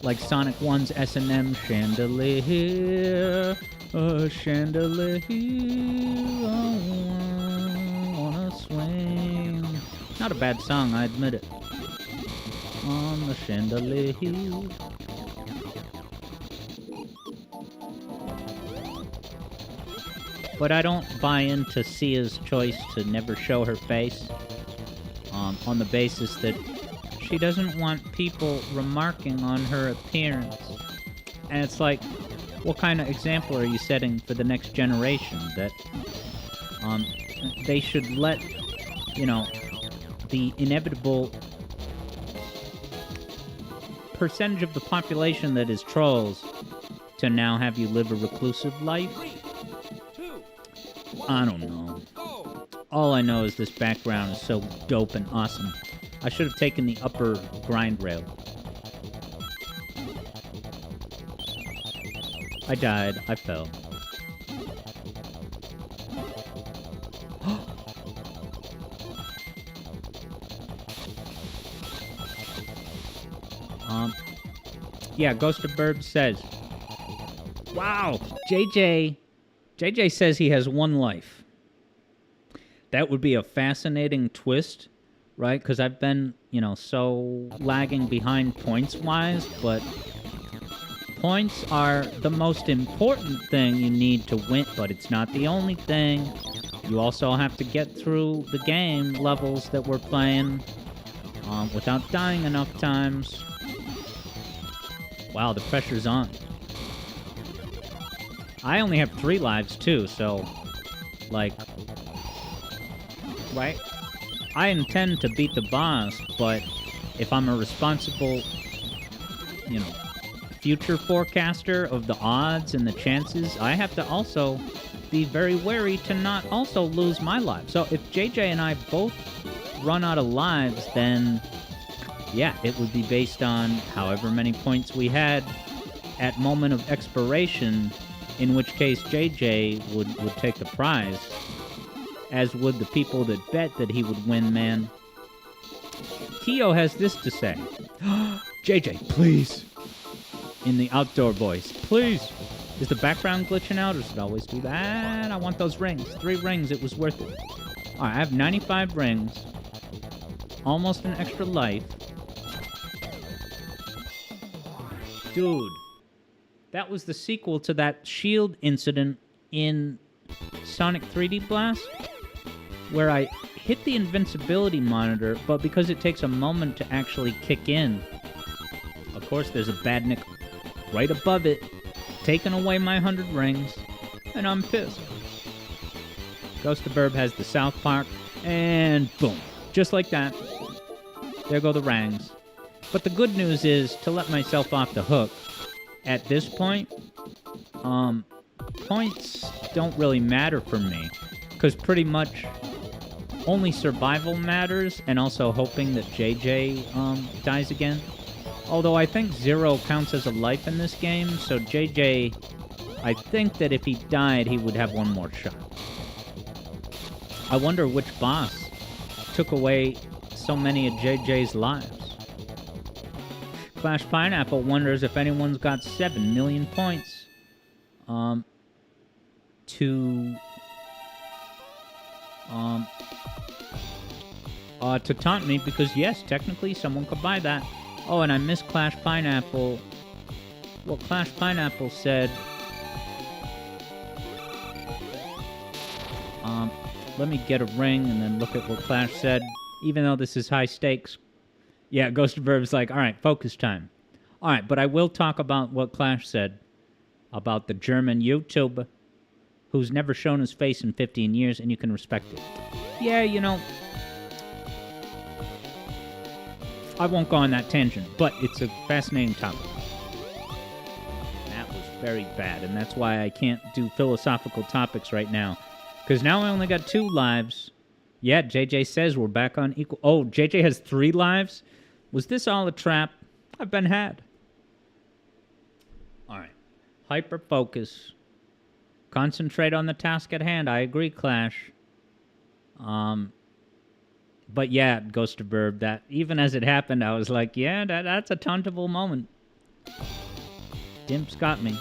Like Sonic 1's S&M chandelier. A chandelier on a swing. Not a bad song, I admit it. on the chandelier. But I don't buy into Sia's choice to never show her face, on the basis that she doesn't want people remarking on her appearance. And it's like, what kind of example are you setting for the next generation? That they should let, the inevitable percentage of the population that is trolls to now have you live a reclusive life? I don't know. All I know is this background is so dope and awesome. I should have taken the upper grind rail. I died. I fell. Yeah, Ghost of Burb says, wow, JJ says he has one life. That would be a fascinating twist, right? Because I've been, so lagging behind points-wise, but points are the most important thing you need to win, but it's not the only thing. You also have to get through the game levels that we're playing without dying enough times. Wow, the pressure's on. I only have 3 lives, too, so, right? I intend to beat the boss, but if I'm a responsible, future forecaster of the odds and the chances, I have to also be very wary to not also lose my life. So if JJ and I both run out of lives, then yeah, it would be based on however many points we had at moment of expiration, in which case JJ would take the prize, as would the people that bet that he would win, man. Keo has this to say. JJ, please. In the outdoor voice, please. Is the background glitching out, or should it always do that? I want those rings. 3 rings, it was worth it. Alright, I have 95 rings. Almost an extra life. Dude. That was the sequel to that shield incident in Sonic 3D Blast, where I hit the invincibility monitor, but because it takes a moment to actually kick in, of course there's a badnik right above it, taking away my 100 rings, and I'm pissed. Ghost of Burb has the South Park, and boom. Just like that. There go the rangs. But the good news is, to let myself off the hook, at this point, points don't really matter for me, because pretty much only survival matters, and also hoping that JJ dies again. Although I think 0 counts as a life in this game, so JJ, I think that if he died, he would have one more shot. I wonder which boss took away so many of JJ's lives. Clash Pineapple wonders if anyone's got 7 million points to taunt me, because yes, technically someone could buy that. Oh, and I missed Clash Pineapple. Well, Clash Pineapple said, let me get a ring and then look at what Clash said. Even though this is high stakes. Yeah, Ghost of Burb's like, alright, focus time. Alright, but I will talk about what Clash said about the German YouTuber who's never shown his face in 15 years, and you can respect it. Yeah, I won't go on that tangent, but it's a fascinating topic. That was very bad, and that's why I can't do philosophical topics right now. Because now I only got 2 lives. Yeah, JJ says we're back on equal... Oh, JJ has 3 lives? Was this all a trap? I've been had. Alright. Hyper-focus. Concentrate on the task at hand. I agree, Clash. But yeah, Ghost of Burb, that even as it happened, I was like, yeah, that's a tauntable moment. Dimp's got me.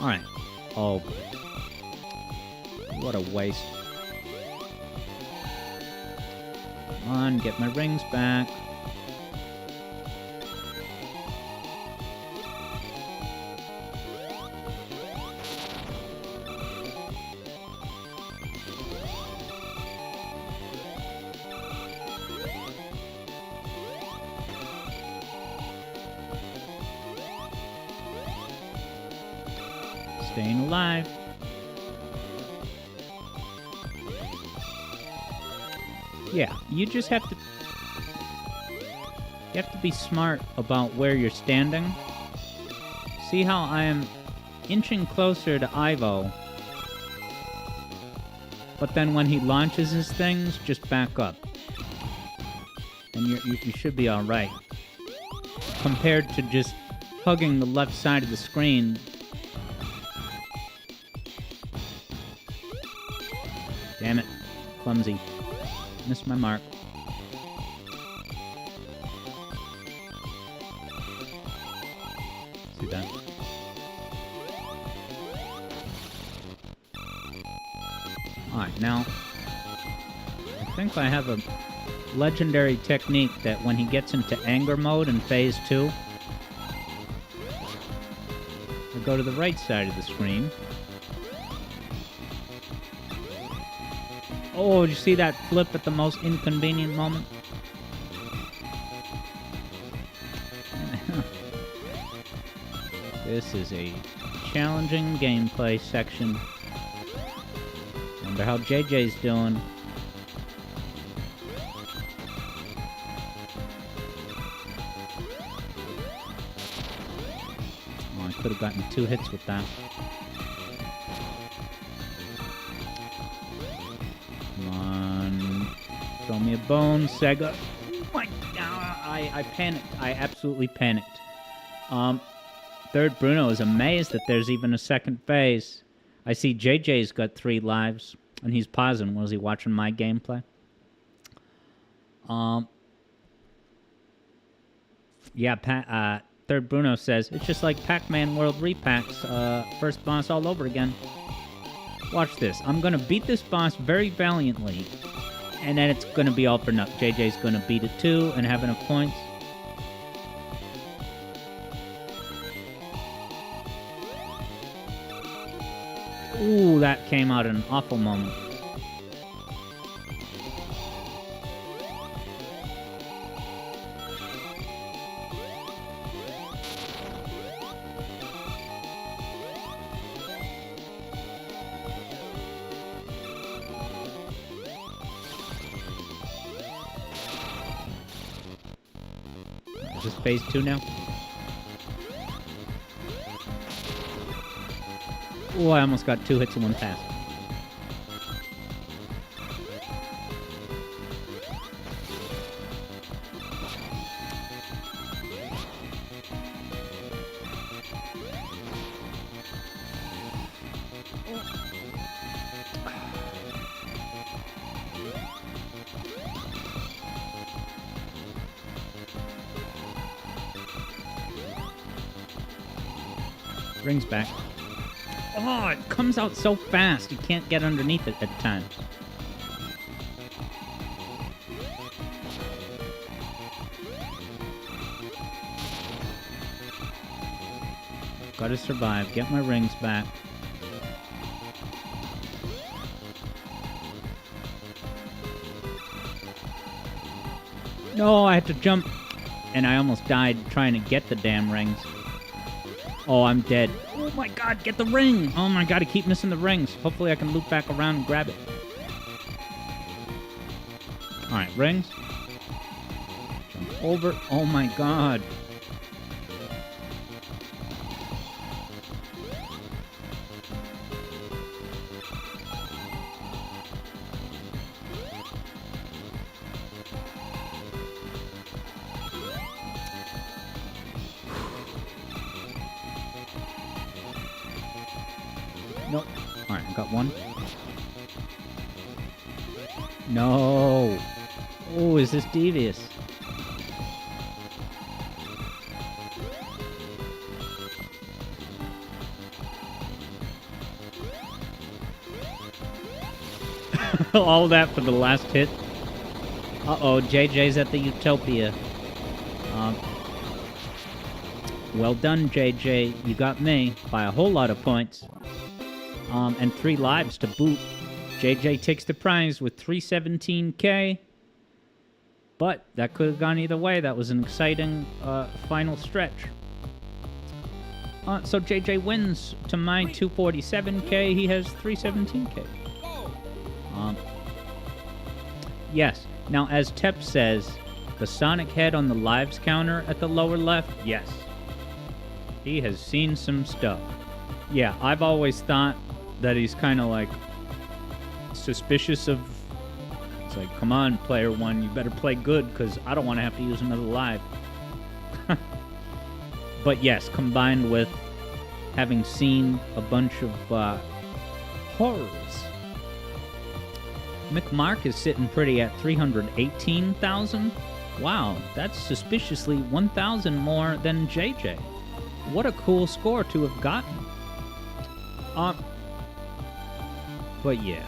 Alright. Oh, boy. What a waste. Come on, get my rings back. Staying alive. Yeah, you just have to... You have to be smart about where you're standing. See how I am inching closer to Ivo. But then when he launches his things, just back up. And you should be alright. Compared to just hugging the left side of the screen. Damn it. Clumsy. Missed my mark. See that? Alright, now I think I have a legendary technique that when he gets into anger mode in phase 2, I go to the right side of the screen. Oh, did you see that flip at the most inconvenient moment? This is a challenging gameplay section. Wonder how JJ's doing. Oh, I could have gotten 2 hits with that. Throw me a bone, Sega. Oh my God, I panicked. I absolutely panicked. Third Bruno is amazed that there's even a second phase. I see JJ's got 3 lives, and he's pausing. Was he watching my gameplay? Yeah, Third Bruno says, it's just like Pac-Man World Repacks, first boss all over again. Watch this. I'm going to beat this boss very valiantly. And then it's going to be all for nothing. JJ's going to beat it too and have enough points. Ooh, that came out at an awful moment. Is this phase 2 now? Oh, I almost got 2 hits in one pass. Rings back. Oh, it comes out so fast. You can't get underneath it at times. Gotta survive. Get my rings back. No, I had to jump. And I almost died trying to get the damn rings. Oh, I'm dead. Oh my God, get the ring! Oh my God, I keep missing the rings. Hopefully I can loop back around and grab it. Alright, rings. Jump over. Oh my God. Nope. Alright, I got one. No! Oh, is this devious? All that for the last hit? Uh-oh, JJ's at the Utopia. Well done, JJ. You got me by a whole lot of points. And 3 lives to boot. JJ takes the prize with 317k. But that could have gone either way. That was an exciting final stretch. So JJ wins to my 247k. He has 317k. Yes. Now, as Tep says, the Sonic head on the lives counter at the lower left, yes. He has seen some stuff. Yeah, I've always thought that he's kind of like suspicious of... It's like, come on, player one, you better play good because I don't want to have to use another live. But yes, combined with having seen a bunch of horrors. McMark is sitting pretty at 318,000. Wow, that's suspiciously 1,000 more than JJ. What a cool score to have gotten. But yeah.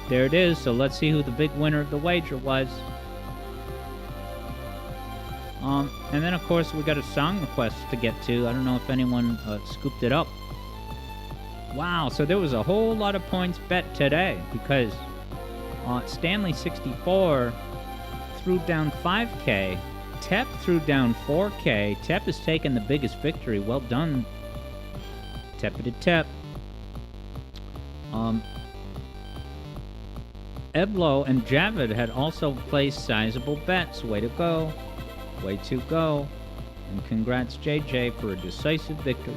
There it is, so let's see who the big winner of the wager was. And then of course we got a song request to get to. I don't know if anyone scooped it up. Wow, so there was a whole lot of points bet today because Stanley64 threw down 5k. Tep threw down 4k. Tep has taken the biggest victory. Well done, Tepid Tep. Eblo and Javid had also placed sizable bets. Way to go. Way to go. And congrats, JJ, for a decisive victory.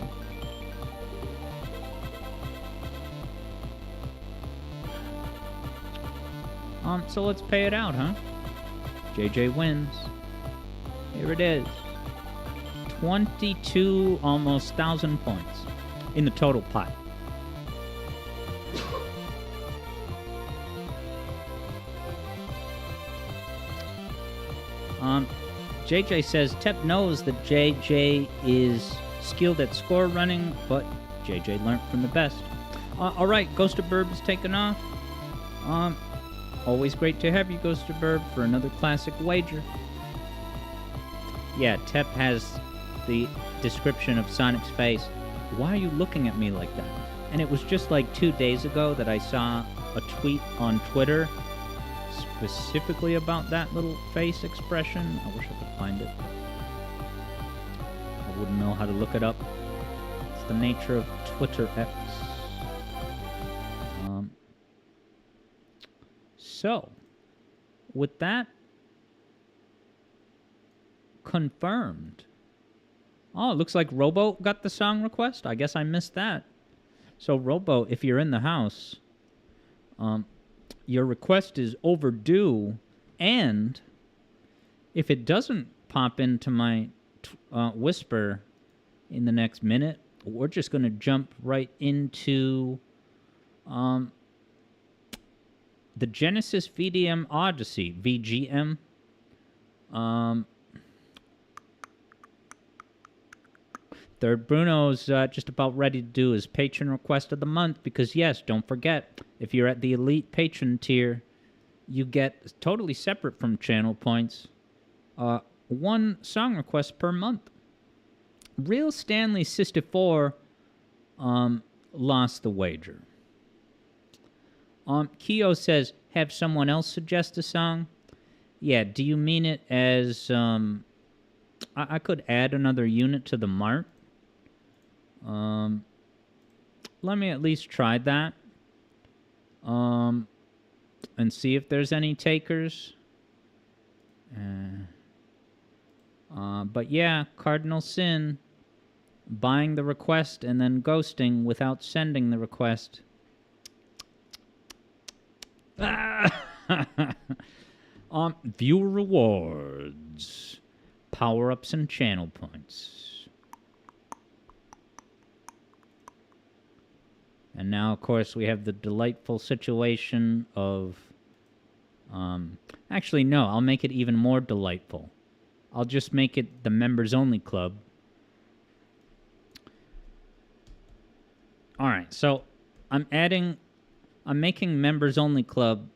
So let's pay it out, huh? JJ wins. Here it is. 22 almost 1,000 points in the total pot. JJ says Tep knows that JJ is skilled at score running, but JJ learned from the best. All right, Ghost of Burb is taken off. Always great to have you, Ghost of Burb, for another classic wager. Yeah, Tep has the description of Sonic's face. Why are you looking at me like that? And it was just like 2 days ago that I saw a tweet on Twitter specifically about that little face expression. I wish I could find it. I wouldn't know how to look it up. It's the nature of Twitter X. So, with that confirmed. Oh, it looks like Robo got the song request. I guess I missed that. So, Robo, if you're in the house, your request is overdue, and if it doesn't pop into my whisper in the next minute, we're just going to jump right into the Genesis VDM Odyssey, VGM. Third Bruno's just about ready to do his patron request of the month because, yes, don't forget, if you're at the elite patron tier, you get, totally separate from channel points, 1 song request per month. Real Stanley 64 lost the wager. Keo says, have someone else suggest a song? Yeah, do you mean it as, I could add another unit to the mart? Let me at least try that. And see if there's any takers. But yeah, Cardinal Sin, buying the request and then ghosting without sending the request. Viewer rewards, power-ups, and channel points. And now, of course, we have the delightful situation of... actually, no, I'll make it even more delightful. I'll just make it the members-only club. All right, so I'm adding I'm making members only club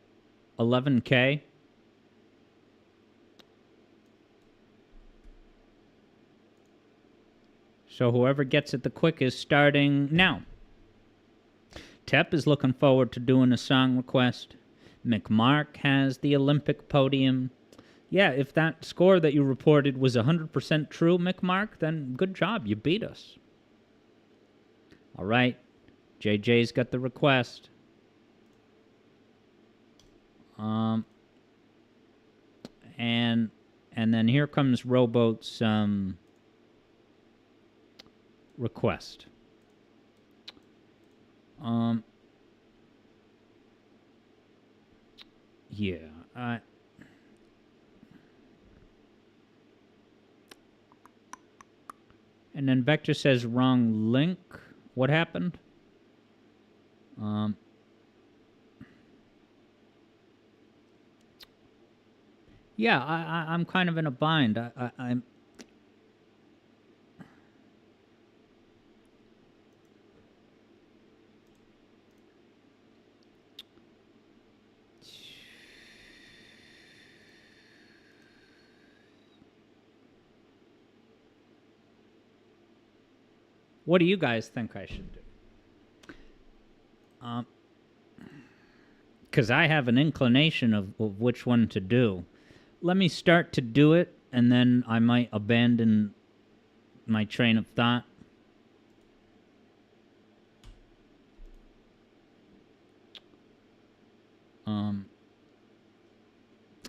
11K. So whoever gets it the quickest, starting now. Tep is looking forward to doing a song request. McMark has the Olympic podium. Yeah, if that score that you reported was 100% true, McMark, then good job. You beat us. All right. JJ's got the request. And then here comes Rowboat's request. Yeah, and then Vector says wrong link. What happened? Yeah, I'm kind of in a bind. I'm. What do you guys think I should do? Because I have an inclination of which one to do. Let me start to do it, and then I might abandon my train of thought.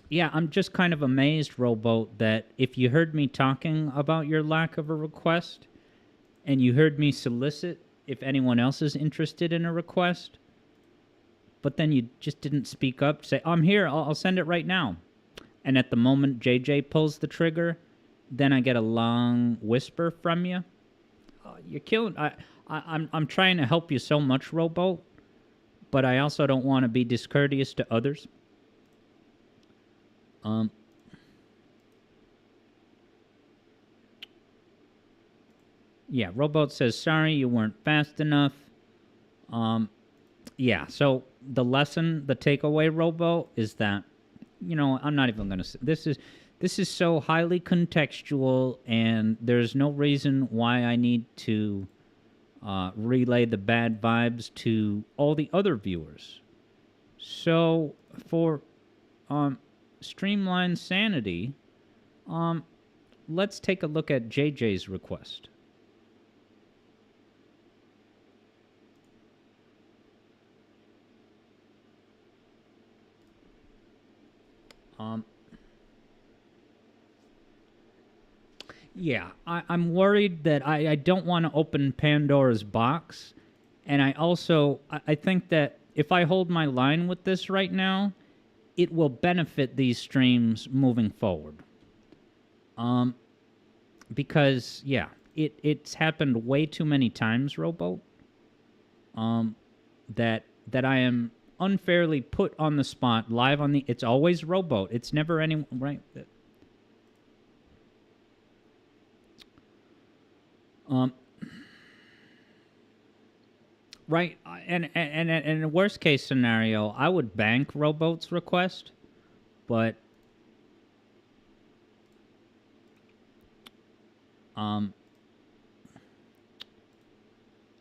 Yeah, I'm just kind of amazed, Rowboat, that if you heard me talking about your lack of a request, and you heard me solicit if anyone else is interested in a request, but then you just didn't speak up, say, I'm here, I'll send it right now. And at the moment JJ pulls the trigger, then I get a long whisper from you. You're killing. I'm trying to help you so much, Rowboat, but I also don't want to be discourteous to others. Yeah, Rowboat says, sorry, you weren't fast enough. Yeah, so the lesson, the takeaway, Rowboat, is that, you know, I'm not even going to say, this is so highly contextual, and there's no reason why I need to relay the bad vibes to all the other viewers. So, for streamlined sanity, let's take a look at JJ's request. Yeah, I'm worried that I don't want to open Pandora's box, and I think that if I hold my line with this right now, it will benefit these streams moving forward. Because, yeah, it's happened way too many times, Rowboat, that I am unfairly put on the spot, live on the... It's always Rowboat. It's never anyone... Right? Right, and in a worst case scenario, I would bank Rowboat's request, but...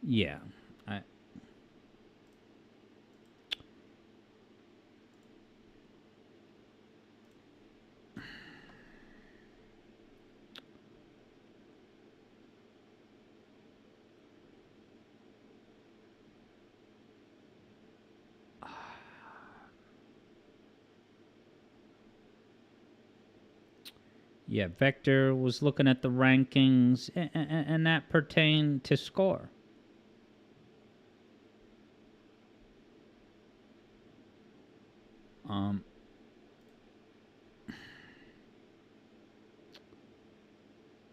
Yeah. Yeah, Vector was looking at the rankings, and that pertained to score.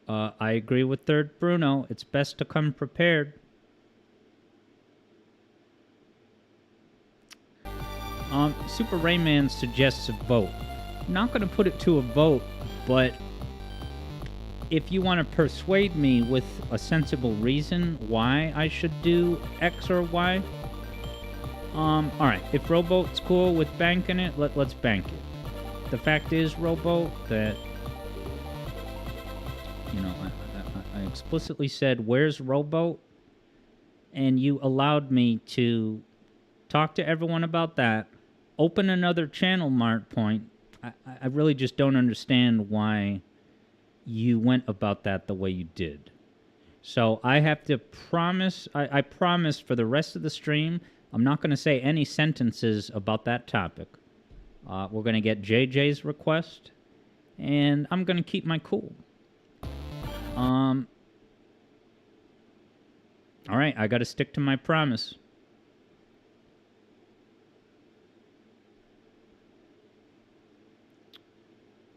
I agree with Third Bruno. It's best to come prepared. Super Rayman suggests a vote. I'm not going to put it to a vote, but if you want to persuade me with a sensible reason why I should do X or Y, Alright, if Rowboat's cool with banking it, let's bank it. The fact is, Rowboat, that, you know, I explicitly said, where's Rowboat? And you allowed me to talk to everyone about that, open another channel, Mart Point. I really just don't understand why you went about that the way you did. So I have to promise, I promise for the rest of the stream, I'm not going to say any sentences about that topic. We're going to get JJ's request, and I'm going to keep my cool. All right, I got to stick to my promise.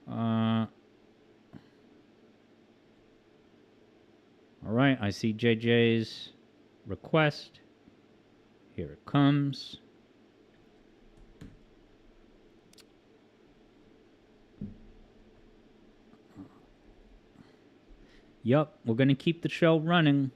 All right, I see JJ's request. Here it comes. Yup, we're going to keep the show running.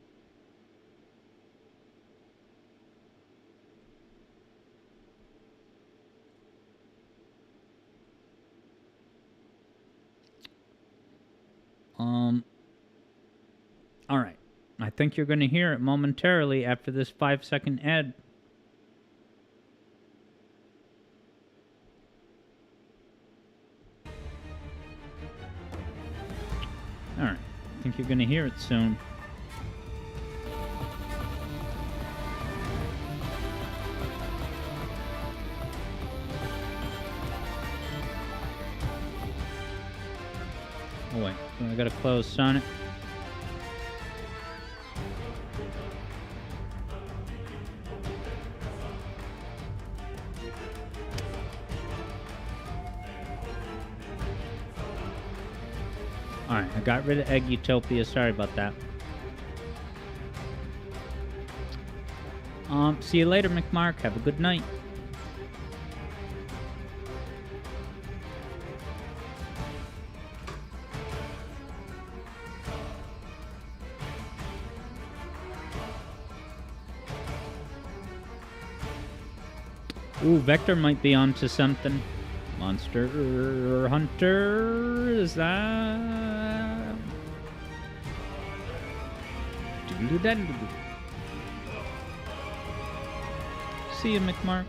All right. I think you're going to hear it momentarily after this 5-second ad. All right. I think you're going to hear it soon. Oh, wait. I got to close Sonic. Alright, I got rid of Egg Utopia. Sorry about that. See you later, McMark. Have a good night. Ooh, Vector might be onto something. Monster Hunter, is that? See you, McMark.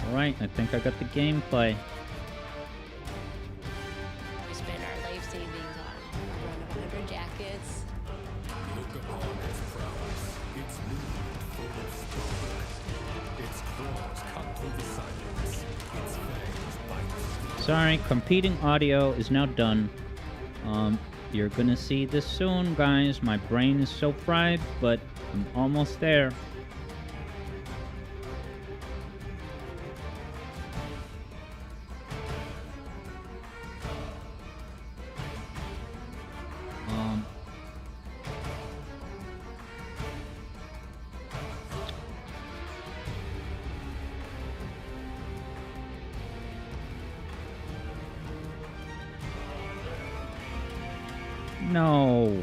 Alright, I think I got the gameplay. We spend our life savings on a run of 100 jackets. Look upon its prowess, its movement full of stardust, its claws cut through the silence, its fangs bite. Sorry, competing audio is now done. You're gonna see this soon, guys. My brain is so fried, but I'm almost there. No.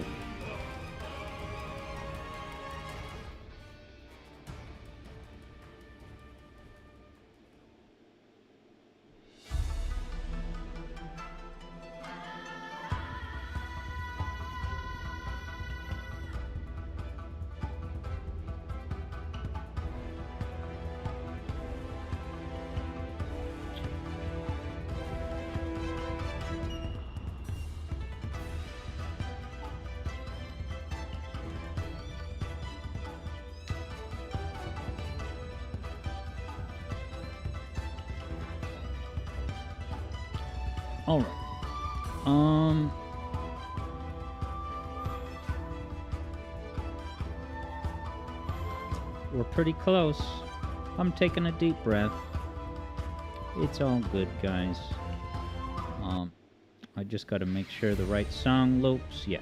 All right. We're pretty close. I'm taking a deep breath. It's all good, guys. I just got to make sure the right song loops. Yeah.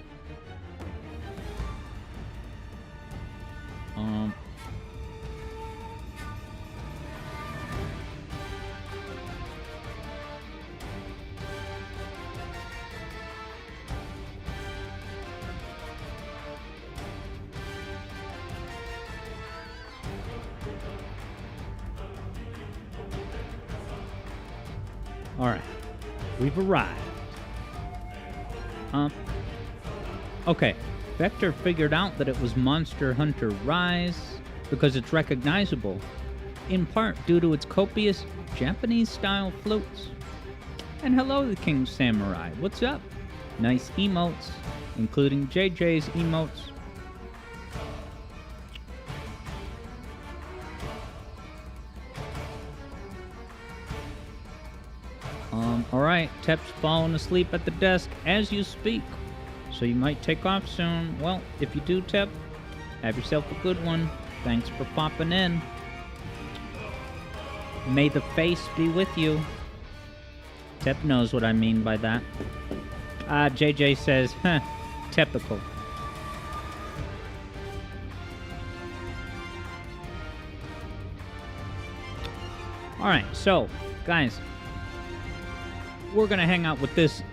All right. We've arrived. Okay. Vector figured out that it was Monster Hunter Rise because it's recognizable, in part due to its copious Japanese-style flutes. And hello, the King Samurai. What's up? Nice emotes, including JJ's emotes. Alright, Tep's falling asleep at the desk as you speak, so you might take off soon. Well, if you do, Tep, have yourself a good one. Thanks for popping in. May the face be with you. Tep knows what I mean by that. JJ says, huh, typical. Alright, so, guys, we're going to hang out with this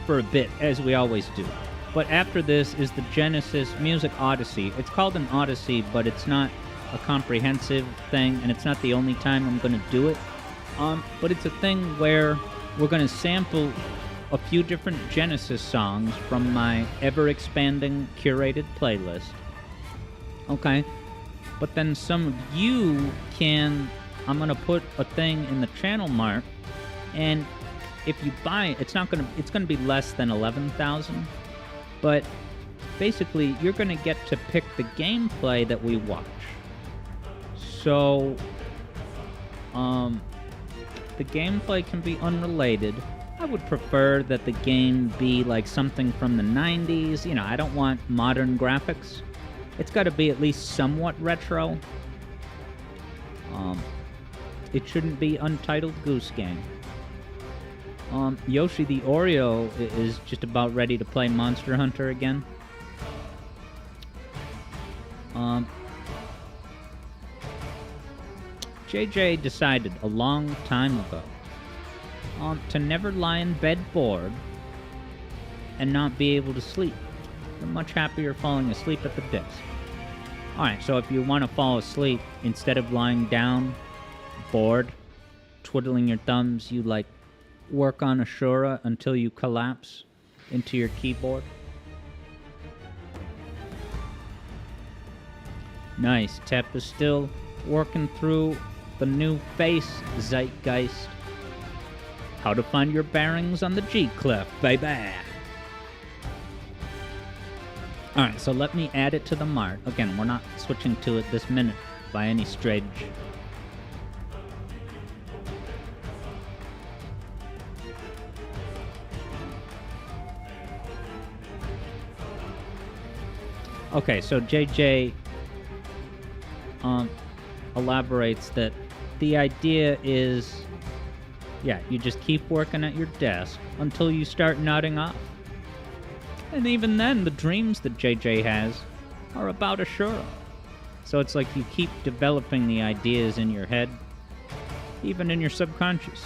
for a bit, as we always do. But after this is the Genesis Music Odyssey. It's called an Odyssey, but it's not a comprehensive thing, and it's not the only time I'm going to do it. But it's a thing where we're going to sample a few different Genesis songs from my ever-expanding curated playlist. Okay? But then some of you can... I'm going to put a thing in the channel mark, and if you buy it, it's going to be less than 11,000, but basically you're going to get to pick the gameplay that we watch. So the gameplay can be unrelated. I would prefer that the game be like something from the 90s. You know, I don't want modern graphics. It's got to be at least somewhat retro. It shouldn't be Untitled Goose Game. Yoshi the Oreo is just about ready to play Monster Hunter again. JJ decided a long time ago to never lie in bed bored and not be able to sleep. You're much happier falling asleep at the desk. Alright, so if you want to fall asleep, instead of lying down, bored, twiddling your thumbs, you like work on Ashura until you collapse into your keyboard. Nice. Tep is still working through the new face zeitgeist. How to find your bearings on the G-Clef, baby. Alright, so let me add it to the mart. Again, we're not switching to it this minute by any stretch. Okay, so JJ elaborates that the idea is, yeah, you just keep working at your desk until you start nodding off. And even then, the dreams that JJ has are about Ashura. So it's like you keep developing the ideas in your head, even in your subconscious.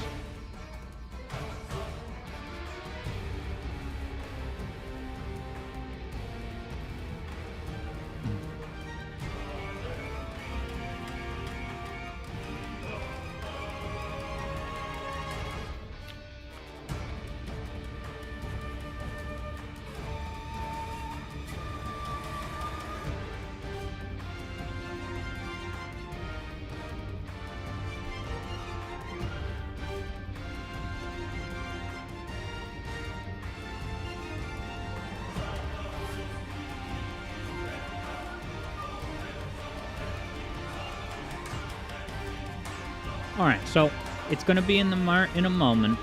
Alright, so it's going to be in the mart in a moment.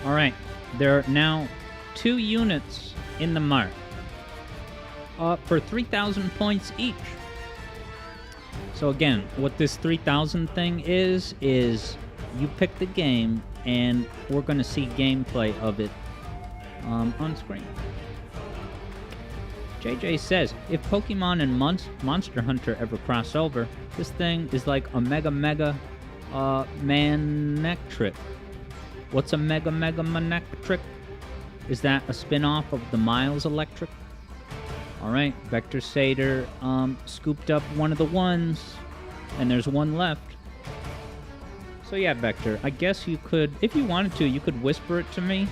All right, there are now 2 units in the mart for 3,000 points each. So again, what this 3,000 thing is you pick the game, and we're going to see gameplay of it on screen. JJ says, if Pokemon and Monster Hunter ever cross over, this thing is like a mega manectric. What's a mega manectric? Is that a spin-off of the Miles Electric? Alright, Vector Sater scooped up one of the ones, and there's one left. So yeah, Vector, I guess you could, if you wanted to, you could whisper it to me,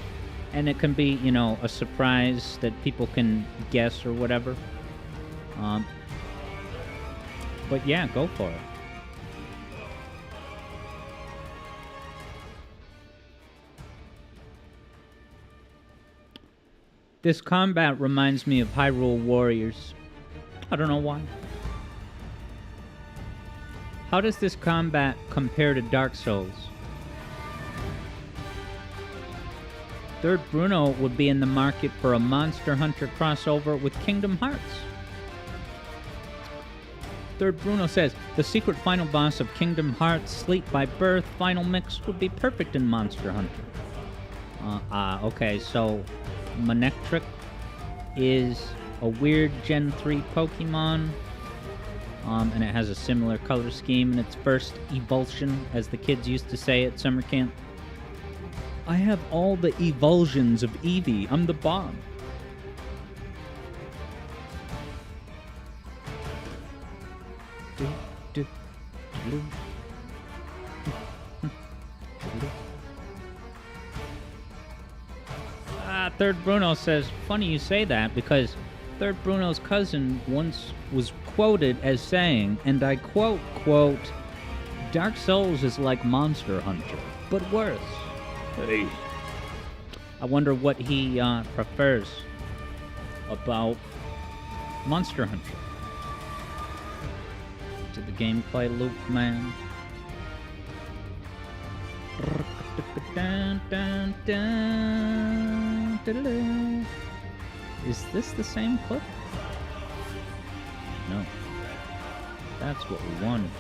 and it can be, you know, a surprise that people can guess or whatever. But yeah, go for it. This combat reminds me of Hyrule Warriors. I don't know why. How does this combat compare to Dark Souls? Third Bruno would be in the market for a Monster Hunter crossover with Kingdom Hearts. Third Bruno says, the secret final boss of Kingdom Hearts, Sleep by Birth, final mix would be perfect in Monster Hunter. Okay, so Manectric is a weird Gen 3 Pokemon, and it has a similar color scheme in its first evulsion, as the kids used to say at summer camp. I have all the evulsions of Eevee. I'm the bomb. Third Bruno says, funny you say that, because Third Bruno's cousin once was quoted as saying, and I quote, Dark Souls is like Monster Hunter, but worse. Hey. I wonder what he prefers about Monster Hunter. To the gameplay loop, man. Is this the same clip? No. That's what we wanted.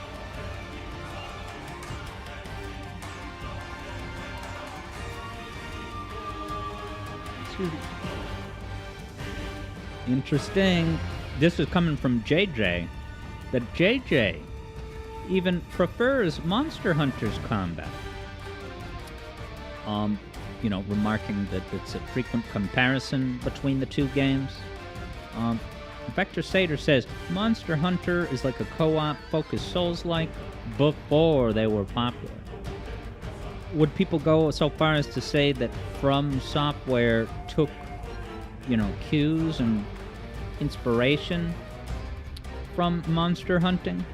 Interesting. This is coming from JJ. That JJ even prefers Monster Hunter's combat. You know, remarking that it's a frequent comparison between the two games. Vector Sater says, Monster Hunter is like a co-op focused Souls-like before they were popular. Would people go so far as to say that From Software took, you know, cues and inspiration from monster hunting?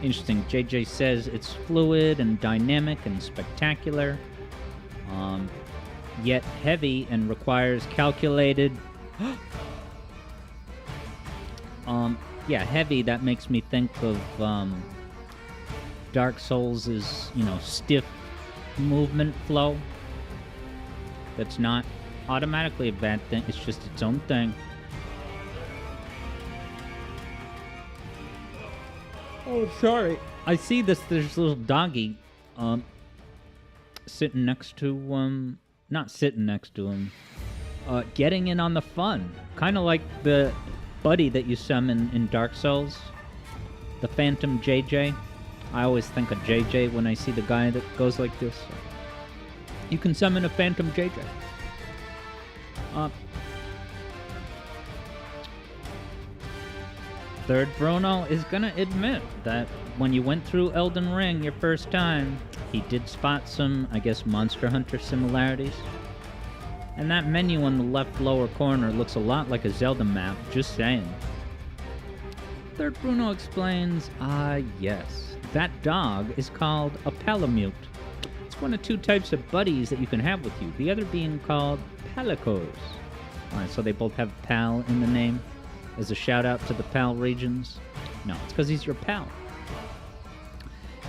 Interesting. JJ says it's fluid and dynamic and spectacular, yet heavy and requires calculated... yeah, heavy, that makes me think of Dark Souls' you know, stiff movement flow. That's not automatically a bad thing, it's just its own thing. Oh, sorry. I see this, there's a little doggy, sitting next to, not sitting next to him, getting in on the fun. Kind of like the buddy that you summon in Dark Souls, the Phantom JJ. I always think of JJ when I see the guy that goes like this. You can summon a Phantom JJ. Third Bruno is gonna admit that when you went through Elden Ring your first time, he did spot some, I guess, Monster Hunter similarities. And that menu on the left lower corner looks a lot like a Zelda map, just saying. Third Bruno explains, yes, that dog is called a Palamute. It's one of two types of buddies that you can have with you, the other being called Palicos. Alright, so they both have Pal in the name, as a shout out to the Pal regions. No, it's because he's your pal.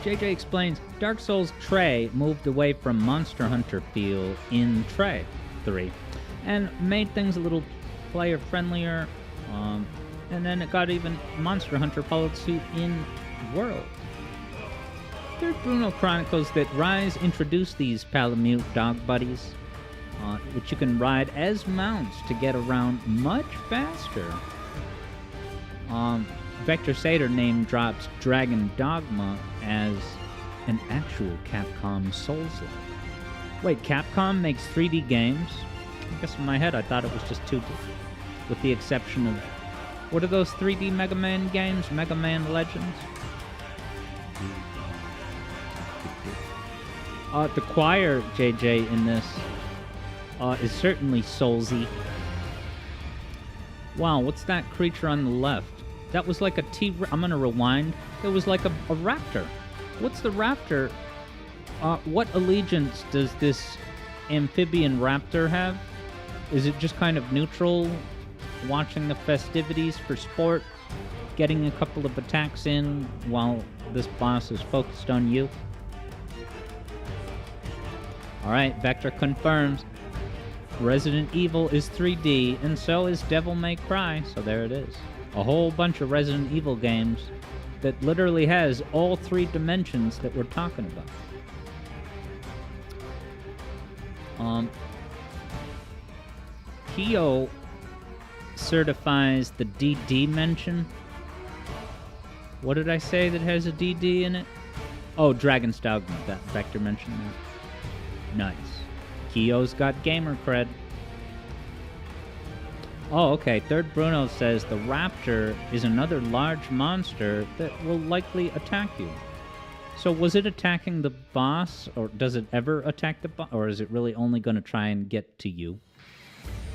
JJ explains, Dark Souls Trey moved away from Monster Hunter feel in Trey 3 and made things a little player-friendlier, and then it got even Monster Hunter followed suit in World. Third Bruno chronicles that Rise introduced these Palamute dog buddies, which you can ride as mounts to get around much faster. Vector Sater name drops Dragon Dogma as an actual Capcom Souls-like. Wait, Capcom makes 3D games? I guess in my head I thought it was just 2D. With the exception of... What are those 3D Mega Man games? Mega Man Legends? The choir, JJ, in this is certainly Soulsy. Wow, what's that creature on the left? That was like a I'm gonna rewind. It was like a raptor. What's the raptor? What allegiance does this amphibian raptor have? Is it just kind of neutral, watching the festivities for sport, getting a couple of attacks in while this boss is focused on you? Alright, Vector confirms Resident Evil is 3D, and so is Devil May Cry, so there it is. A whole bunch of Resident Evil games that literally has all 3 dimensions that we're talking about. Chao certifies the DD mention. What did I say that has a DD in it? Oh, Dragon's Dogma, that Vector mentioned that. Nice. Chao's got gamer cred. Oh, okay. Third Bruno says the raptor is another large monster that will likely attack you. So was it attacking the boss, or does it ever attack the boss, or is it really only going to try and get to you?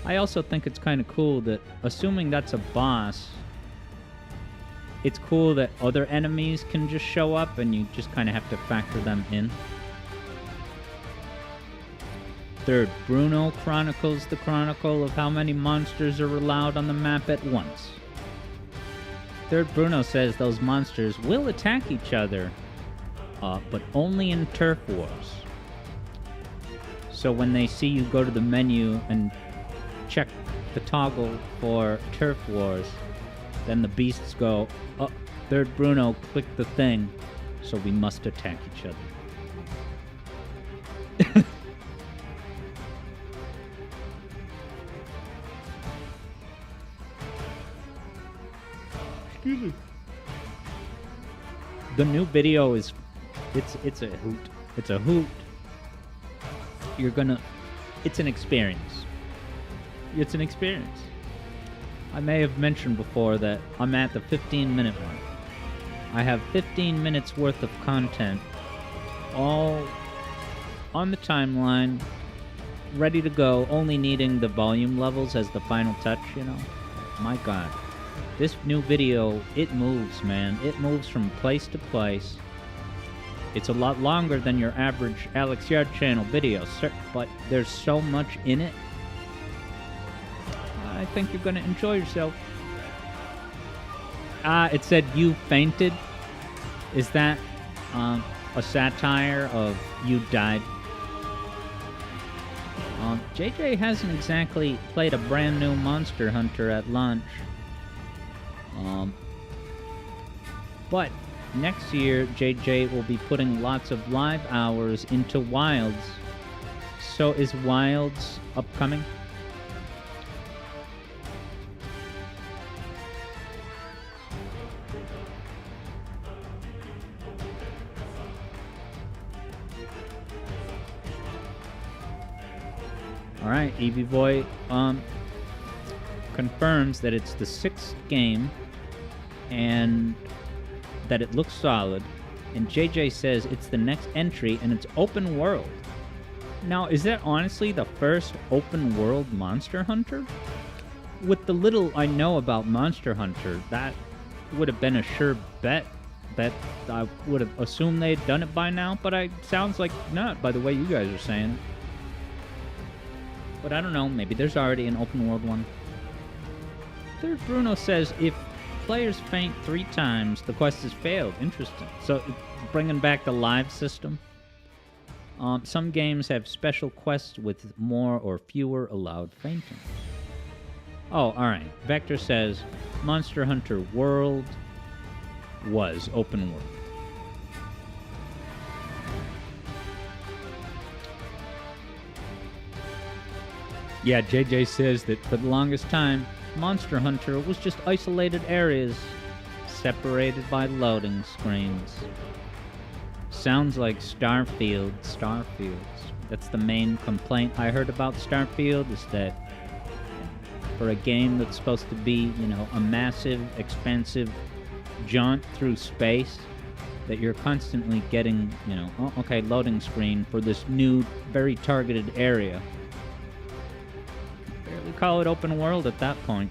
I also think it's kind of cool that, assuming that's a boss, it's cool that other enemies can just show up and you just kind of have to factor them in. Third, Bruno chronicles the chronicle of how many monsters are allowed on the map at once. Third, Bruno says those monsters will attack each other, but only in turf wars. So when they see you go to the menu and check the toggle for turf wars, then the beasts go, oh, Third Bruno clicked the thing, so we must attack each other. The new video is, it's a hoot. It's a hoot. You're gonna, it's an experience. It's an experience. I may have mentioned before that I'm at the 15-minute mark. I have 15 minutes worth of content, all on the timeline, ready to go, only needing the volume levels as the final touch, you know? My God. This new video, it moves, man. It moves from place to place. It's a lot longer than your average Alex Yard channel video, but there's so much in it. I think you're gonna enjoy yourself. It said you fainted. Is that a satire of you died? JJ hasn't exactly played a brand new Monster Hunter at launch. But next year, JJ will be putting lots of live hours into Wilds. So is Wilds upcoming? Alright, Eevee Boy confirms that it's the 6th game and that it looks solid, and JJ says it's the next entry and it's open world. Now, is that honestly the first open world Monster Hunter? With the little I know about Monster Hunter, that would have been a sure bet that I would have assumed they'd done it by now, but it sounds like not by the way you guys are saying it. But I don't know, maybe there's already an open world one. Third Bruno says if players faint 3 times, the quest is failed. Interesting. So, bringing back the live system. Some games have special quests with more or fewer allowed fainting. Oh, alright. Vector says, Monster Hunter World was open world. Yeah, JJ says that for the longest time, Monster Hunter was just isolated areas separated by loading screens. Sounds like Starfield. That's the main complaint I heard about Starfield, is that for a game that's supposed to be, a massive, expansive jaunt through space, that you're constantly getting, loading screen for this new, very targeted area. Barely call it open world at that point.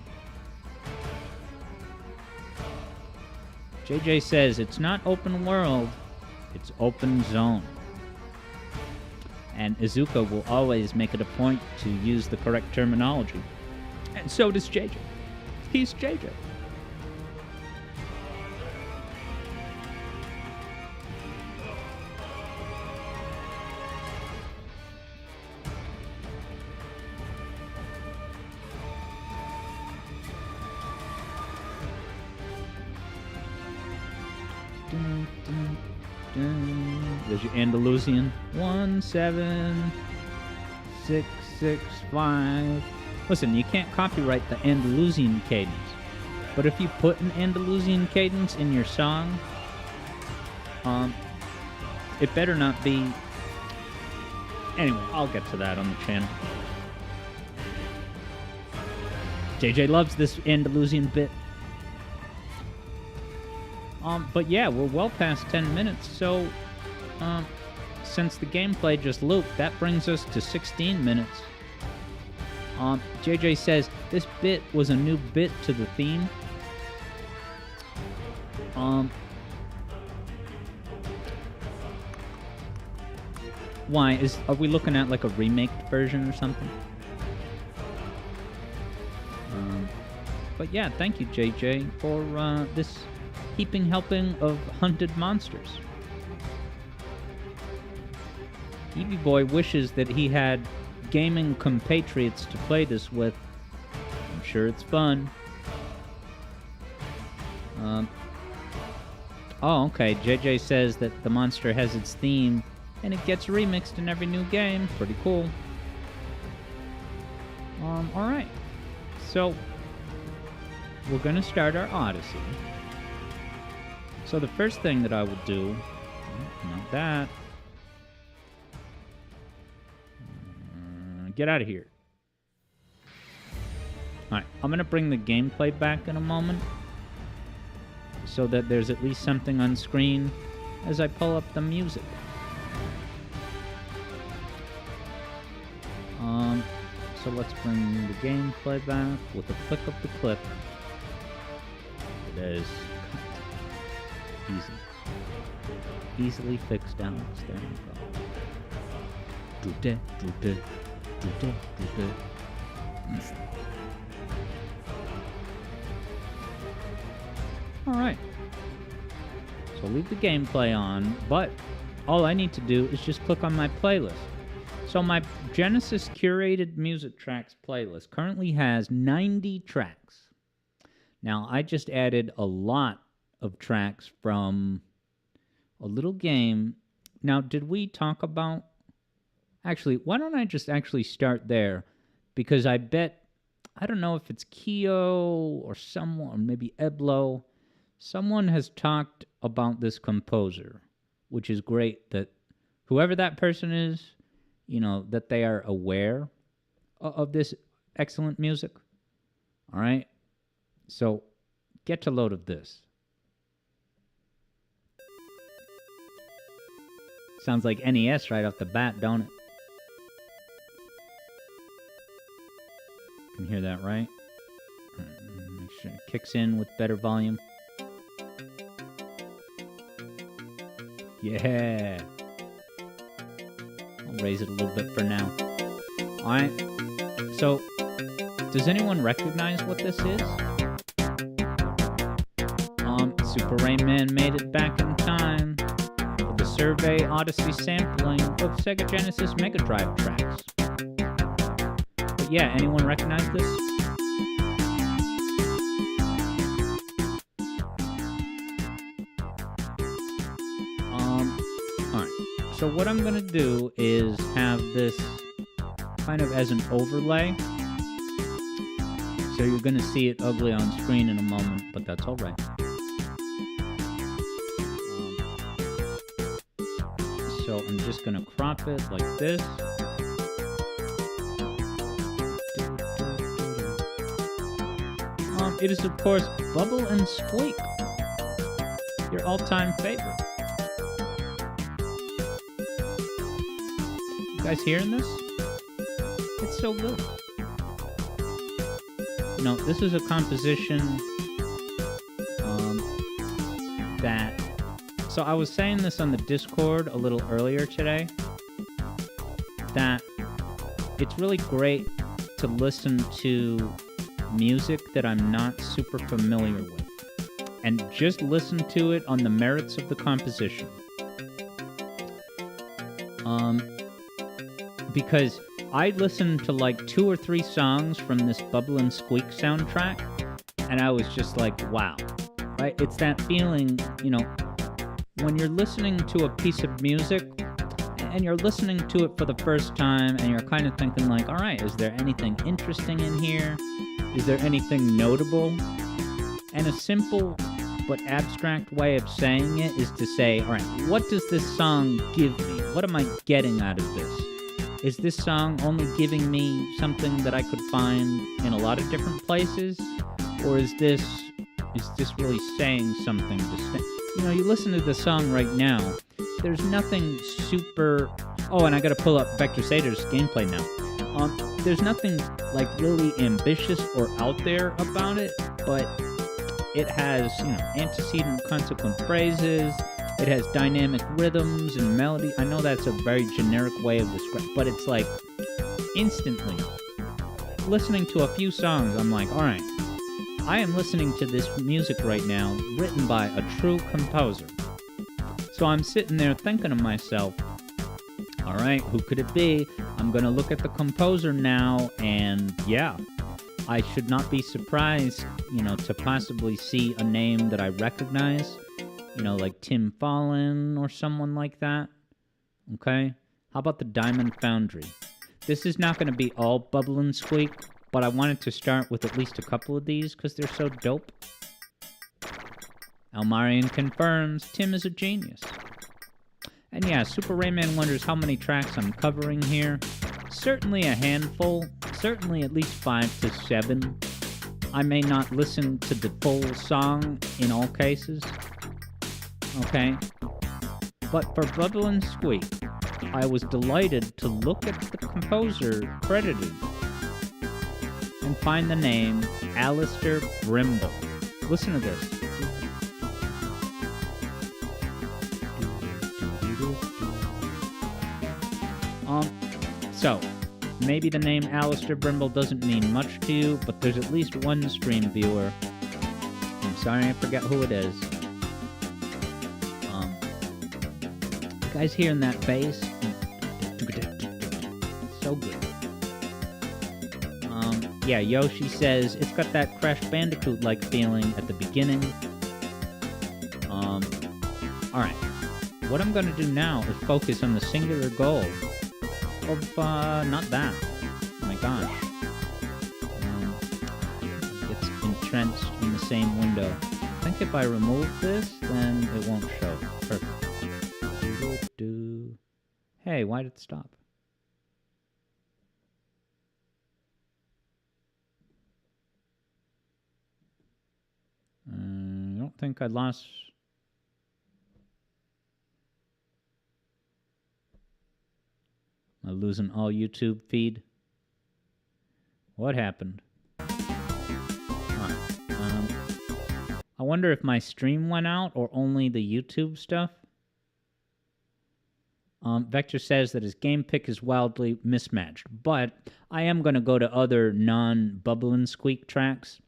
JJ says it's not open world, it's open zone. And Izuka will always make it a point to use the correct terminology. And so does JJ. He's JJ. There's your Andalusian. 17665. Listen, you can't copyright the Andalusian cadence, but if you put an Andalusian cadence in your song, it better not be. Anyway, I'll get to that on the channel. JJ loves this Andalusian bit. But yeah, we're well past 10 minutes, so since the gameplay just looped, that brings us to 16 minutes. JJ says, this bit was a new bit to the theme. Why? Are we looking at like a remake version or something? But yeah, thank you, JJ, for this heaping helping of hunted monsters. Evie Boy wishes that he had gaming compatriots to play this with. I'm sure it's fun. Oh, okay. JJ says that the monster has its theme, and it gets remixed in every new game. Pretty cool. Alright. So, we're gonna start our Odyssey. So the first thing that I will do... Not that. Get out of here. Alright, I'm gonna bring the gameplay back in a moment, so that there's at least something on screen as I pull up the music. So let's bring the gameplay back with a click of the clip. It is easily fixed, Alex. There we go. Alright. So leave the gameplay on, but all I need to do is just click on my playlist. So my Genesis curated music tracks playlist currently has 90 tracks. Now, I just added a lot of tracks from a little game. Now, did we talk about... Actually, why don't I just actually start there? Because I bet... I don't know if it's Kyo or someone, or maybe Eblo. Someone has talked about this composer, which is great that whoever that person is, that they are aware of this excellent music. All right? So, get to load of this. Sounds like NES right off the bat, don't it? You can hear that, right? Make sure it kicks in with better volume. Yeah. I'll raise it a little bit for now. Alright. So, does anyone recognize what this is? Super Rayman made it back in time with the Survey Odyssey sampling of Sega Genesis Mega Drive tracks. But yeah, anyone recognize this? Alright. So what I'm gonna do is have this kind of as an overlay. So you're gonna see it ugly on screen in a moment, but that's alright. So I'm just gonna crop it like this. It is of course Bubble and Squeak, your all-time favorite. You guys hearing this? It's so good. You know, this is a composition that... So I was saying this on the Discord a little earlier today, that it's really great to listen to music that I'm not super familiar with, and just listen to it on the merits of the composition. Because I listened to like 2 or 3 songs from this Bubble and Squeak soundtrack, and I was just like, wow. Right? It's that feeling, you know, when you're listening to a piece of music, and you're listening to it for the first time, and you're kind of thinking like, all right, is there anything interesting in here? Is there anything notable? And a simple but abstract way of saying it is to say, all right, what does this song give me? What am I getting out of this? Is this song only giving me something that I could find in a lot of different places? Or is this really saying something distinct? You know, you listen to the song right now, there's nothing super... Oh, and I gotta pull up Vector Sater's gameplay now. There's nothing, like, really ambitious or out there about it, but it has, you know, antecedent consequent phrases, it has dynamic rhythms and melody. I know that's a very generic way of describing, but it's like, instantly, listening to a few songs, I'm like, alright, I am listening to this music right now, written by a true composer. So I'm sitting there thinking to myself, alright, who could it be? I'm gonna look at the composer now, and yeah, I should not be surprised, you know, to possibly see a name that I recognize, you know, like Tim Fallon or someone like that. Okay? How about the Diamond Foundry? This is not gonna be all Bubble and Squeak, but I wanted to start with at least a couple of these because they're so dope. Almarian confirms Tim is a genius. And yeah, Super Rayman wonders how many tracks I'm covering here. Certainly a handful, certainly at least 5 to 7. I may not listen to the full song in all cases. Okay? But for Bubble and Squeak, I was delighted to look at the composer credited and find the name Alistair Brimble. Listen to this. So, maybe the name Alistair Brimble doesn't mean much to you, but there's at least one stream viewer. I'm sorry I forget who it is. You guys hearing that bass? So good. Yeah, Yoshi says it's got that Crash Bandicoot-like feeling at the beginning. Alright. What I'm gonna do now is focus on the singular goal of, not that. Oh my gosh. It's entrenched in the same window. I think if I remove this, then it won't show. Perfect. Hey, why did it stop? I don't think I lost... I'm losing all YouTube feed. What happened? Alright. I wonder if my stream went out or only the YouTube stuff. Vector says that his game pick is wildly mismatched, but I am going to go to other non-Bubble and Squeak tracks.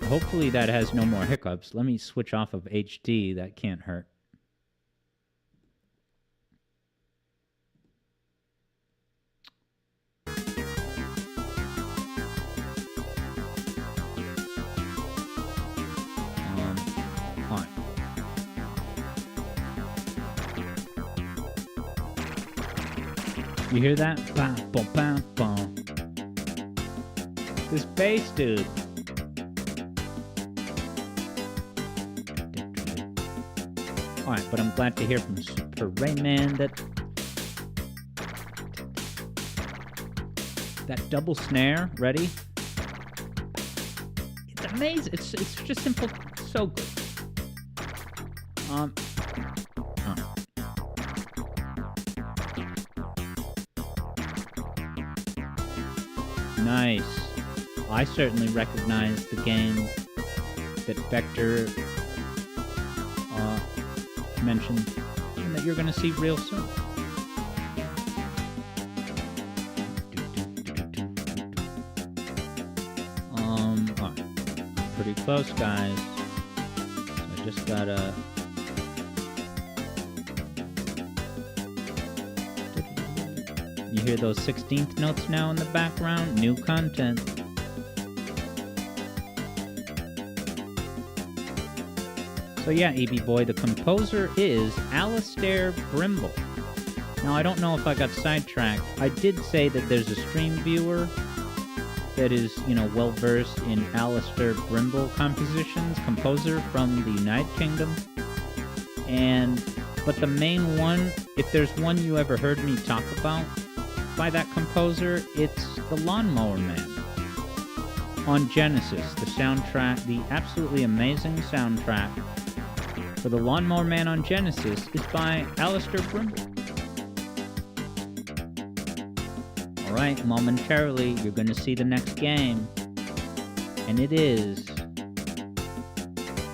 Hopefully that has no more hiccups. Let me switch off of HD. That can't hurt. On. You hear that? Bam, bam, bam, bam. This bass, dude. Alright, but I'm glad to hear from Super Rayman that double snare, ready? It's amazing. It's just simple, so good. Nice. I certainly recognize the game that Vector mentioned and that you're going to see real soon. Alright. Pretty close, guys. I just gotta... You hear those 16th notes now in the background? New content. So yeah, EB Boy, the composer is Alistair Brimble. Now, I don't know if I got sidetracked. I did say that there's a stream viewer that is, well-versed in Alistair Brimble compositions, composer from the United Kingdom. But the main one, if there's one you ever heard me talk about by that composer, it's The Lawnmower Man on Genesis, the soundtrack, the absolutely amazing soundtrack for The Lawnmower Man on Genesis is by Alistair Brimble. Alright, momentarily you're going to see the next game, and it is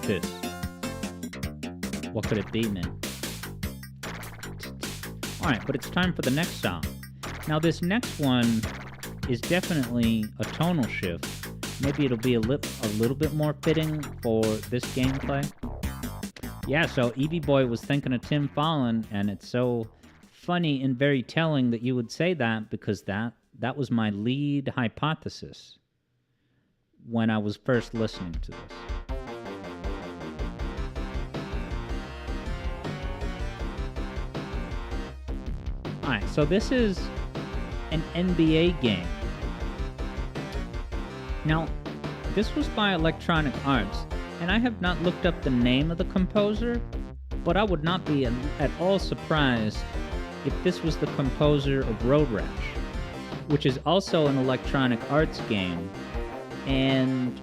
this. What could it be, man? Alright, but it's time for the next song. Now this next one is definitely a tonal shift. Maybe it'll be a little bit more fitting for this gameplay. Yeah, so EB Boy was thinking of Tim Fallon, and it's so funny and very telling that you would say that, because that was my lead hypothesis when I was first listening to this. Alright, so this is an NBA game. Now, this was by Electronic Arts, and I have not looked up the name of the composer, but I would not be at all surprised if this was the composer of Road Rash, which is also an Electronic Arts game. And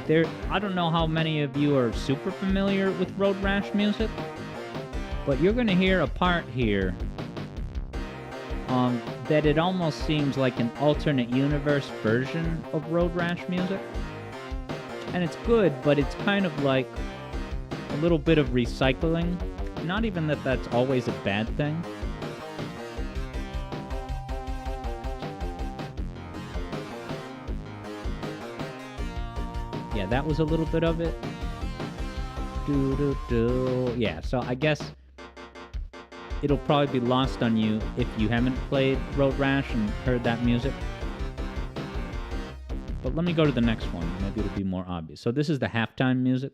I don't know how many of you are super familiar with Road Rash music, but you're going to hear a part here that it almost seems like an alternate universe version of Road Rash music. And it's good, but it's kind of like a little bit of recycling. Not even that that's always a bad thing. Yeah, that was a little bit of it. Yeah, so I guess it'll probably be lost on you if you haven't played Road Rash and heard that music. But let me go to the next one. Maybe it'll be more obvious. So this is the halftime music.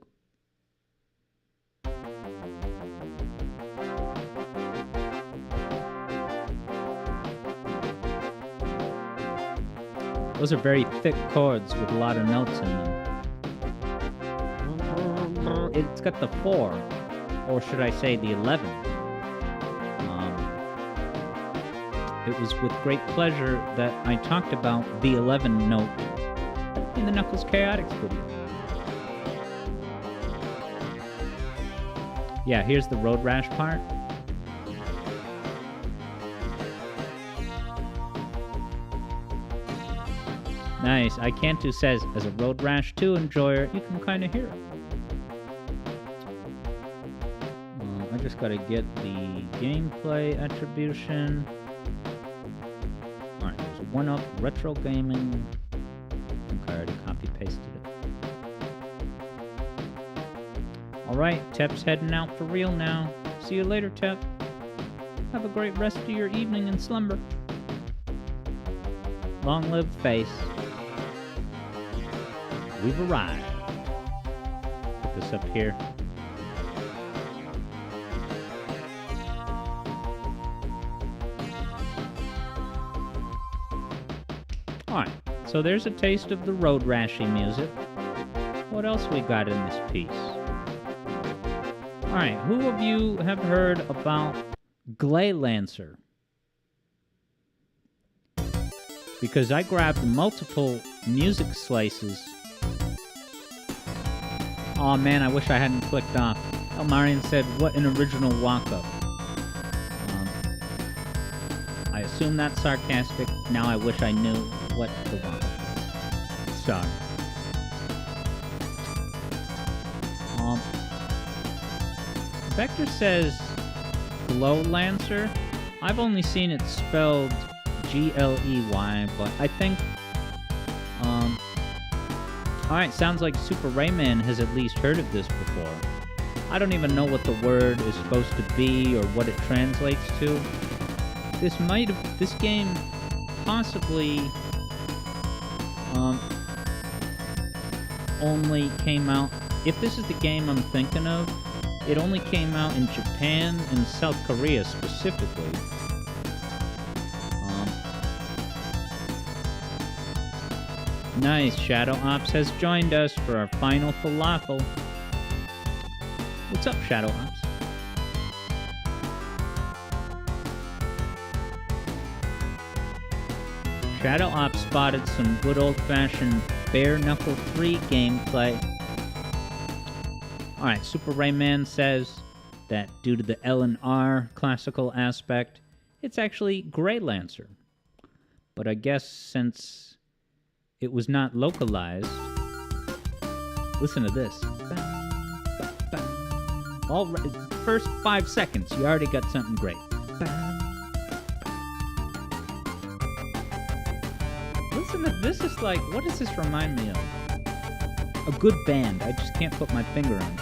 Those are very thick chords with a lot of notes in them. It's got the 4, or should I say the 11. It was with great pleasure that I talked about the 11 note in the Knuckles Chaotix video. Yeah, here's the Road Rash part. Nice. Icantu says, as a Road Rash 2 enjoyer, you can kind of hear it. I just gotta get the gameplay attribution. Alright, there's a 1-up retro gaming. Okay, I already copy pasted it. Alright, Tep's heading out for real now. See you later, Tep. Have a great rest of your evening in slumber. Long live Face. We've arrived. Put this up here. Alright, so there's a taste of the Road Rashi music. What else we got in this piece? Alright, who of you have heard about Lancer? Because I grabbed multiple music slices. Aw man, I wish I hadn't clicked off. Elmarian said, what an original walk-up. I assume that's sarcastic. Now I wish I knew what the walk-up was. Sorry. Vector says Glow Lancer. I've only seen it spelled Gley, but I think alright, sounds like Super Rayman has at least heard of this before. I don't even know what the word is supposed to be or what it translates to. This game possibly only came out, if this is the game I'm thinking of, it only came out in Japan and South Korea specifically. Nice, Shadow Ops has joined us for our final falafel. What's up, Shadow Ops? Shadow Ops spotted some good old-fashioned Bare Knuckle 3 gameplay. Alright, Super Rayman says that due to the L and R classical aspect, it's actually Grey Lancer. But I guess since it was not localized... Listen to this. First 5 seconds, you already got something great. Listen to this, is like, what does this remind me of? A good band, I just can't put my finger on it.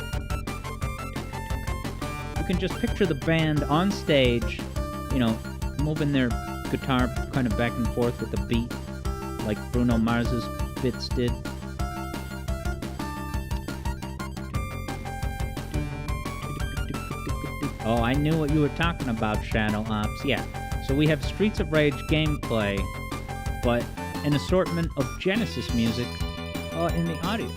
You can just picture the band on stage, you know, moving their guitar kind of back and forth with the beat, like Bruno Mars's bits did. Oh, I knew what you were talking about, Shadow Ops. Yeah, so we have Streets of Rage gameplay, but an assortment of Genesis music in the audio.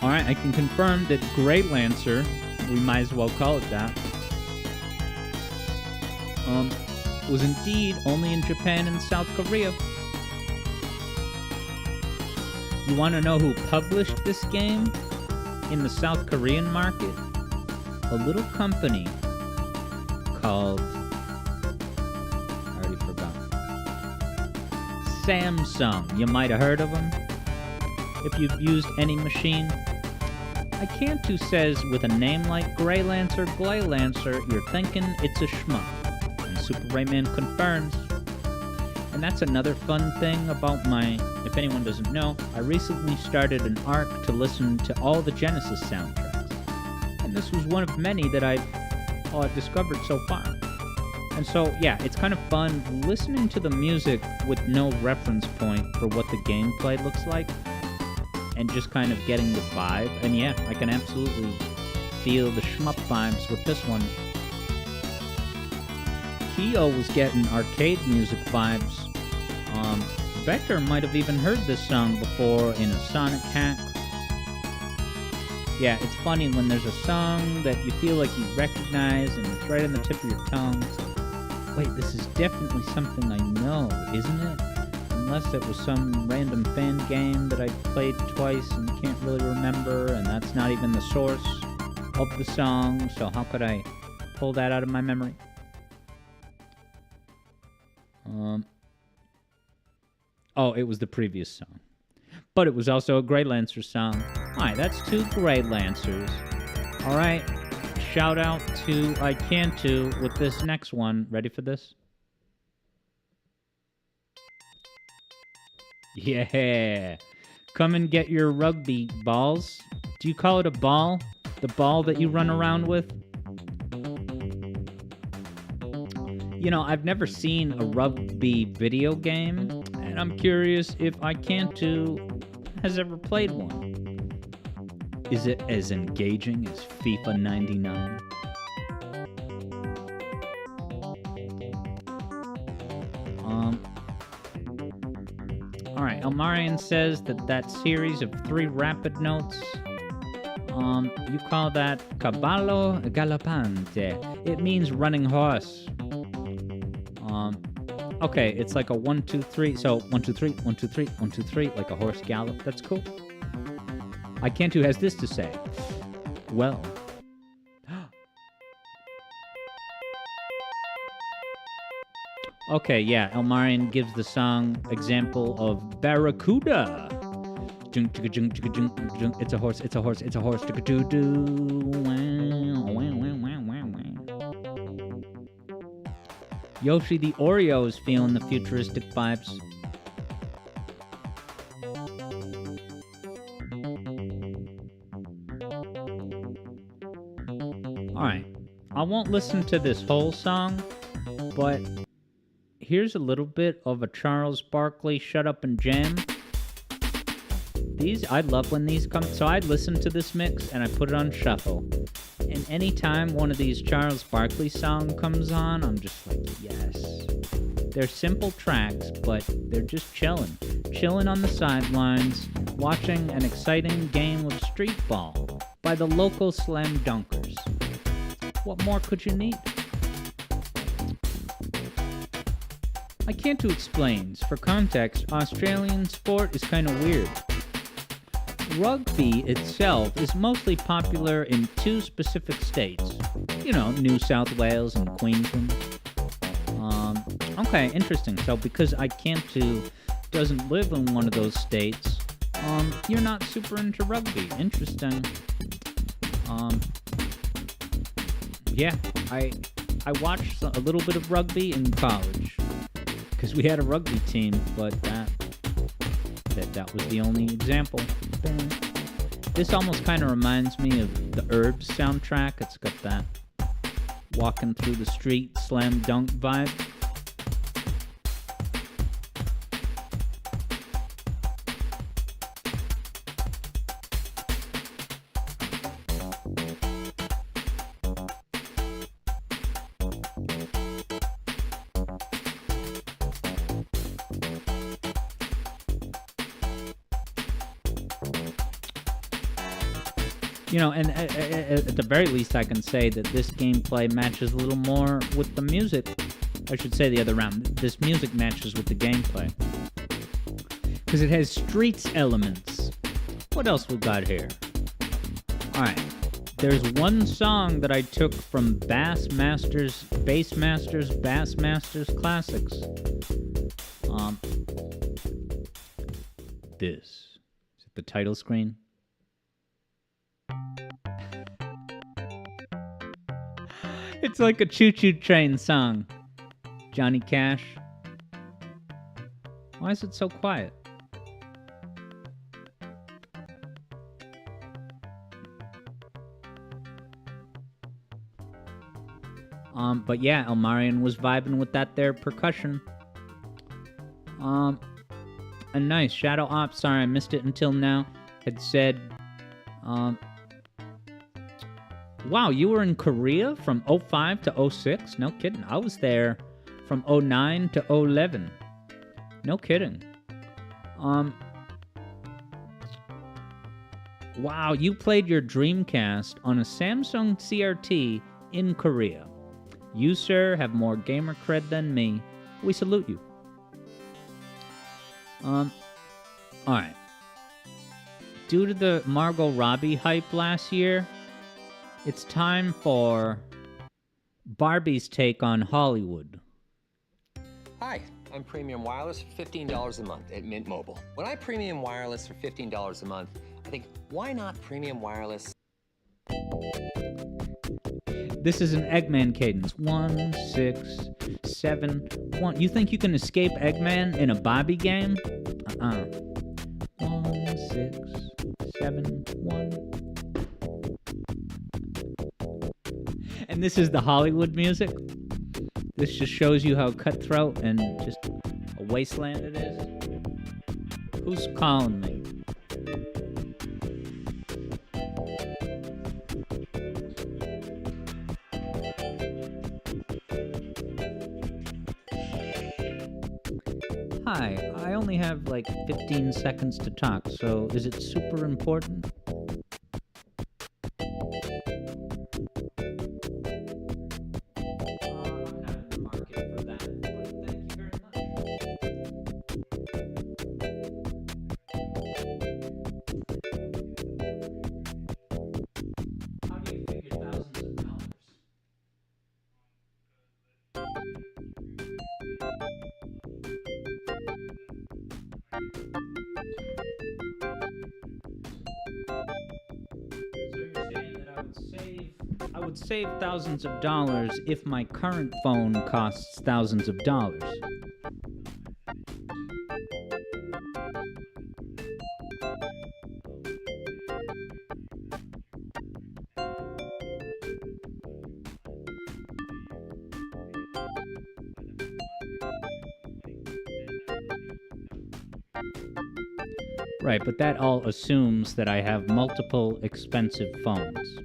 Alright, I can confirm that Grey Lancer, we might as well call it that, was indeed only in Japan and South Korea. You want to know who published this game in the South Korean market? A little company called... I already forgot. Samsung. You might have heard of them if you've used any machine. Icantu says, with a name like Grey Lancer, Gley Lancer, you're thinking it's a shmup. And Super Rayman confirms. And that's another fun thing about my... If anyone doesn't know, I recently started an arc to listen to all the Genesis soundtracks. And this was one of many that I've discovered so far. And so, yeah, it's kind of fun listening to the music with no reference point for what the gameplay looks like. And just kind of getting the vibe. And yeah, I can absolutely feel the shmup vibes with this one. Kyo was getting arcade music vibes. Vector might have even heard this song before in a Sonic hack. Yeah, it's funny when there's a song that you feel like you recognize and it's right on the tip of your tongue. It's like, wait, this is definitely something I know, isn't it? Unless it was some random fan game that I played twice and can't really remember, and that's not even the source of the song, so how could I pull that out of my memory? Oh, it was the previous song. But it was also a Grey Lancer song. Alright, that's 2 Grey Lancers. Alright, shout out to Icantu with this next one. Ready for this? Yeah. Come and get your rugby balls. Do you call it a ball? The ball that you run around with? You know, I've never seen a rugby video game, and I'm curious if I Can't Do has ever played one. Is it as engaging as FIFA 99? Alright, Elmarian says that series of 3 rapid notes, you call that caballo galopante. It means running horse. Okay, it's like a 1, 2, 3. So 1, 2, 3, 1, 2, 3, 1, 2, 3, like a horse gallop. That's cool. I Can't Do has this to say. Well. Okay, yeah, Elmarian gives the song example of Barracuda. It's a horse, it's a horse, it's a horse. Yoshi the Oreo is feeling the futuristic vibes. Alright, I won't listen to this whole song, but here's a little bit of a Charles Barkley Shut Up and Jam. I love when these come, so I listen to this mix and I put it on shuffle. And anytime one of these Charles Barkley songs comes on, I'm just like, yes. They're simple tracks, but they're just chilling. Chilling on the sidelines, watching an exciting game of street ball by the local slam dunkers. What more could you need? I Can't Do explains. For context, Australian sport is kind of weird. Rugby itself is mostly popular in 2 specific states. You know, New South Wales and Queensland. Okay, interesting. So because I Can't Do doesn't live in one of those states, you're not super into rugby. Interesting. Yeah, I watched a little bit of rugby in college. Because we had a rugby team, but that was the only example. This almost kind of reminds me of the Herbs soundtrack. It's got that walking through the street slam dunk vibe. You know, and at the very least, I can say that this gameplay matches a little more with the music. I should say the other round. This music matches with the gameplay. Because it has streets elements. What else we got here? Alright. There's one song that I took from Bassmasters Classics. This. Is it the title screen? It's like a choo-choo train song. Johnny Cash. Why is it so quiet? But yeah, Elmarian was vibing with that there percussion. And nice. Shadow Ops, sorry I missed it until now, had said, wow, you were in Korea from 05 to 06? No kidding. I was there from 09 to 11. No kidding. Wow, you played your Dreamcast on a Samsung CRT in Korea. You, sir, have more gamer cred than me. We salute you. Alright. Due to the Margot Robbie hype last year, it's time for Barbie's take on Hollywood. Hi, I'm Premium Wireless for $15 a month at Mint Mobile. When I Premium Wireless for $15 a month, I think, why not Premium Wireless? This is an Eggman cadence. 1, 6, 7, 1. You think you can escape Eggman in a Barbie game? 1671. And this is the Hollywood music. This just shows you how cutthroat and just a wasteland it is. Who's calling me? Hi, I only have like 15 seconds to talk, so is it super important? I'm not in the market for that, but thank you very much. How do you figure thousands of dollars? So you're saying that I would save thousands of dollars if my current phone costs thousands of dollars. Right, but that all assumes that I have multiple expensive phones.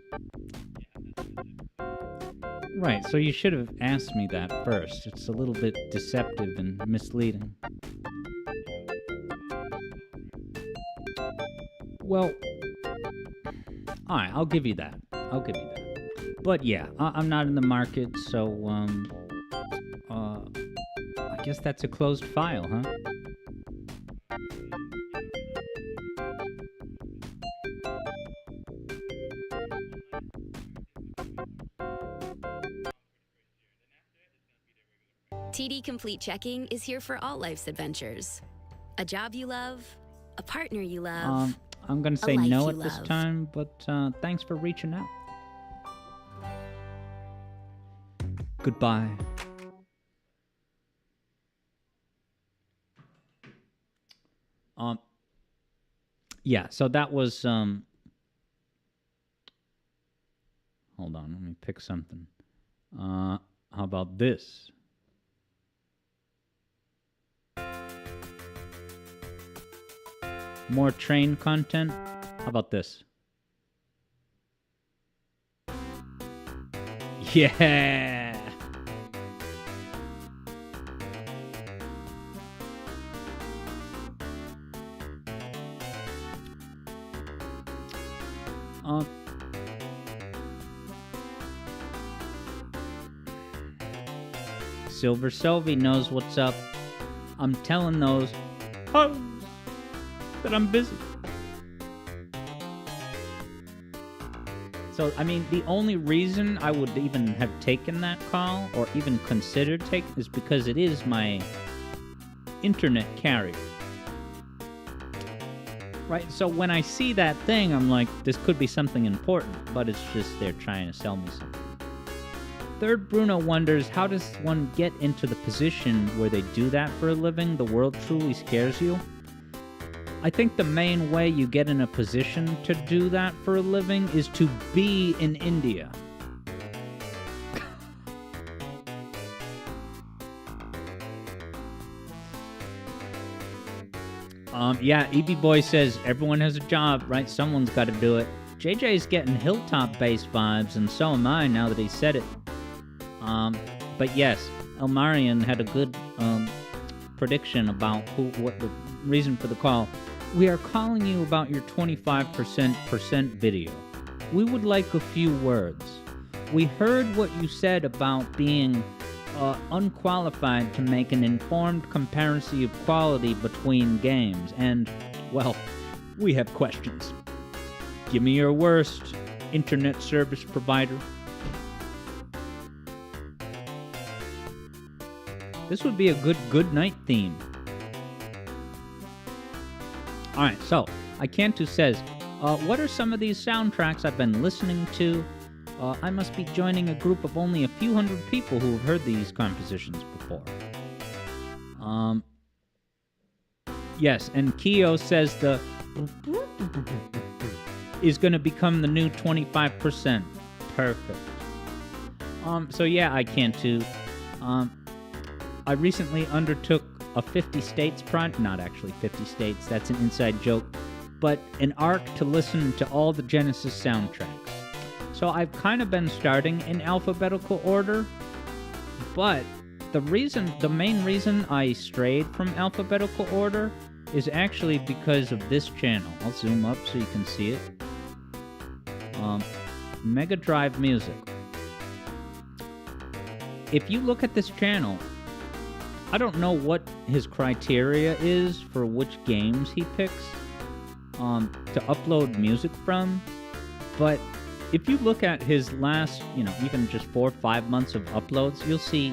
Right, so you should have asked me that first. It's a little bit deceptive and misleading. Well, alright, I'll give you that. But yeah, I'm not in the market, so, I guess that's a closed file, huh? TD Complete Checking is here for all life's adventures. A job you love, a partner you love. I'm gonna say life no you at this love. time, but thanks for reaching out. Goodbye. Yeah, so that was hold on, let me pick something. How about this? More train content? How about this? Yeah! Silver Sylvie knows what's up. I'm telling those hoes that I'm busy. So, I mean, the only reason I would even have taken that call or even considered taking is because it is my internet carrier. Right? So when I see that thing, I'm like, this could be something important, but it's just they're trying to sell me something. Third Bruno wonders, how does one get into the position where they do that for a living? The world truly scares you? I think the main way you get in a position to do that for a living is to be in India. Yeah, EB Boy says everyone has a job, right? Someone's got to do it. JJ's getting Hilltop bass vibes, and so am I now that he said it. But yes, Elmarian had a good prediction about what the reason for the call. We are calling you about your 25% video. We would like a few words. We heard what you said about being unqualified to make an informed comparison of quality between games, and, well, we have questions. Give me your worst internet service provider. This would be a good night theme. Alright, so, Icantu says, what are some of these soundtracks I've been listening to? I must be joining a group of only a few hundred people who have heard these compositions before. Yes, and Keo says the is going to become the new 25%. Perfect. So yeah, I can too. I recently undertook a 50 states project, not actually 50 states, that's an inside joke, but an arc to listen to all the Genesis soundtracks. So I've kind of been starting in alphabetical order, but the main reason I strayed from alphabetical order is actually because of this channel. I'll zoom up so you can see it. Mega Drive Music. If you look at this channel, I don't know what his criteria is for which games he picks to upload music from, but if you look at his last, even just 4 or 5 months of uploads, you'll see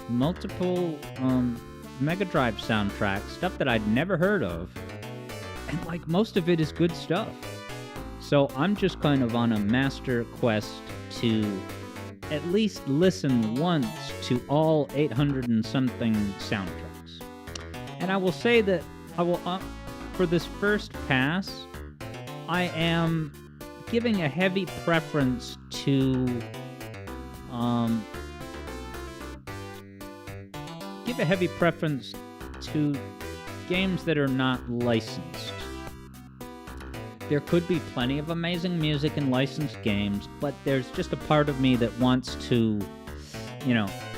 multiple Mega Drive soundtracks, stuff that I'd never heard of, and like most of it is good stuff. So I'm just kind of on a master quest to at least listen once to all 800 and something soundtracks. And I will say that I will, for this first pass, I am giving a heavy preference to games that are not licensed. There could be plenty of amazing music in licensed games, but there's just a part of me that wants to,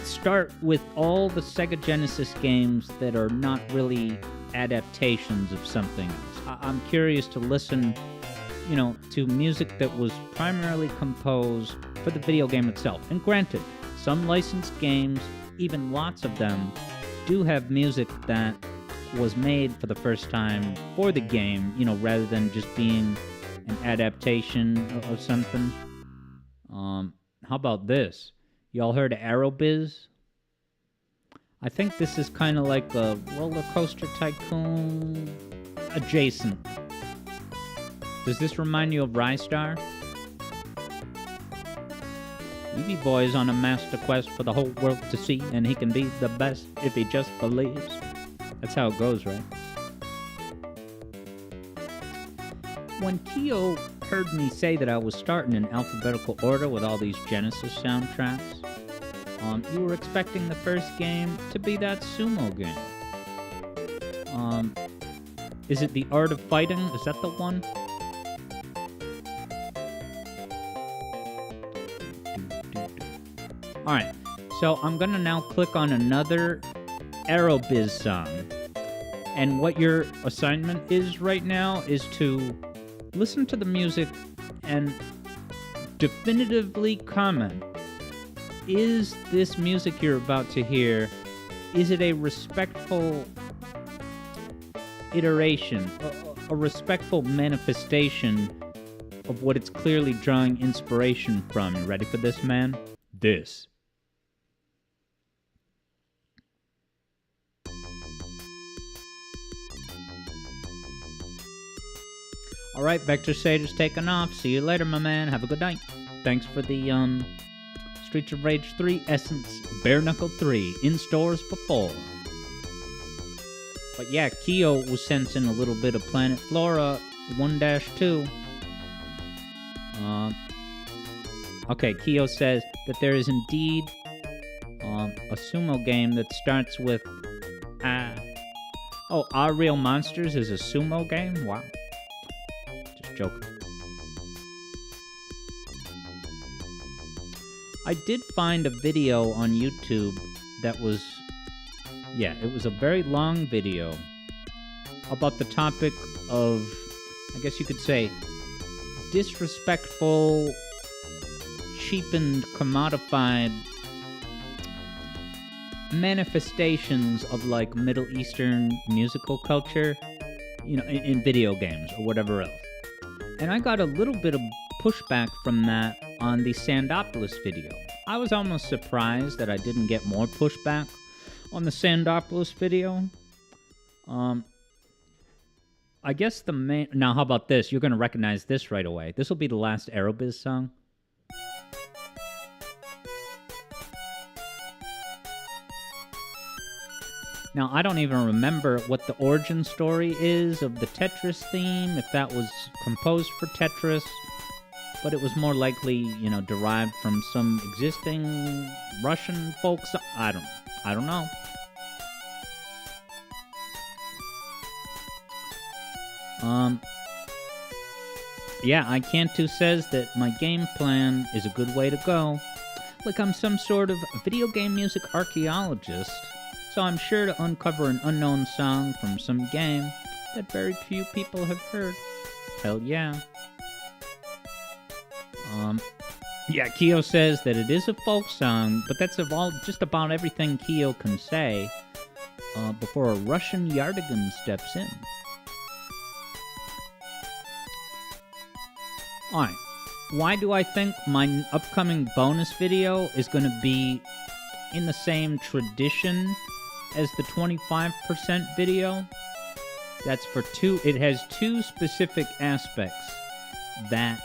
start with all the Sega Genesis games that are not really adaptations of something else. I'm curious to listen, to music that was primarily composed for the video game itself. And granted, some licensed games, even lots of them, do have music that was made for the first time for the game, rather than just being an adaptation of something. How about this? Y'all heard of Aerobiz? I think this is kind of like a roller coaster tycoon adjacent. Does this remind you of Rystar? Eevee Boy's on a master quest for the whole world to see, and he can be the best if he just believes. That's how it goes, right? When Keo heard me say that I was starting in alphabetical order with all these Genesis soundtracks, you were expecting the first game to be that sumo game. Is it The Art of Fighting? Is that the one? Alright, so I'm gonna now click on another Aerobiz song. And what your assignment is right now is to listen to the music and definitively comment. Is this music you're about to hear, is it a respectful iteration, a respectful manifestation of what it's clearly drawing inspiration from? You ready for this, man? This. Alright, Vector Sage is taking off. See you later, my man. Have a good night. Thanks for the, Streets of Rage 3 Essence Bare Knuckle 3 in stores before. But yeah, Keo was sensing a little bit of Planet Flora 1-2. Okay, Keo says that there is indeed a sumo game that starts with Our Real Monsters is a sumo game? Wow. Just joking. I did find a video on YouTube that was, it was a very long video about the topic of, I guess you could say, disrespectful, cheapened, commodified manifestations of like Middle Eastern musical culture, in video games or whatever else. And I got a little bit of pushback from that on the Sandopoulos video. I was almost surprised that I didn't get more pushback on the Sandopoulos video. I guess the main... Now, how about this? You're going to recognize this right away. This will be the last Aerobiz song. Now, I don't even remember what the origin story is of the Tetris theme, if that was composed for Tetris, but it was more likely, you know, derived from some existing Russian folk song. I don't know. Yeah, I Can't Do says that my game plan is a good way to go. Like I'm some sort of video game music archaeologist, so I'm sure to uncover an unknown song from some game that very few people have heard. Hell yeah. Yeah, Keo says that it is a folk song, but that's just about everything Keo can say before a Russian Yardigan steps in. Alright, why do I think my upcoming bonus video is going to be in the same tradition as the 25% video? That's for it has two specific aspects that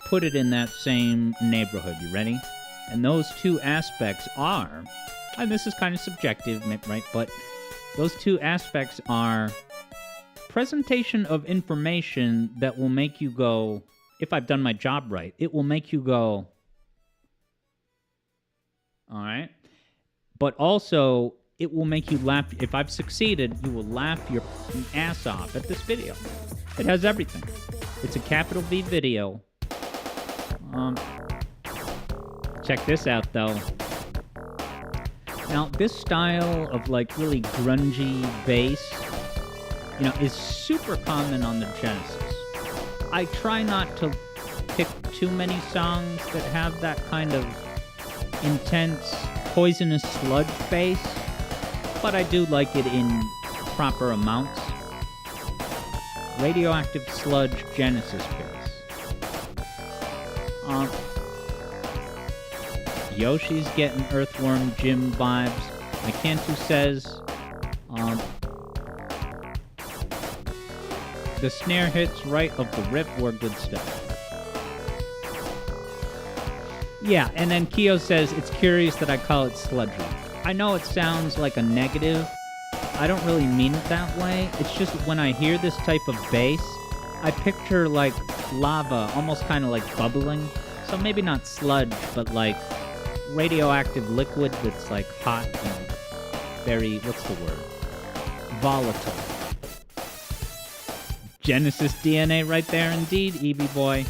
put it in that same neighborhood. You ready? And those two aspects are, and this is kind of subjective, right? But those two aspects are presentation of information that will make you go, if I've done my job right, it will make you go, all right? But also, it will make you laugh. If I've succeeded, you will laugh your ass off at this video. It has everything. It's a capital V video. Check this out, though. Now, this style of, like, really grungy bass, you know, is super common on the Genesis. I try not to pick too many songs that have that kind of intense, poisonous sludge bass, but I do like it in proper amounts. Radioactive Sludge Genesis bass. Yoshi's getting Earthworm Jim vibes. Ikantu says, the snare hits right of the rip were good stuff. Yeah, and then Keo says, it's curious that I call it sludgy. I know it sounds like a negative. I don't really mean it that way. It's just when I hear this type of bass, I picture like lava, almost kind of like bubbling. So maybe not sludge, but like radioactive liquid that's like hot and very, what's the word? Volatile. Genesis DNA right there indeed, Eevee boy.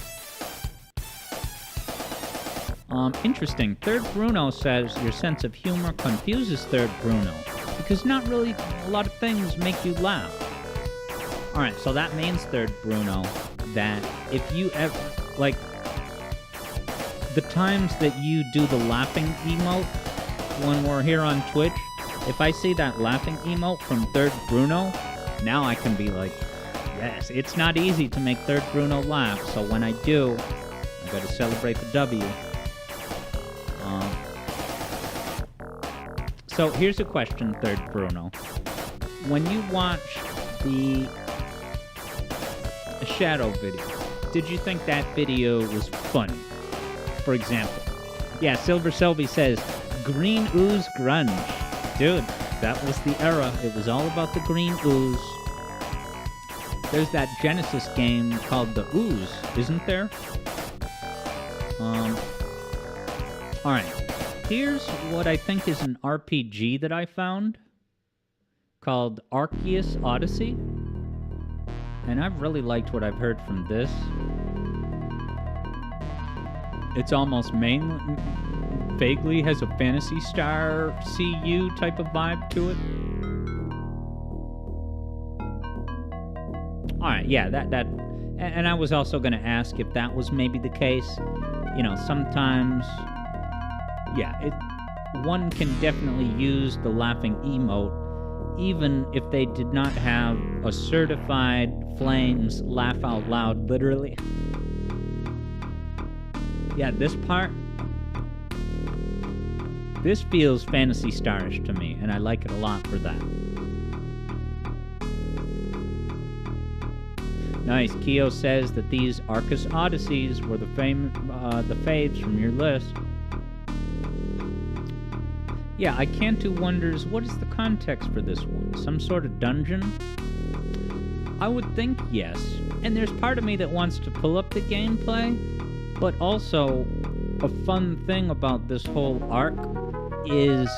Interesting. Third Bruno says your sense of humor confuses Third Bruno because not really a lot of things make you laugh. Alright, so that means, Third Bruno, that if you ever, like, the times that you do the laughing emote when we're here on Twitch, if I see that laughing emote from Third Bruno, now I can be like, yes, it's not easy to make Third Bruno laugh, so when I do, I gotta celebrate the W. So here's a question, Third Bruno. When you watch the Shadow video, did you think that video was funny? For example. Yeah, Silver Selby says, Green Ooze Grunge. Dude, that was the era. It was all about the green ooze. There's that Genesis game called The Ooze, isn't there? Alright. Here's what I think is an RPG that I found called Arceus Odyssey. And I've really liked what I've heard from this. It's almost vaguely has a Phantasy Star CU type of vibe to it. Alright, yeah, that and I was also going to ask if that was maybe the case. You know, sometimes, yeah, one can definitely use the laughing emote even if they did not have a certified Flames laugh out loud, literally. Yeah, this part, this feels Phantasy Star-ish to me, and I like it a lot for that. Nice. Keo says that these Arceus Odysseys were the faves from your list. Yeah, I Can't wonders, what is the context for this one? Some sort of dungeon? I would think yes. And there's part of me that wants to pull up the gameplay, but also a fun thing about this whole arc is,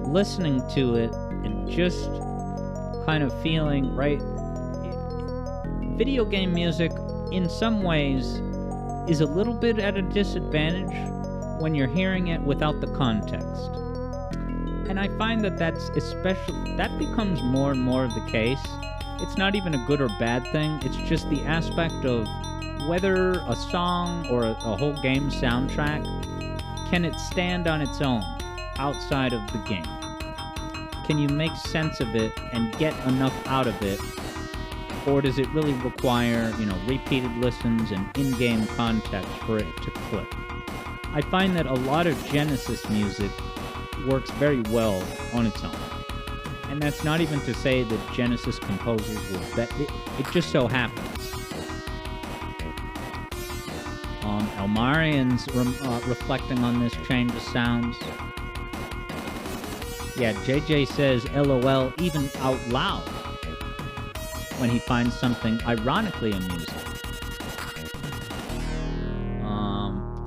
listening to it and just kind of feeling, right? Video game music, in some ways, is a little bit at a disadvantage when you're hearing it without the context. And I find that that becomes more and more of the case. It's not even a good or bad thing, it's just the aspect of whether a song or a whole game soundtrack, can it stand on its own outside of the game? Can you make sense of it and get enough out of it? Or does it really require, repeated listens and in-game context for it to click? I find that a lot of Genesis music works very well on its own. And that's not even to say that Genesis composers were better. It just so happens. Elmarian's reflecting on this change of sounds. Yeah, JJ says LOL even out loud when he finds something ironically amusing.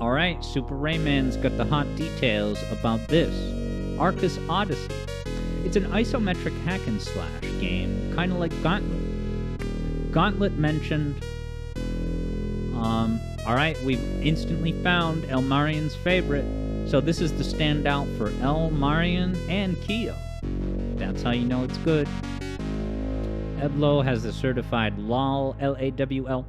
Alright, Super Rayman's got the hot details about this. Arcus Odyssey. It's an isometric hack and slash game, kind of like Gauntlet. Gauntlet mentioned. Alright, we've instantly found Elmarian's favorite, so this is the standout for Elmarian and Keo. That's how you know it's good. Eblo has the certified LOL, L-A-W-L.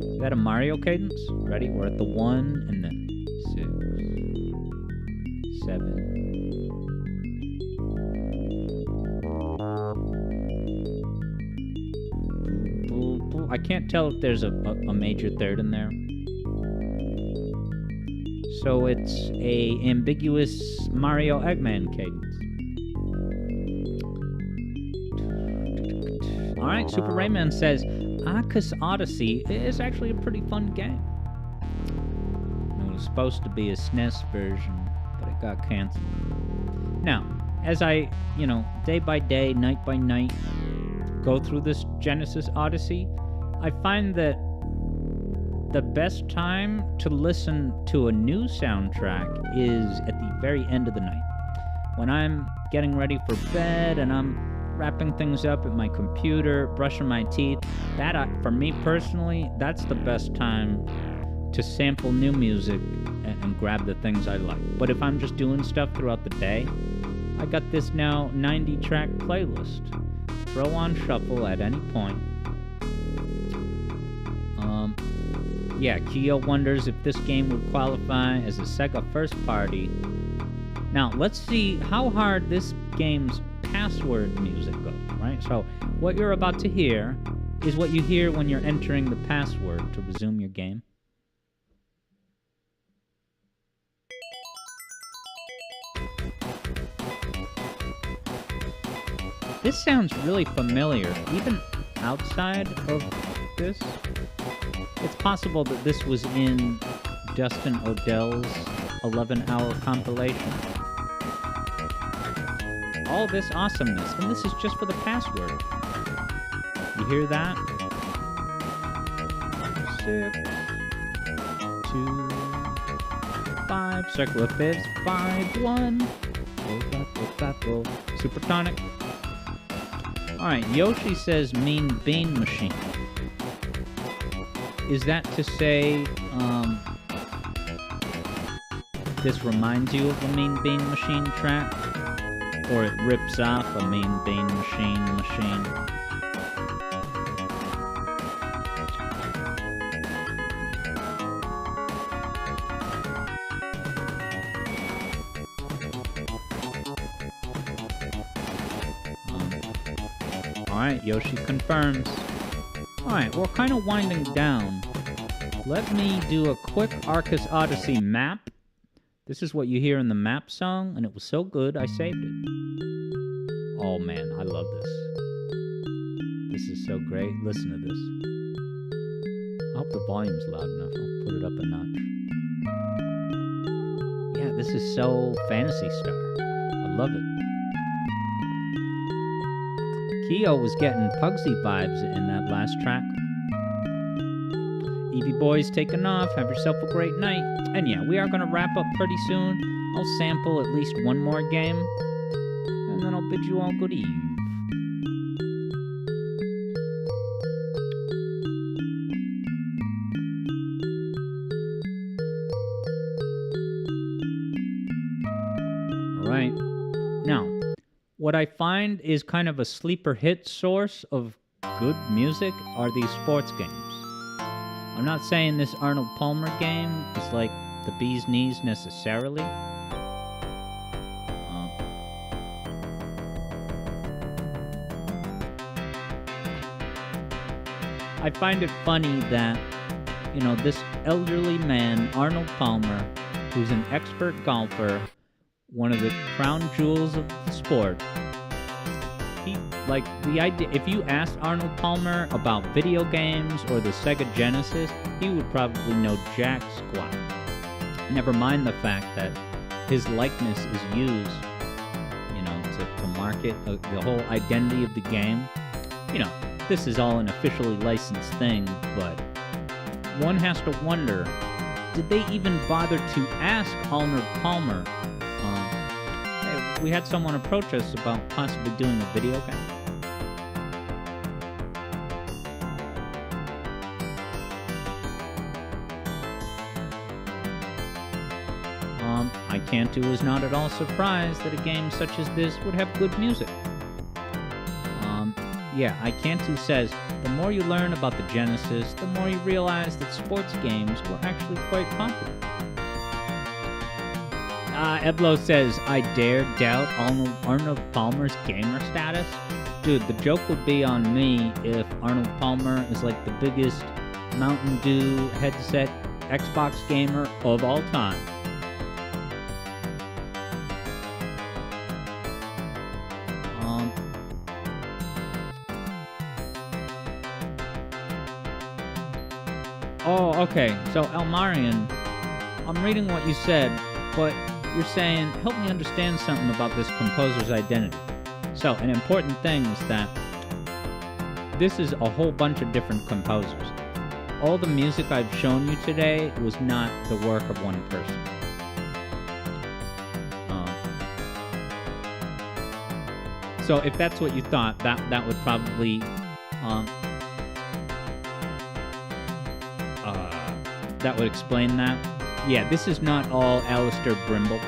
Is that a Mario cadence? Ready? We're at the 1, and then 6, 7. I can't tell if there's a major third in there. So it's a ambiguous Mario Eggman cadence. Alright, Super Rayman says, Arcus Odyssey is actually a pretty fun game. It was supposed to be a SNES version, but it got canceled. Now, as I, day by day, night by night, go through this Genesis Odyssey, I find that the best time to listen to a new soundtrack is at the very end of the night. When I'm getting ready for bed and I'm wrapping things up at my computer, brushing my teeth, for me personally, that's the best time to sample new music and grab the things I like. But if I'm just doing stuff throughout the day, I got this now 90-track playlist. Throw on shuffle at any point. Yeah, Keo wonders if this game would qualify as a Sega first party. Now, let's see how hard this game's password music goes, right? So, what you're about to hear is what you hear when you're entering the password to resume your game. This sounds really familiar, even outside of this. It's possible that this was in Dustin Odell's 11-hour compilation. All this awesomeness, and this is just for the password. You hear that? 6, 2, 5, circle of fifths, 5, 1. Supertonic. Alright, Yoshi says mean bean machine. Is that to say, this reminds you of a Mean Bean Machine track? Or it rips off a Mean Bean Machine? Alright, Yoshi confirms. Alright, we're kind of winding down. Let me do a quick Arcus Odyssey map. This is what you hear in the map song, and it was so good, I saved it. Oh man, I love this. This is so great. Listen to this. hope the volume's loud enough. I'll put it up a notch. Yeah, this is so Fantasy Star. I love it. Chao was getting Pugsy vibes in that last track. Evie Boy's taking off. Have yourself a great night. And yeah, we are going to wrap up pretty soon. I'll sample at least one more game. And then I'll bid you all good eve. Alright. Now, what I find is kind of a sleeper hit source of good music are these sports games. I'm not saying this Arnold Palmer game is like the bee's knees necessarily. I find it funny that, you know, this elderly man, Arnold Palmer, who's an expert golfer, one of the crown jewels of the sport, he, like, the idea, if you asked Arnold Palmer about video games or the Sega Genesis, he would probably know jack squat. Never mind the fact that his likeness is used, you know, to market the whole identity of the game. You know, this is all an officially licensed thing, but one has to wonder, did they even bother to ask Arnold Palmer? Hey, we had someone approach us about possibly doing a video game. I Cantu is not at all surprised that a game such as this would have good music. Yeah, Cantu says, the more you learn about the Genesis, the more you realize that sports games were actually quite popular. Eblo says, I dare doubt Arnold Palmer's gamer status. Dude, the joke would be on me if Arnold Palmer is like the biggest Mountain Dew headset Xbox gamer of all time. Oh, okay. So, Elmarian, I'm reading what you said, but you're saying, help me understand something about this composer's identity. So, an important thing is that this is a whole bunch of different composers. All the music I've shown you today was not the work of one person. So, if that's what you thought, that would probably... that would explain that. Yeah, this is not all Alistair Brimble.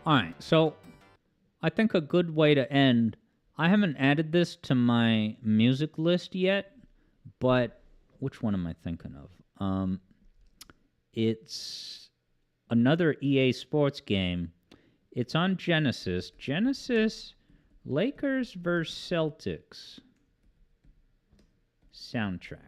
Alright, so I think a good way to end, I haven't added this to my music list yet, but which one am I thinking of? It's another EA Sports game. It's on Genesis. Genesis, Lakers vs. Celtics soundtrack.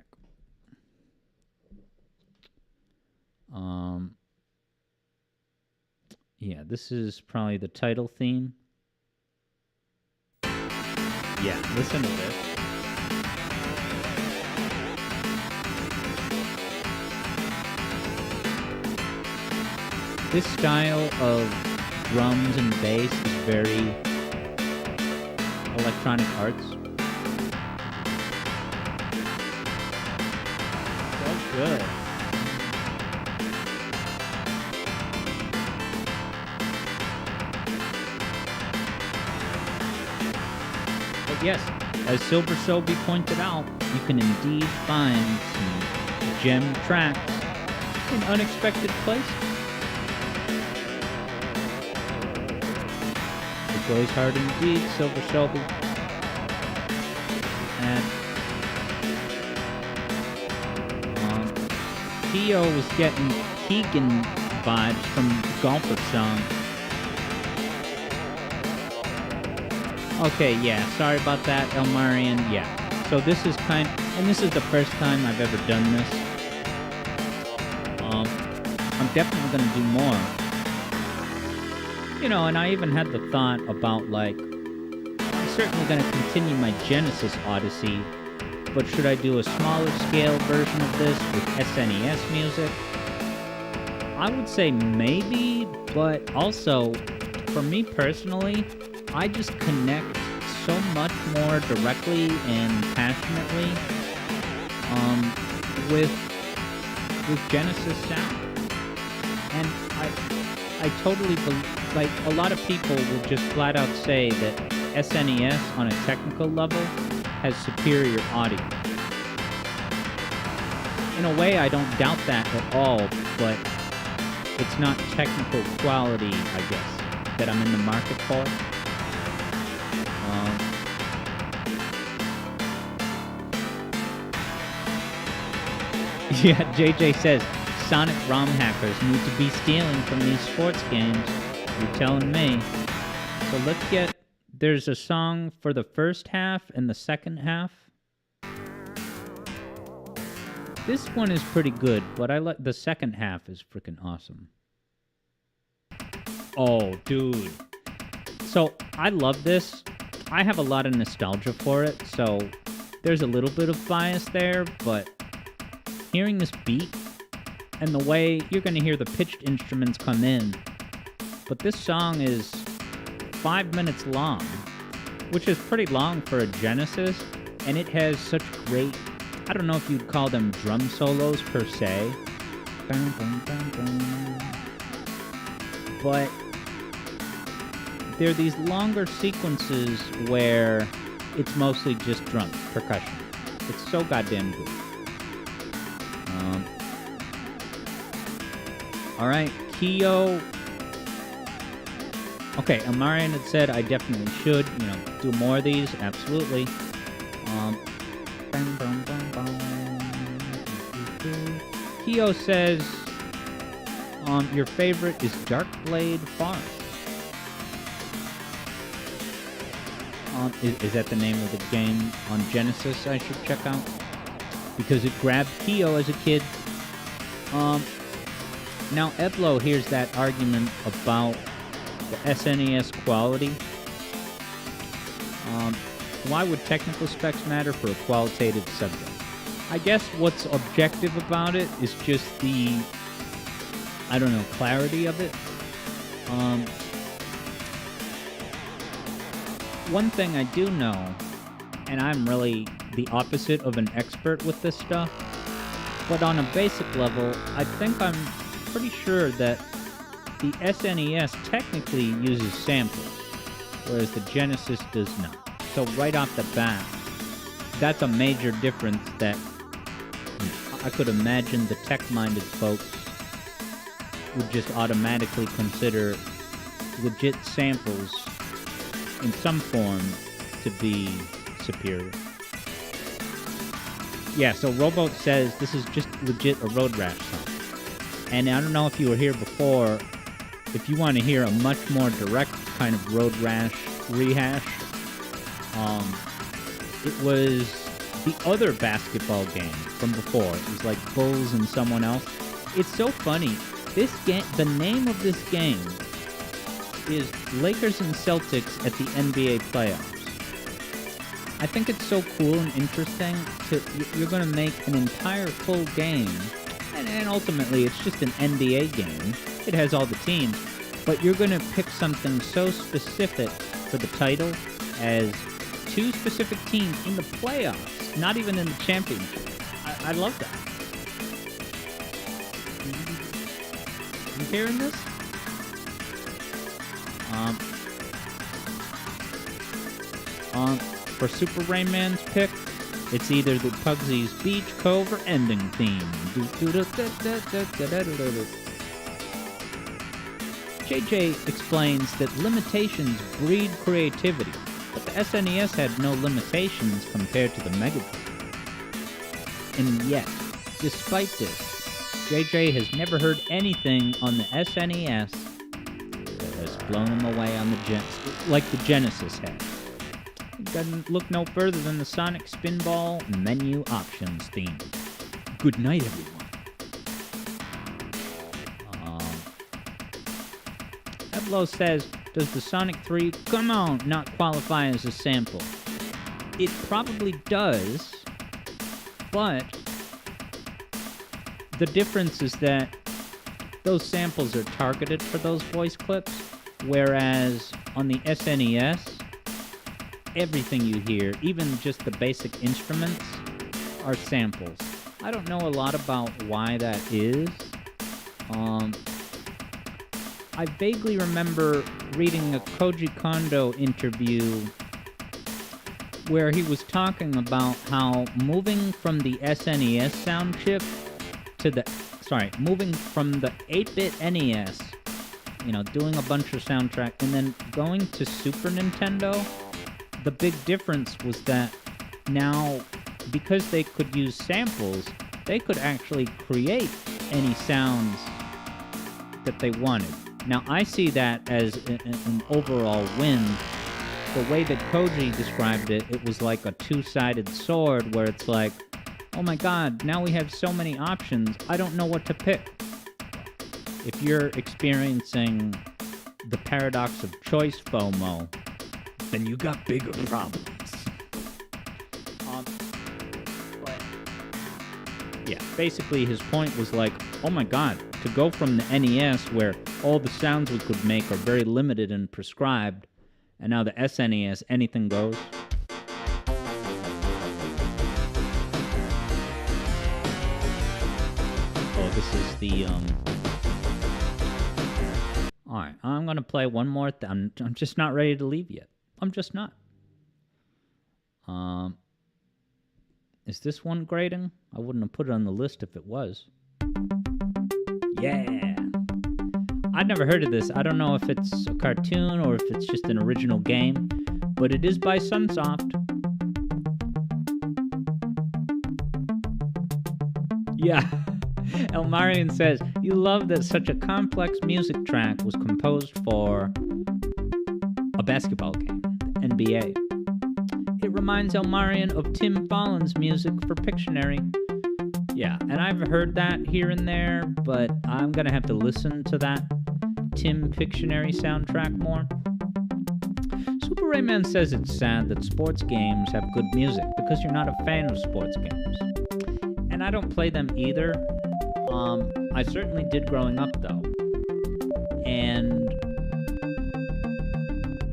Yeah, this is probably the title theme. Yeah, listen to this. This style of drums and bass is very Electronic Arts. So good. But yes, as Silver Sobe pointed out, you can indeed find some gem tracks in unexpected places. It goes hard indeed, Silver Sobe. And Theo was getting Keegan vibes from the Golfer song. Okay, yeah, sorry about that, Elmarian. Yeah, so this is and this is the first time I've ever done this. I'm definitely gonna do more. And I even had the thought about, like, I'm certainly going to continue my Genesis Odyssey, but should I do a smaller scale version of this with SNES music? I would say maybe, but also, for me personally, I just connect so much more directly and passionately with Genesis sound. And I totally believe, like, a lot of people will just flat out say that SNES on a technical level has superior audio. In a way, I don't doubt that at all, but it's not technical quality, I guess, that I'm in the market for. Yeah, JJ says, Sonic ROM hackers need to be stealing from these sports games. You're telling me. So let's get... There's a song for the first half and the second half. This one is pretty good, but I like the second half is freaking awesome. Oh, dude. So, I love this. I have a lot of nostalgia for it, so there's a little bit of bias there, but hearing this beat and the way you're going to hear the pitched instruments come in, but this song is 5 minutes long, which is pretty long for a Genesis, and it has such great, I don't know if you'd call them drum solos per se, but there are these longer sequences where it's mostly just drums, percussion. It's so goddamn good. Alright, Kyo. Okay, Amarian had said I definitely should, do more of these. Absolutely. Kyo says, your favorite is Darkblade Farm. Is that the name of the game on Genesis I should check out? Because it grabbed Kyo as a kid. Now, Eblo hears that argument about the SNES quality. Why would technical specs matter for a qualitative subject? I guess what's objective about it is just the, I don't know, clarity of it. One thing I do know, and I'm really the opposite of an expert with this stuff, but on a basic level, I think I'm pretty sure that the SNES technically uses samples, whereas the Genesis does not. So right off the bat, that's a major difference that I could imagine the tech-minded folks would just automatically consider legit samples in some form to be superior. Yeah, so Rowboat says this is just legit a Road Rash song. And I don't know if you were here before, if you want to hear a much more direct kind of Road Rash rehash, it was the other basketball game from before. It was like Bulls and someone else. It's so funny. This game, the name of this game is Lakers and Celtics at the NBA playoffs. I think it's so cool and interesting you're going to make an entire full game, and ultimately it's just an NBA game. It has all the teams, but you're going to pick something so specific for the title as two specific teams in the playoffs, not even in the championship. I love that. You hearing this? For Super Rain Man's pick, it's either the Pugsy's Beach, Cove, or Ending theme. JJ explains that limitations breed creativity, but the SNES had no limitations compared to the Mega Drive. And yet, despite this, JJ has never heard anything on the SNES that has blown him away on the like the Genesis had. It doesn't look no further than the Sonic Spinball menu options theme. Good night, everyone. Evlo says, does the Sonic 3 Come On not qualify as a sample? It probably does, but the difference is that those samples are targeted for those voice clips, whereas on the SNES, everything you hear, even just the basic instruments, are samples. I don't know a lot about why that is. I vaguely remember reading a Koji Kondo interview where he was talking about how moving from the SNES sound chip to moving from the 8-bit NES, doing a bunch of soundtrack, and then going to Super Nintendo, the big difference was that now, because they could use samples, they could actually create any sounds that they wanted. Now, I see that as an overall win. The way that Koji described it, it was like a two-sided sword where it's like, oh my god, now we have so many options, I don't know what to pick. If you're experiencing the paradox of choice FOMO, then you got bigger problems. Yeah, basically his point was like, oh my god, to go from the NES where all the sounds we could make are very limited and prescribed, and now the SNES, anything goes. Oh, this is the, Alright, I'm gonna play one more I'm just not ready to leave yet. I'm just not. Is this one grading? I wouldn't have put it on the list if it was. Yeah! I'd never heard of this. I don't know if it's a cartoon or if it's just an original game, but it is by Sunsoft. Yeah. Elmarian says, you love that such a complex music track was composed for a basketball game, the NBA. It reminds Elmarian of Tim Follin's music for Pictionary. Yeah, and I've heard that here and there, but I'm gonna have to listen to that Tim Pictionary soundtrack more. Super Rayman says it's sad that sports games have good music because you're not a fan of sports games. And I don't play them either. I certainly did growing up, though. And...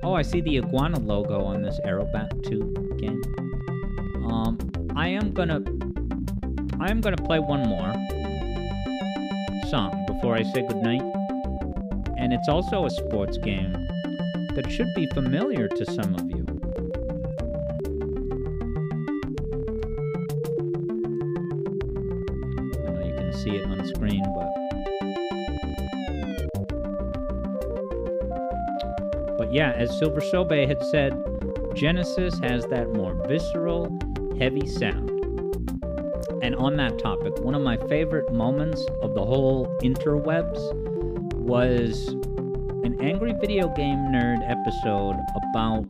oh, I see the iguana logo on this Aerobat 2 game. I am gonna play one more song before I say goodnight. And it's also a sports game that should be familiar to some of you. I know you can see it on screen, but yeah, as Silver Sobe had said, Genesis has that more visceral, heavy sound. And on that topic, one of my favorite moments of the whole interwebs was an Angry Video Game Nerd episode about,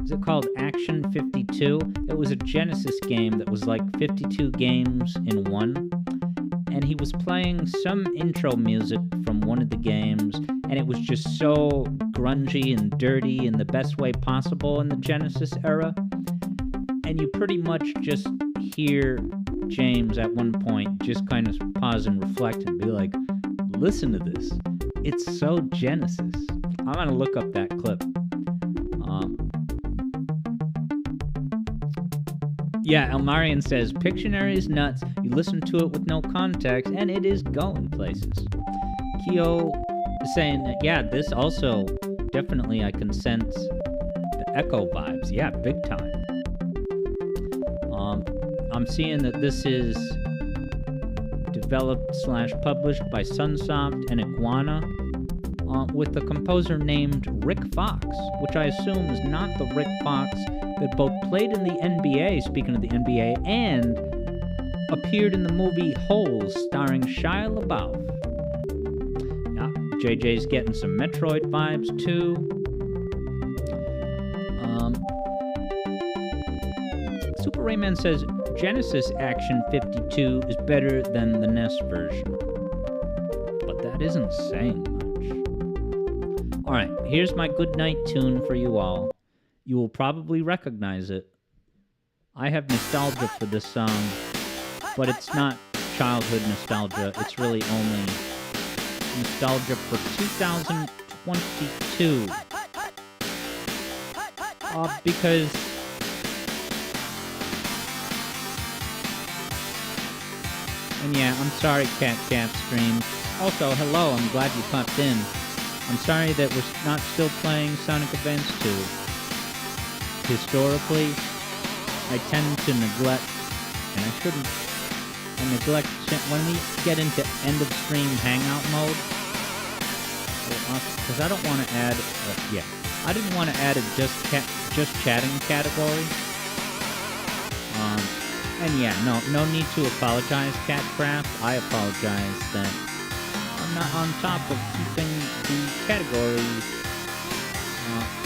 is it called Action 52? It was a Genesis game that was like 52 games in one. And he was playing some intro music from one of the games, and it was just so grungy and dirty in the best way possible in the Genesis era. And you pretty much just hear James at one point just kind of pause and reflect and be like, listen to this. It's so Genesis. I'm gonna look up that clip. Yeah, Elmarian says, Pictionary is nuts. You listen to it with no context, and it is going places. Kyo is saying that, yeah, this also, definitely I can sense the Echo vibes. Yeah, big time. I'm seeing that this is developed/published by Sunsoft and Iguana, with the composer named Rick Fox, which I assume is not the Rick Fox that both played in the NBA, speaking of the NBA, and appeared in the movie Holes, starring Shia LaBeouf. Yeah, JJ's getting some Metroid vibes, too. Super Rayman says, Genesis Action 52 is better than the NES version. But that isn't saying much. Alright, here's my good night tune for you all. You will probably recognize it. I have nostalgia for this song, but it's not childhood nostalgia. It's really only nostalgia for 2022. Because and yeah, I'm sorry, Cat Stream. Also, hello, I'm glad you popped in. I'm sorry that we're not still playing Sonic Advance 2. Historically, I tend to neglect, and I shouldn't, when we get into end of stream hangout mode, because I don't want to add, I didn't want to add a just chatting category. And yeah, no need to apologize, Catcraft. I apologize that I'm not on top of keeping the categories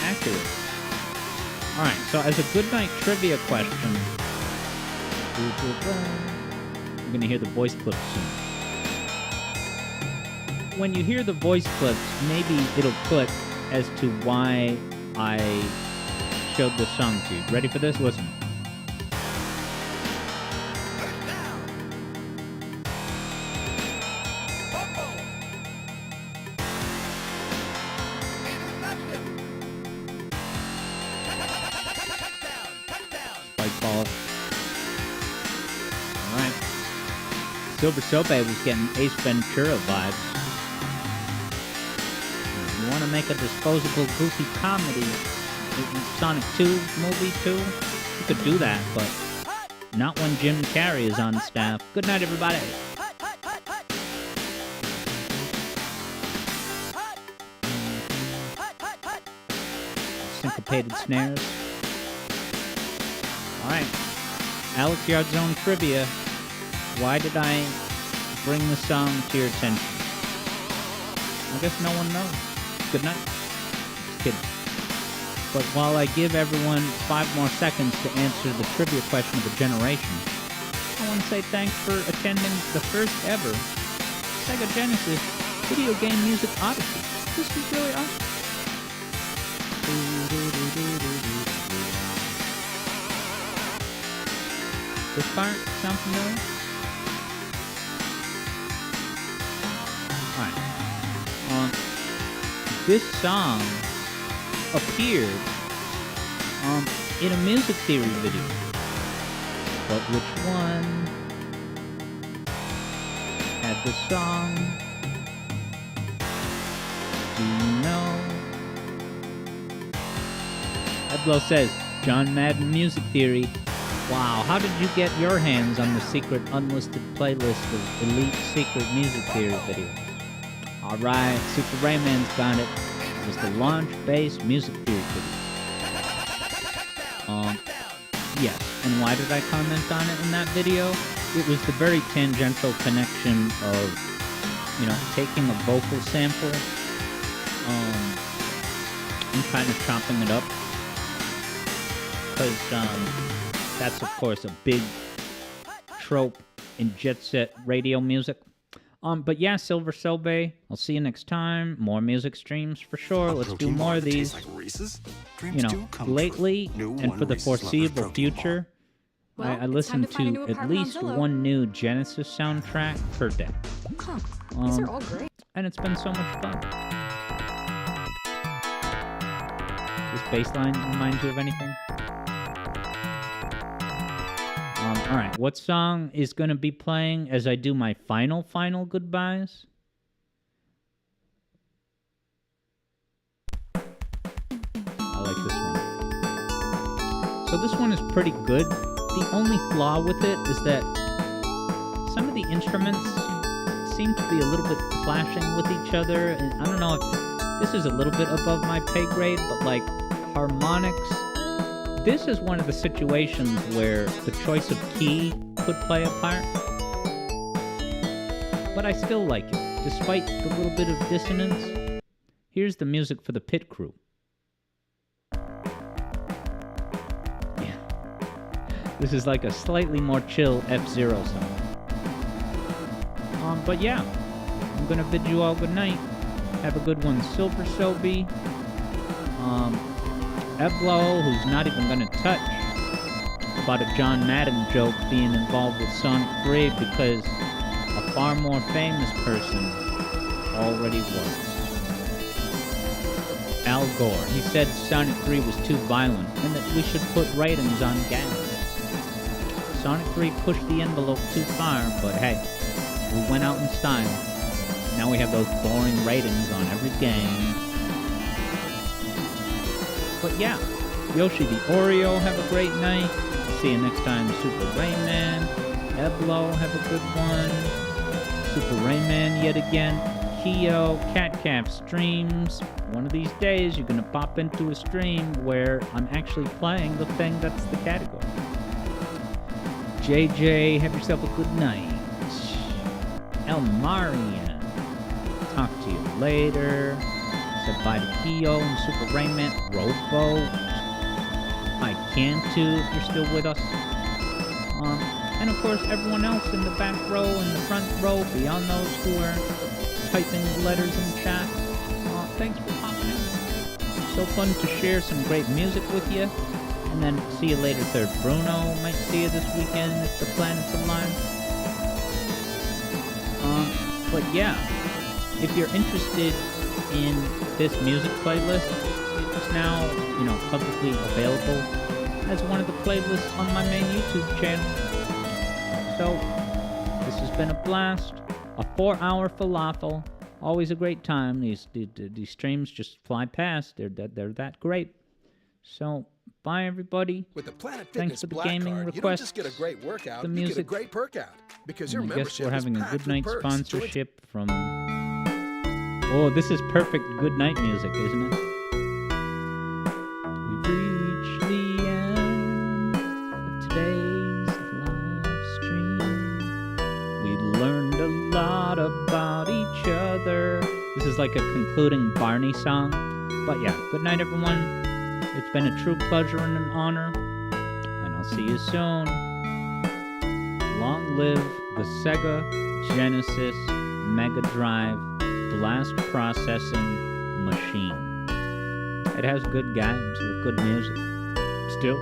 accurate. Alright, so as a goodnight trivia question, you're going to hear the voice clips soon. When you hear the voice clips, maybe it'll click as to why I showed this song to you. Ready for this? Listen. Alright. Silver Soap was getting Ace Ventura vibes. You want to make a disposable, goofy comedy, Sonic 2 movie too? You could do that, but not when Jim Carrey is on staff. Good night, everybody. Syncopated snares. Alright. Alex Yard Zone Trivia. Why did I bring the song to your attention? I guess no one knows. Good night. Just kidding. But while I give everyone 5 more seconds to answer the trivia question of the generation, I want to say thanks for attending the first ever Sega Genesis Video Game Music Odyssey. This was really awesome. This part sound familiar? Alright. This song appeared in a music theory video. But which one had the song? Do you know? Edlo says, John Madden Music Theory. Wow, how did you get your hands on the secret unlisted playlist of Elite Secret Music Theory videos? Alright, Super Rayman's got it. It was the launch-based music theory video. Yes, and why did I comment on it in that video? It was the very tangential connection of, taking a vocal sample, and kind of chopping it up. Because, that's, of course, a big trope in jet set radio music. But yeah, Silver Sobe, I'll see you next time. More music streams for sure. Let's do more of these. Like lately and for the foreseeable future, Well, I listen it's time to find a to new at apartment on least Zillow. one new Genesis soundtrack per day. Huh. These are all great. And it's been so much fun. This bass line reminds you of anything? Alright, what song is going to be playing as I do my final goodbyes? I like this one. So this one is pretty good. The only flaw with it is that some of the instruments seem to be a little bit clashing with each other. And I don't know if this is a little bit above my pay grade, but like harmonics. This is one of the situations where the choice of key could play a part. But I still like it, despite the little bit of dissonance. Here's the music for the Pit Crew. Yeah. This is like a slightly more chill F-Zero song. But yeah, I'm gonna bid you all good night. have a good one. Silver Sobe. Eblo, who's not even gonna touch about a John Madden joke being involved with Sonic 3 because a far more famous person already was. Al Gore. He said Sonic 3 was too violent and that we should put ratings on games. Sonic 3 pushed the envelope too far, but hey, we went out in style. Now we have those boring ratings on every game. But yeah, Yoshi the Oreo, have a great night. See you next time, Super Rayman. Eblo, have a good one. Super Rayman yet again. Keo, CatCap streams. One of these days, you're gonna pop into a stream where I'm actually playing the thing that's the category. JJ, have yourself a good night. El Marian, talk to you later. Said bye to Keo and Super Rayman. Rowboat. Hi Cantu, if you're still with us. And of course, everyone else in the back row and the front row, beyond those who are typing letters in chat. Thanks for popping in. So fun to share some great music with you. And then see you later, Third Bruno. Might see you this weekend if the planets align. But yeah, if you're interested in this music playlist, it's now, publicly available as one of the playlists on my main YouTube channel. So, this has been a blast. A 4-hour falafel. Always a great time. These streams just fly past. They're that great. So, bye everybody. With the Planet Thanks Fitness for the Black gaming Card, requests. you don't just get a great workout, the you music. get a great perk out. Because your I guess membership we're having is a packed good with night perks. sponsorship from... Oh, this is perfect good night music, isn't it? We've reached the end of today's live stream. We learned a lot about each other. This is like a concluding Barney song. But yeah, good night everyone. It's been a true pleasure and an honor. And I'll see you soon. Long live the Sega Genesis Mega Drive Blast Processing Machine. It has good games with good music. Still.